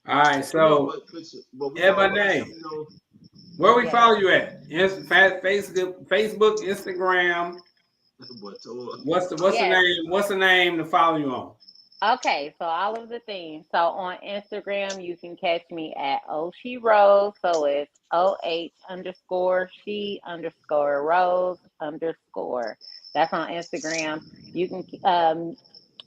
All right, so but we Eboné, you know, where we Yes. follow you at? Facebook, Instagram. What's the Yes. name? What's the name to follow you on? Okay, so all of the things. So on Instagram, you can catch me at Oshi Rose. So it's OH_she_Rose_. That's on Instagram. You can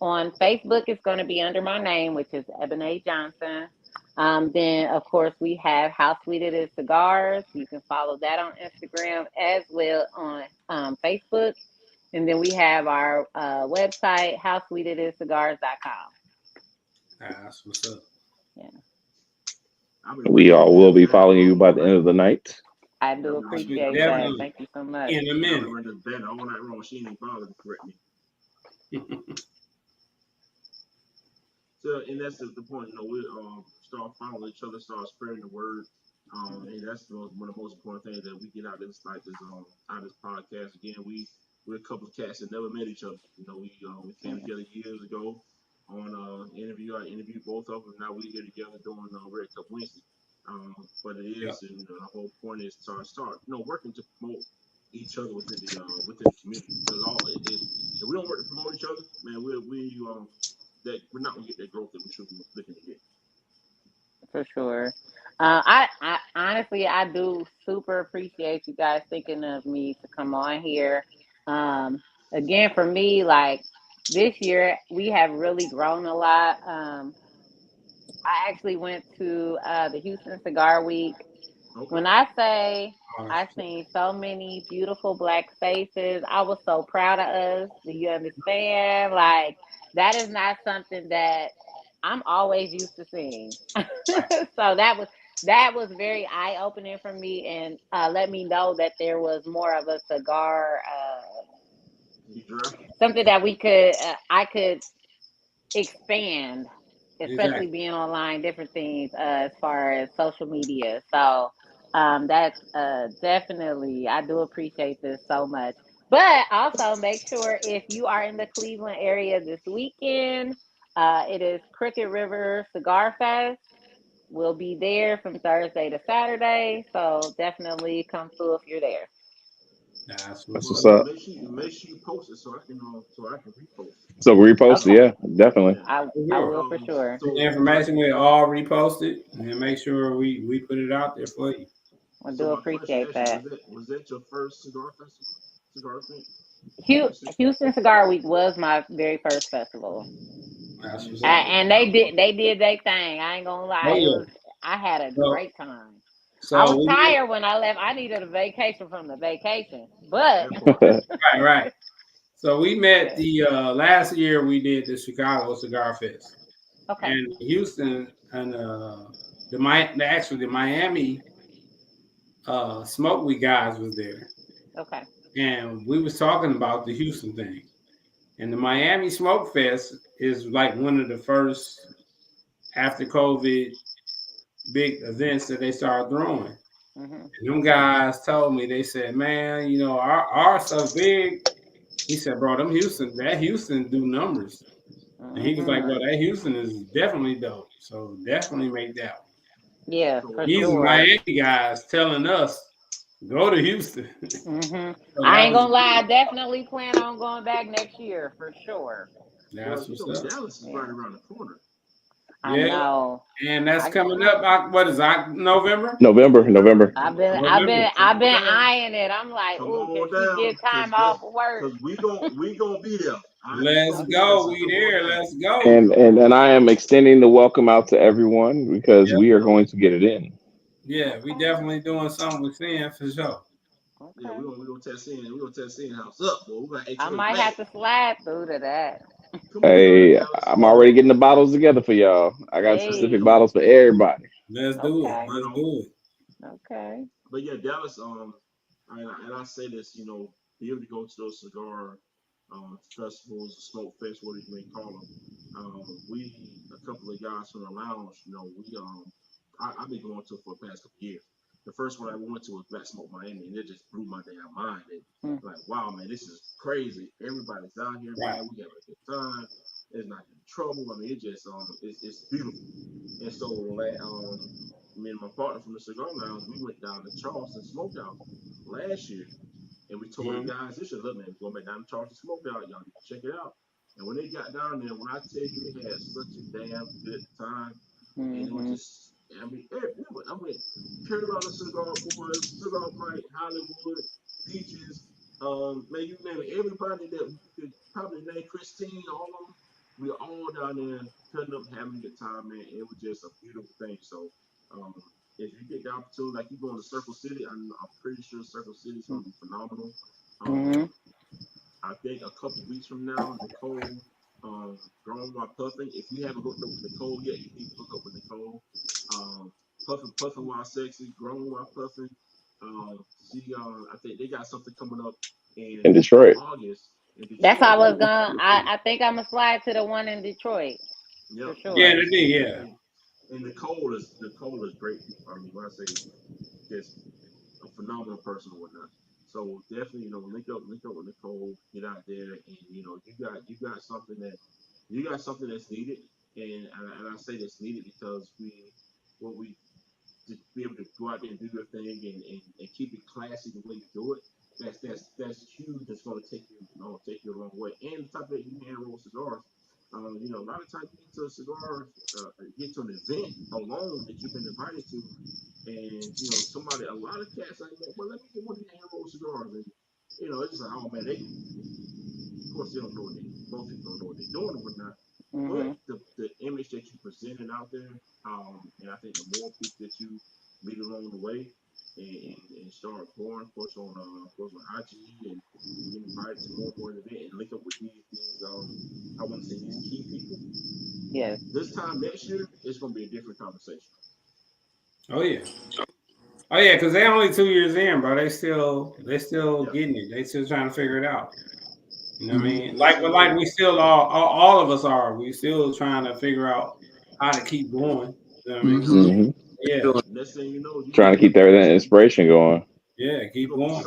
on Facebook, it's going to be under my name, which is Eboné Johnson. Then of course we have How Sweet It Is Cigars. You can follow that on Instagram as well on Facebook. And then we have our website, howsweetitIscigars.com. That's what's up. Yeah. We all will be following you by the end of the night. I do appreciate that. Thank you so much. In a minute. All night long, she ain't bothered to correct me. So, and that's the point. You know, we start following each other, start spreading the word. And that's one of the most important things that we get out of this out of this podcast. Again, we're a couple of cats that never met each other. You know, we came together years ago on interview. I interviewed both of them. Now we're here together doing Red Cup Wednesday. But it is, and the whole point is to start, working to promote each other within the community. Because if we don't work to promote each other, man, we're not gonna get that growth that we should be looking to get. For sure. I honestly, I do super appreciate you guys thinking of me to come on here. Again, for me, like this year, we have really grown a lot. I actually went to the Houston Cigar Week. Okay. When I say I've seen so many beautiful Black faces, I was so proud of us. Do you understand? Like, that is not something that I'm always used to seeing. So that was very eye-opening for me, and let me know that there was more of a cigar, something that I could expand, especially being online, different things as far as social media. So that's definitely, I do appreciate this so much. But also make sure if you are in the Cleveland area this weekend, it is Crooked River Cigar Fest. We'll be there from Thursday to Saturday. So definitely come through if you're there. That's what's up. Make sure you post it so I can repost. So repost, yeah, definitely. I will for sure. The information we all reposted and make sure we put it out there for you. I do appreciate that. Was that your first cigar festival? Cigar thing? Houston Cigar Week was my very first festival. And they did their thing. I ain't gonna lie. I had a great time. So I was tired when I left. I needed a vacation from the vacation. But right. So we met the last year we did the Chicago Cigar Fest. Okay. And Houston and the Miami Smoke Week guys was there. Okay. And we was talking about the Houston thing. And the Miami Smoke Fest is like one of the first after COVID big events that they started throwing. Mm-hmm. And them guys told me, they said, man, our stuff big. He said, bro, that Houston do numbers. Mm-hmm. And he was like, bro, that Houston is definitely dope. So definitely make that one. Yeah, so these Miami guys telling us Go to Houston. Hmm So I that ain't was gonna lie. I definitely plan on going back next year for sure. Well, that's you what's know, up. Dallas is right Yeah, around the corner. I Yeah, know. and that's I coming up. What is that? November? November. November. I've Come on been down. eyeing it. I'm like, Come ooh, can on she down, get time off of work? cause we gonna be there. All right, we Let's gonna be there. go. So We come on there. down. Let's go. And I am extending the welcome out to everyone because Yep. we are going to get it in. Yeah, we Okay, definitely doing something with Sin for sure. Yeah, okay. we gonna test in. We gonna test in house up, boy. We got I H-way might glad. have to slide through to that. Come on down to Hey, Dallas. I'm already getting the bottles together for y'all. I got Man, specific Hey, bottles for everybody. Let's do it. okay, you Let's know. do it. okay. But yeah, Dallas. And I say this, you know, be able to go to those cigar festivals, smoke fest, whatever you may call them. We a couple of guys from the lounge, you know, I've been going to it for the past couple of years. The first one I went to was Black Smoke Miami, and it just blew my damn mind. And Mm, like, wow, man, this is crazy. Everybody's out here, Right. man. We having a good time. There's not any trouble. I mean, it just it's beautiful. And so, me and my partner from the cigar lounge, we went down to Charleston Smokehouse last year, and we told the Mhm. guys, "This is look, man, we're going back down to Charleston Smokehouse. Y'all need to check it out." And when they got down there, when I tell you they had such a damn good time, and it was hmm just, I mean, I went Carolina Cigar Boys, Cigar Mike, Hollywood, Peaches, man, you name it, everybody that you could probably name, Christine, all of them, we were all down there cutting up, having a good time, man. It was just a beautiful thing. So, um, if you get the opportunity, like you going to Circle City, I'm pretty sure Circle City is going to be phenomenal. hmm Um, I think a couple weeks from now, Nicole, Growing While Puffing. If you haven't hooked up with Nicole yet, you need to hook up with Nicole. Um, Puffing While Sexy, Growing While Puffing. I think they got something coming up In in Detroit. August in That's Detroit. all I was gonna. I think I'm gonna slide to the one in Detroit for Yep, Yeah, sure. they did. Yeah. and Nicole is great. I mean, when I say just a phenomenal person or whatnot. So definitely, you know, link up with Nicole, get out there, and you know, you got something that's needed, and I say that's needed because what we to be able to go out there and do your thing and keep it classy the way you do it. That's huge. That's going to take you a long way. And the type that you hand roll cigars. You know, a lot of times you get to a cigar, get to an event alone that you've been invited to, and you know somebody, a lot of cats like, well, let me get one of these hand roll cigars, and you know, it's just like, oh man, of course they don't know what they most people don't know what they're doing or whatnot, but Hmm the image that you presented out there, and I think the more people that you meet along the way and start growing, of course on IG and get invited to more and more events and link up with these I want to say these key people. Yes. This time next year, it's going to be a different conversation. Oh yeah. Oh yeah, because they only 2 years in, bro. They still Yep. getting it. They still trying to figure it out. You know what I hmm mean? Next thing you Like know, we still all of us are. We still trying to figure out how to keep going. You know what I mean? hmm Hmm. Yeah. next thing you know, Trying to keep that inspiration going. Yeah. Keep going.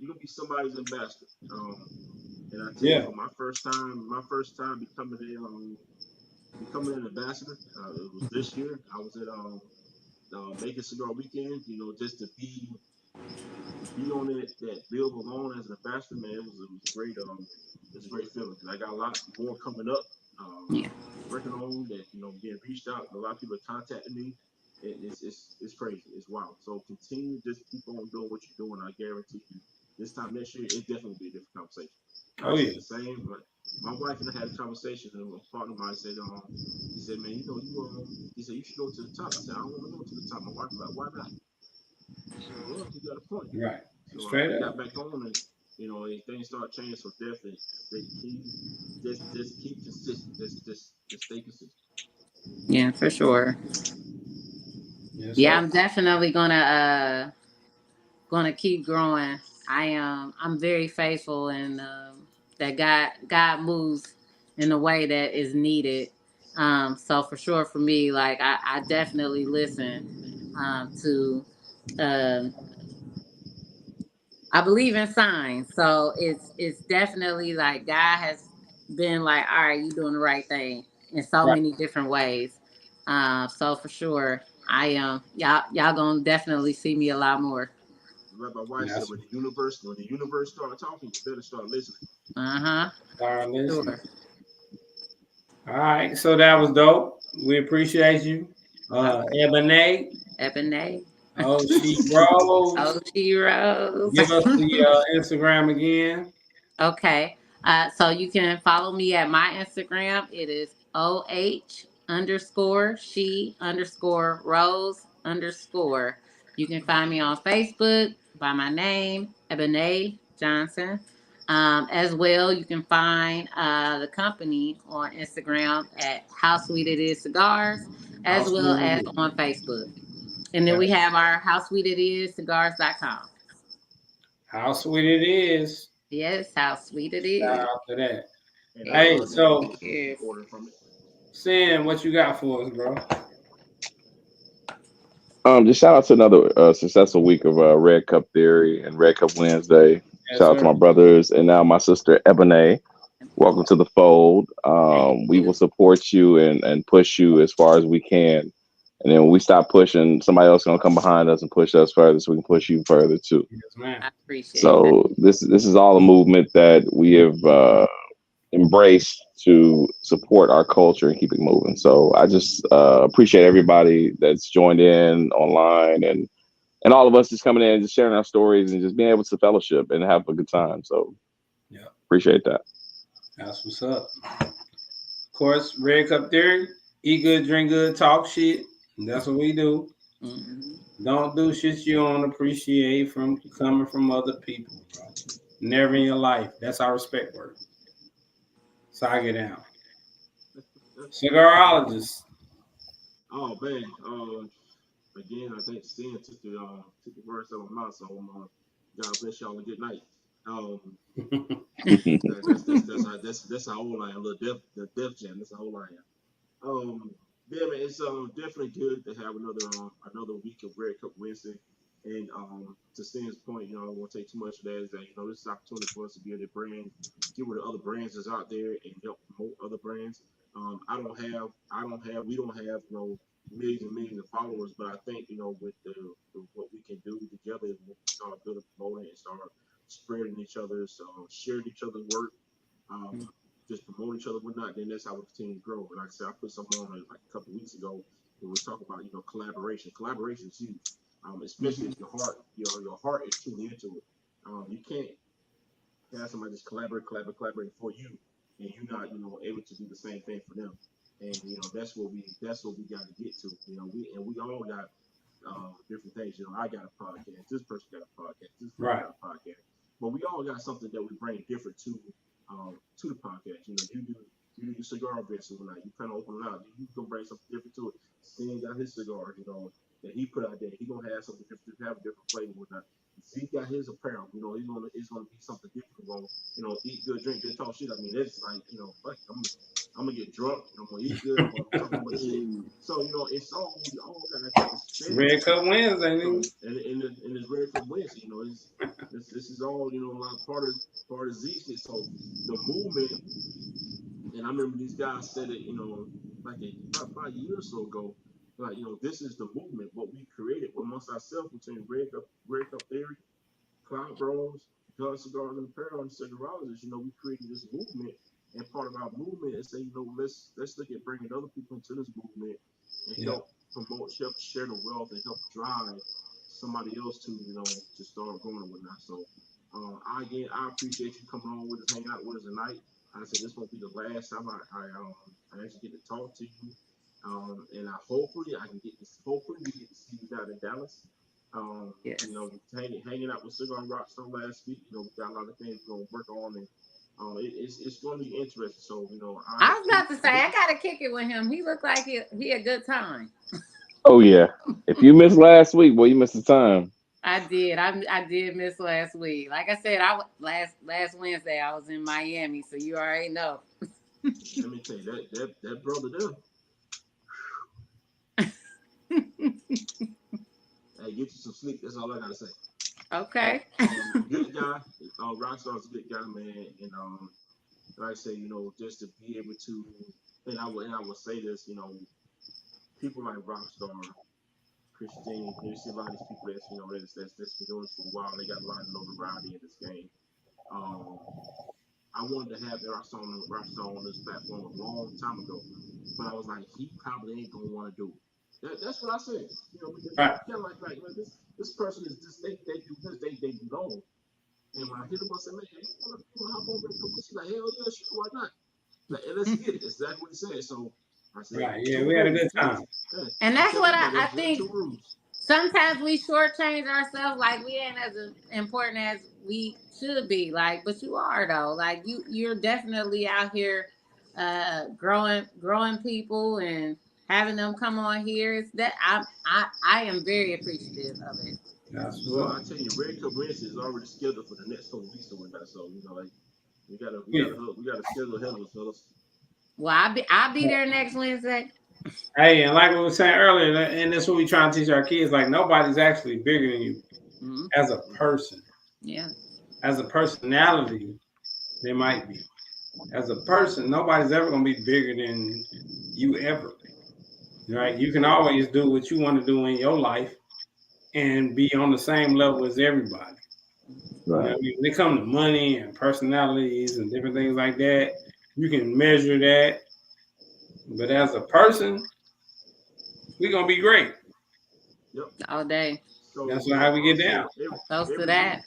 you're gonna be somebody's ambassador. And I tell you, Yeah. for my first time becoming an ambassador, it was this year. I was at Making Cigar Weekend. You know, just to be on that bill alone as an ambassador, man, it was a great it's a great feeling. And I got a lot more coming up. Yeah. Working on that, you know, being reached out. A lot of people are contacting me. It's crazy. It's wild. So continue, just keep on doing what you're doing. I guarantee you, this time next year, it definitely will be a different conversation. I Oh said yeah. the same, but my wife and I had a conversation, and a partner of mine said, he said, man, you know, he said you should go to the top. I said, I don't want to go to the top. My wife was like, why not? I said, well, you got a point. Right. So Straight I got up. back on, and you know, and things started changing. So definitely, stay key. Just keep consistent. Just stay consistent. Yeah, for sure. Yes, Yeah, sir. I'm definitely gonna keep growing. I am. I'm very faithful, and that God moves in a way that is needed. So for sure, for me, like I definitely listen to. Um, I believe in signs, so it's definitely like God has been like, all right, you doing the right thing in so Right. many different ways. So for sure, I am. Y'all gonna definitely see me a lot more. like my wife said, when the universe start talking, you better start listening. Start listening. Sure. All right, so that was dope. We appreciate you. Eboné. Oh, she rose. Oh, she rose. Give us the Instagram again. Okay. So you can follow me at my Instagram. It is OH_she_rose_. You can find me on Facebook by my name, Eboné Johnson. As well, you can find the company on Instagram at How Sweet It Is Cigars, as well as on Facebook. And then we have our HowSweetItIsCigars.com. How sweet it is. Yes, how sweet it Shout is. out to that. And Hey, so order from it. Sin, what you got for us, bro? Just shout out to another successful week of Red Cup Theory and Red Cup Wednesday. Yes, Shout out to my brothers and now my sister Eboné. Welcome to the fold. We will support you and push you as far as we can. And then when we stop pushing, somebody else is gonna come behind us and push us further, so we can push you further too. Yes, man. I appreciate So this is all a movement that we have embraced to support our culture and keep it moving. So I just appreciate everybody that's joined in online and all of us just coming in and just sharing our stories and just being able to fellowship and have a good time. So yeah, appreciate that. That's what's up. Of course, Red Cup Theory, eat good, drink good, talk shit. That's what we do. Don't do shit you don't appreciate from coming from other people, bro. Never in your life. That's our respect word. So I get down. Cigarologist. Oh man. Again, I think Sin took the words out of my mouth. So God bless y'all and good night. That's how old I am. The Def Jam. That's how old I am. Yeah, man, it's definitely good to have another week of Red Cup Wednesday. And to Stan's point, I don't want to take too much of that. Is that this is an opportunity for us to be able to get with the other brands that's out there and help promote other brands. We don't have millions and millions of followers, but I think with what we can do together, when we start building, promoting, and start spreading sharing each other's work. Just promote each other, whatnot, then that's how we continue to grow. And like I said, I put something on like a couple of weeks ago when we talk about collaboration. Collaboration is huge, especially if your heart is truly into it. You can't have somebody just collaborating for you, and you're not able to do the same thing for them. And that's what we got to get to. We all got different things. I got a podcast. This person got a podcast. This person got a podcast. But we all got something that we bring different to the podcast. You do your cigar events overnight. You kind of open it out. You can bring something different to it. Stan got his cigar, that he put out there. He gonna have something different, have a different flavor with that. Zeke got his apparel. It's gonna be something different. We're gonna, eat good, drink good, talk shit. I mean, it's like, fuck it. I'm gonna get drunk. I'm gonna eat good. I'm gonna talk about shit. So it's all we all gotta take Red Cup Wednesday, nigga. And it's Red Cup Wednesday. This is all part of Z shit. So the movement, and I remember these guys said it, like about a year or so ago. Like, this is the movement, what we created amongst ourselves between Red Cup Theory, Cloud Bros, Gun Cigars and Apparel, and Cigarologists. We created this movement, and part of our movement is say, let's look at bringing other people into this movement and help promote, help share the wealth, and help drive somebody else to to start going and whatnot. So, I appreciate you coming on with us, hanging out with us tonight. I said this won't be the last time I actually get to talk to you. And hopefully we get to see you down in Dallas. Yes. Hanging out with Cigar and Rockstar last week. We got a lot of things we're gonna work on, and it's going to be interesting. So I was about to say I gotta kick it with him. He looked like he had a good time. Oh yeah. If you missed last week, boy, you missed the time. I did. I did miss last week. Like I said, last Wednesday I was in Miami, so you already know. Let me tell you that brother there. Hey, get you some sleep. That's all I gotta say. Okay. Good guy. Rockstar's a good guy, man. And like I say, just to be able to, and I will say this, people like Rockstar Christine. You see a lot of these people that's that's been doing this for a while. They got a lot of notoriety in this game. I wanted to have Rockstar on this platform a long time ago, but I was like, he probably ain't gonna want to do it. That's what I said. Because you Right. feel like this person is just they do this, they belong. And when I hit him, I said, man, you wanna hop over and come with? She's like, hell yeah, sure, why not? Like, and let's get it. That's exactly what he said. So I said, Right. Yeah, we had a good time. Yeah. And that's what I think. Two rules. Sometimes we shortchange ourselves, like we ain't as important as we should be. Like, but you are though. Like you're definitely out here, growing people and having them come on here. It's that I am very appreciative of it. Well, I tell you, Red Cup Wednesday is already scheduled for the next couple weeks or whatnot. So like we gotta schedule ahead of us, fellas. Well, I'll be there next Wednesday. Hey, and like we were saying earlier, and that's what we try to teach our kids. Like nobody's actually bigger than you as a person. Yeah. As a personality, they might be. As a person, nobody's ever gonna be bigger than you ever. Right? You can always do what you want to do in your life and be on the same level as everybody. Right. When it comes to money and personalities and different things like that, you can measure that. But as a person, we're gonna be great. Yep. All day. So that's how we get down. Close to that.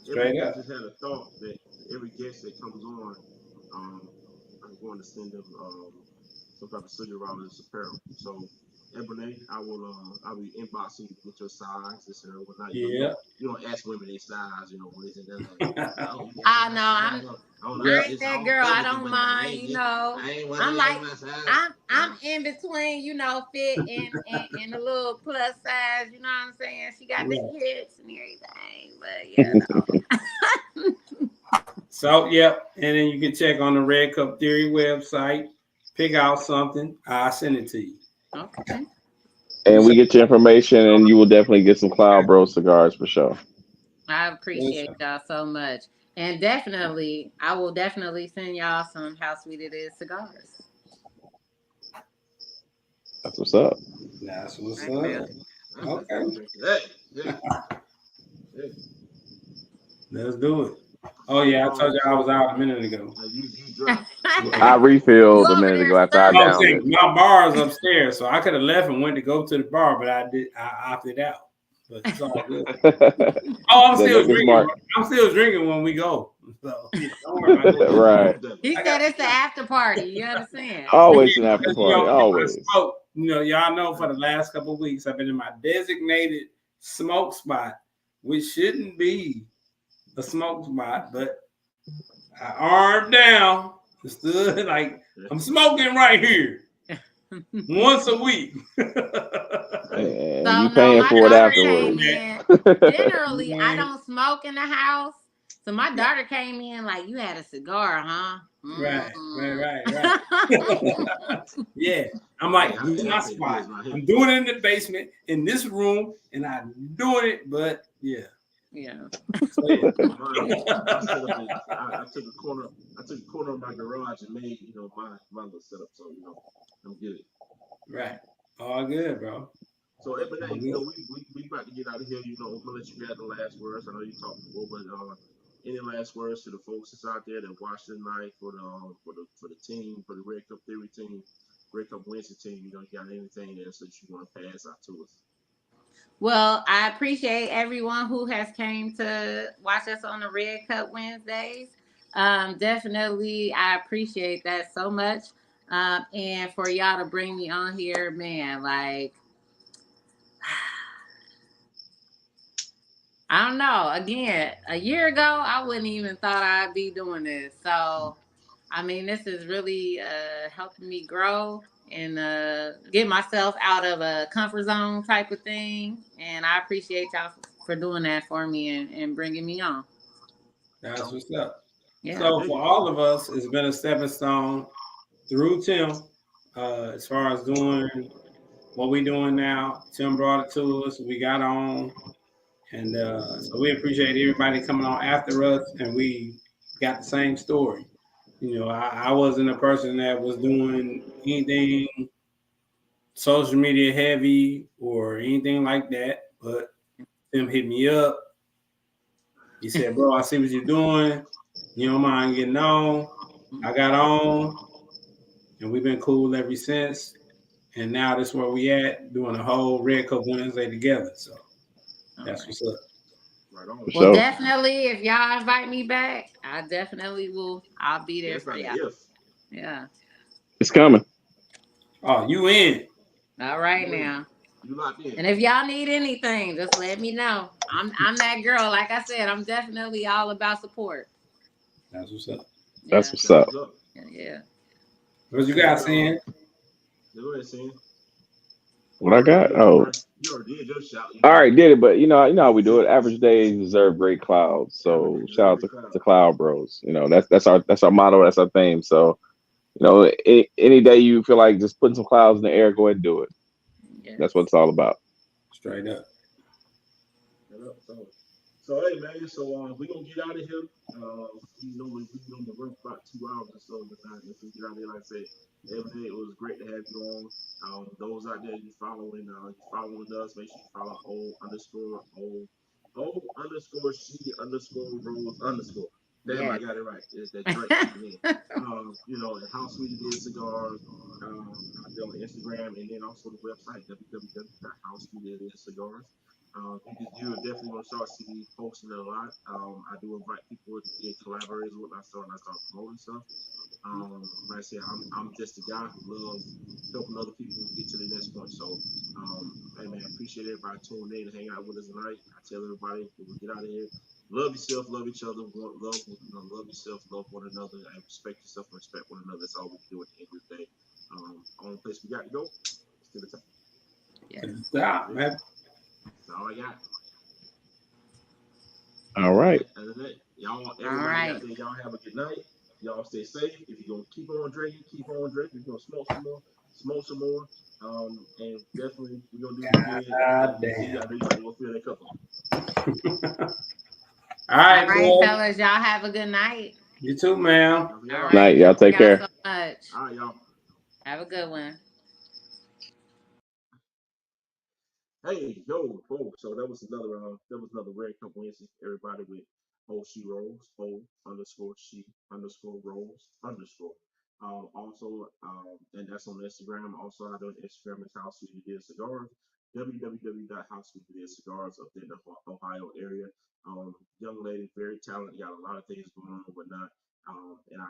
Straight up. I just had a thought that every guest that comes on, I'm going to send them some type of cigar around this apparel. So Eboné, I'll be inboxing you with your size, this and whatnot. Yeah. You don't ask women their size, when it's in there. I ain't that girl. I don't mind, I'm in between, fit and a little plus size, you know what I'm saying? She got the hips and everything, but So, yep. And then you can check on the Red Cup Theory website, pick out something. I'll send it to you. Okay. And we get your information, and you will definitely get some Cloud Bro cigars for sure. I appreciate y'all so much. And I will definitely send y'all some How Sweet It Is cigars. That's what's up. That's what's up. Okay. Hey. Let's do it. Oh, yeah. I told you I was out a minute ago. I refilled a minute ago after I downed it. My bar is upstairs, so I could have left and went to go to the bar, but I opted out. But it's all good. I'm still drinking. I'm still drinking when we go. So don't worry about that. Right. He said it's the after party. You understand? Always an after party. Always. Y'all know for the last couple of weeks I've been in my designated smoke spot, which shouldn't be a smoke spot, but I armed down, stood like I'm smoking right here once a week. And so you paying for it afterwards. Generally, I don't smoke in the house. So my daughter came in like, you had a cigar, huh? Right. Yeah. I'm like, this is my spot. I'm doing it in the basement, in this room, and I'm doing it, but yeah. Yeah. So, yeah. I took a corner of my garage and made, my little setup. So, I'm good. Right. All good, bro. So, Eboné, we about to get out of here. I'm gonna let you have the last words. I know you talked before, but any last words to the folks that's out there that watched tonight for the team, for the Red Cup Theory team, Red Cup Wednesday team? You got anything else that you want to pass out to us? Well, I appreciate everyone who has came to watch us on the Red Cup Wednesdays. Definitely, I appreciate that so much. And for y'all to bring me on here, man, like, I don't know. Again, a year ago, I wouldn't even thought I'd be doing this. So, I mean, this is really helping me grow and get myself out of a comfort zone type of thing. And I appreciate y'all for doing that for me and bringing me on. That's what's up. Yeah. So for all of us, it's been a stepping stone through Tim as far as doing what we're doing now. Tim brought it to us. We got on. And so we appreciate everybody coming on after us. And we got the same story. I wasn't a person that was doing anything social media heavy or anything like that, but them hit me up. He said, bro, I see what you're doing. You don't mind getting on. I got on, and we've been cool ever since. And now that's where we at, doing a whole Red Cup Wednesday together. So that's what's up. Right on. Well, definitely, if y'all invite me back, I definitely will. I'll be there for y'all. Yeah. It's coming. Oh, you in? All right now. You locked in. And if y'all need anything, just let me know. I'm that girl. Like I said, I'm definitely all about support. That's what's up. Yeah. That's what's up. Yeah. What you got, Sam? Go ahead, Sam. What I got? Oh. You already did your shout. All right, did it, but you know how we do it. Average days deserve great clouds. So shout out to Cloud Bros. You know, that's our motto, that's our theme. So, you know, any day you feel like just putting some clouds in the air, go ahead and do it. Yes. That's what it's all about. Straight up. So hey man, so we gonna get out of here. We normally on the run about 2 hours or so tonight. If we get out of here, like I said, Eboné, it was great to have you on. Those out there you following us, make sure you follow O_she_Rose_. Damn, I got it right. It's that Drake. You know, and How Sweet It Is Cigars. On Instagram, and then also the website www.howsweetitIscigars. You definitely want to start seeing me posting a lot. I do invite people to be collaborators when I start promoting stuff. Like I said, I'm just a guy who loves helping other people get to the next point. So, hey man, appreciate everybody tuning in and hanging out with us tonight. I tell everybody when we get out of here, love yourself, love each other, love yourself, love one another, and respect yourself and respect one another. That's all we can do at the end of the day. Only place we got to go is to the top. Yeah, stop, man. That's all I got. All right. Y'all, everybody out there, y'all have a good night. Y'all stay safe. If you're gonna keep on drinking, keep on drinking. If you're gonna smoke some more. And definitely we're gonna do it again. God damn. I know you might go feel that couple. All right, fellas. Y'all have a good night. You too, ma'am. All right. Night. Y'all take care. So much. All right, y'all. Have a good one. Hey, yo, folks. So that was another Red Cup Wednesday. Everybody with O_she Rose, O_she_Rose_. Also, and that's on Instagram. Also, I do Instagram is How Sweet It Is Cigars. www.howsweetitIscigars up there in the Ohio area. Young lady, very talented, got a lot of things going on and whatnot. And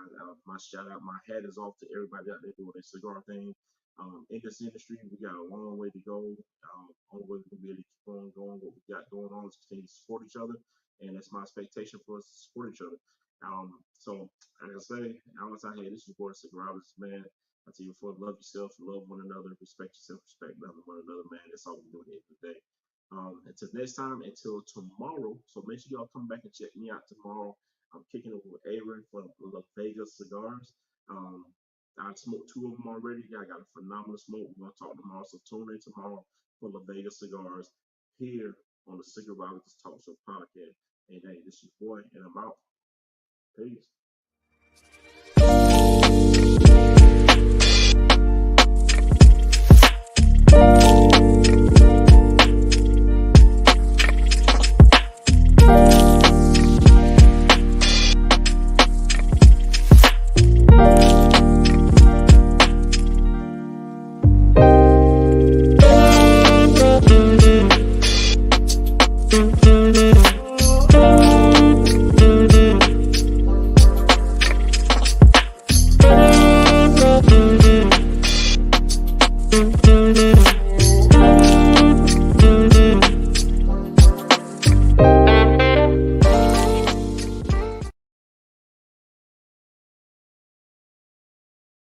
my shout out, my hat is off to everybody out there doing their cigar thing. In this industry, we got a long way to go. Only way we can really keep on going, what we got going on is continue to support each other, and that's my expectation for us to support each other. So like I say, I was like, hey, this is your boy Cigarologist, man. I tell you before, love yourself, love one another, respect yourself, respect one another, man. That's all we do at the end of the day. Until next time, until tomorrow. So make sure y'all come back and check me out tomorrow. I'm kicking it with Aaron from La Vegas Cigars. I smoked 2 of them already. I got a phenomenal smoke. We're going to talk tomorrow. So tune in tomorrow for La Vegas Cigars here on the Cigarologist Talk Show podcast. And hey, this is your boy, and I'm out. Peace. Mm-hmm.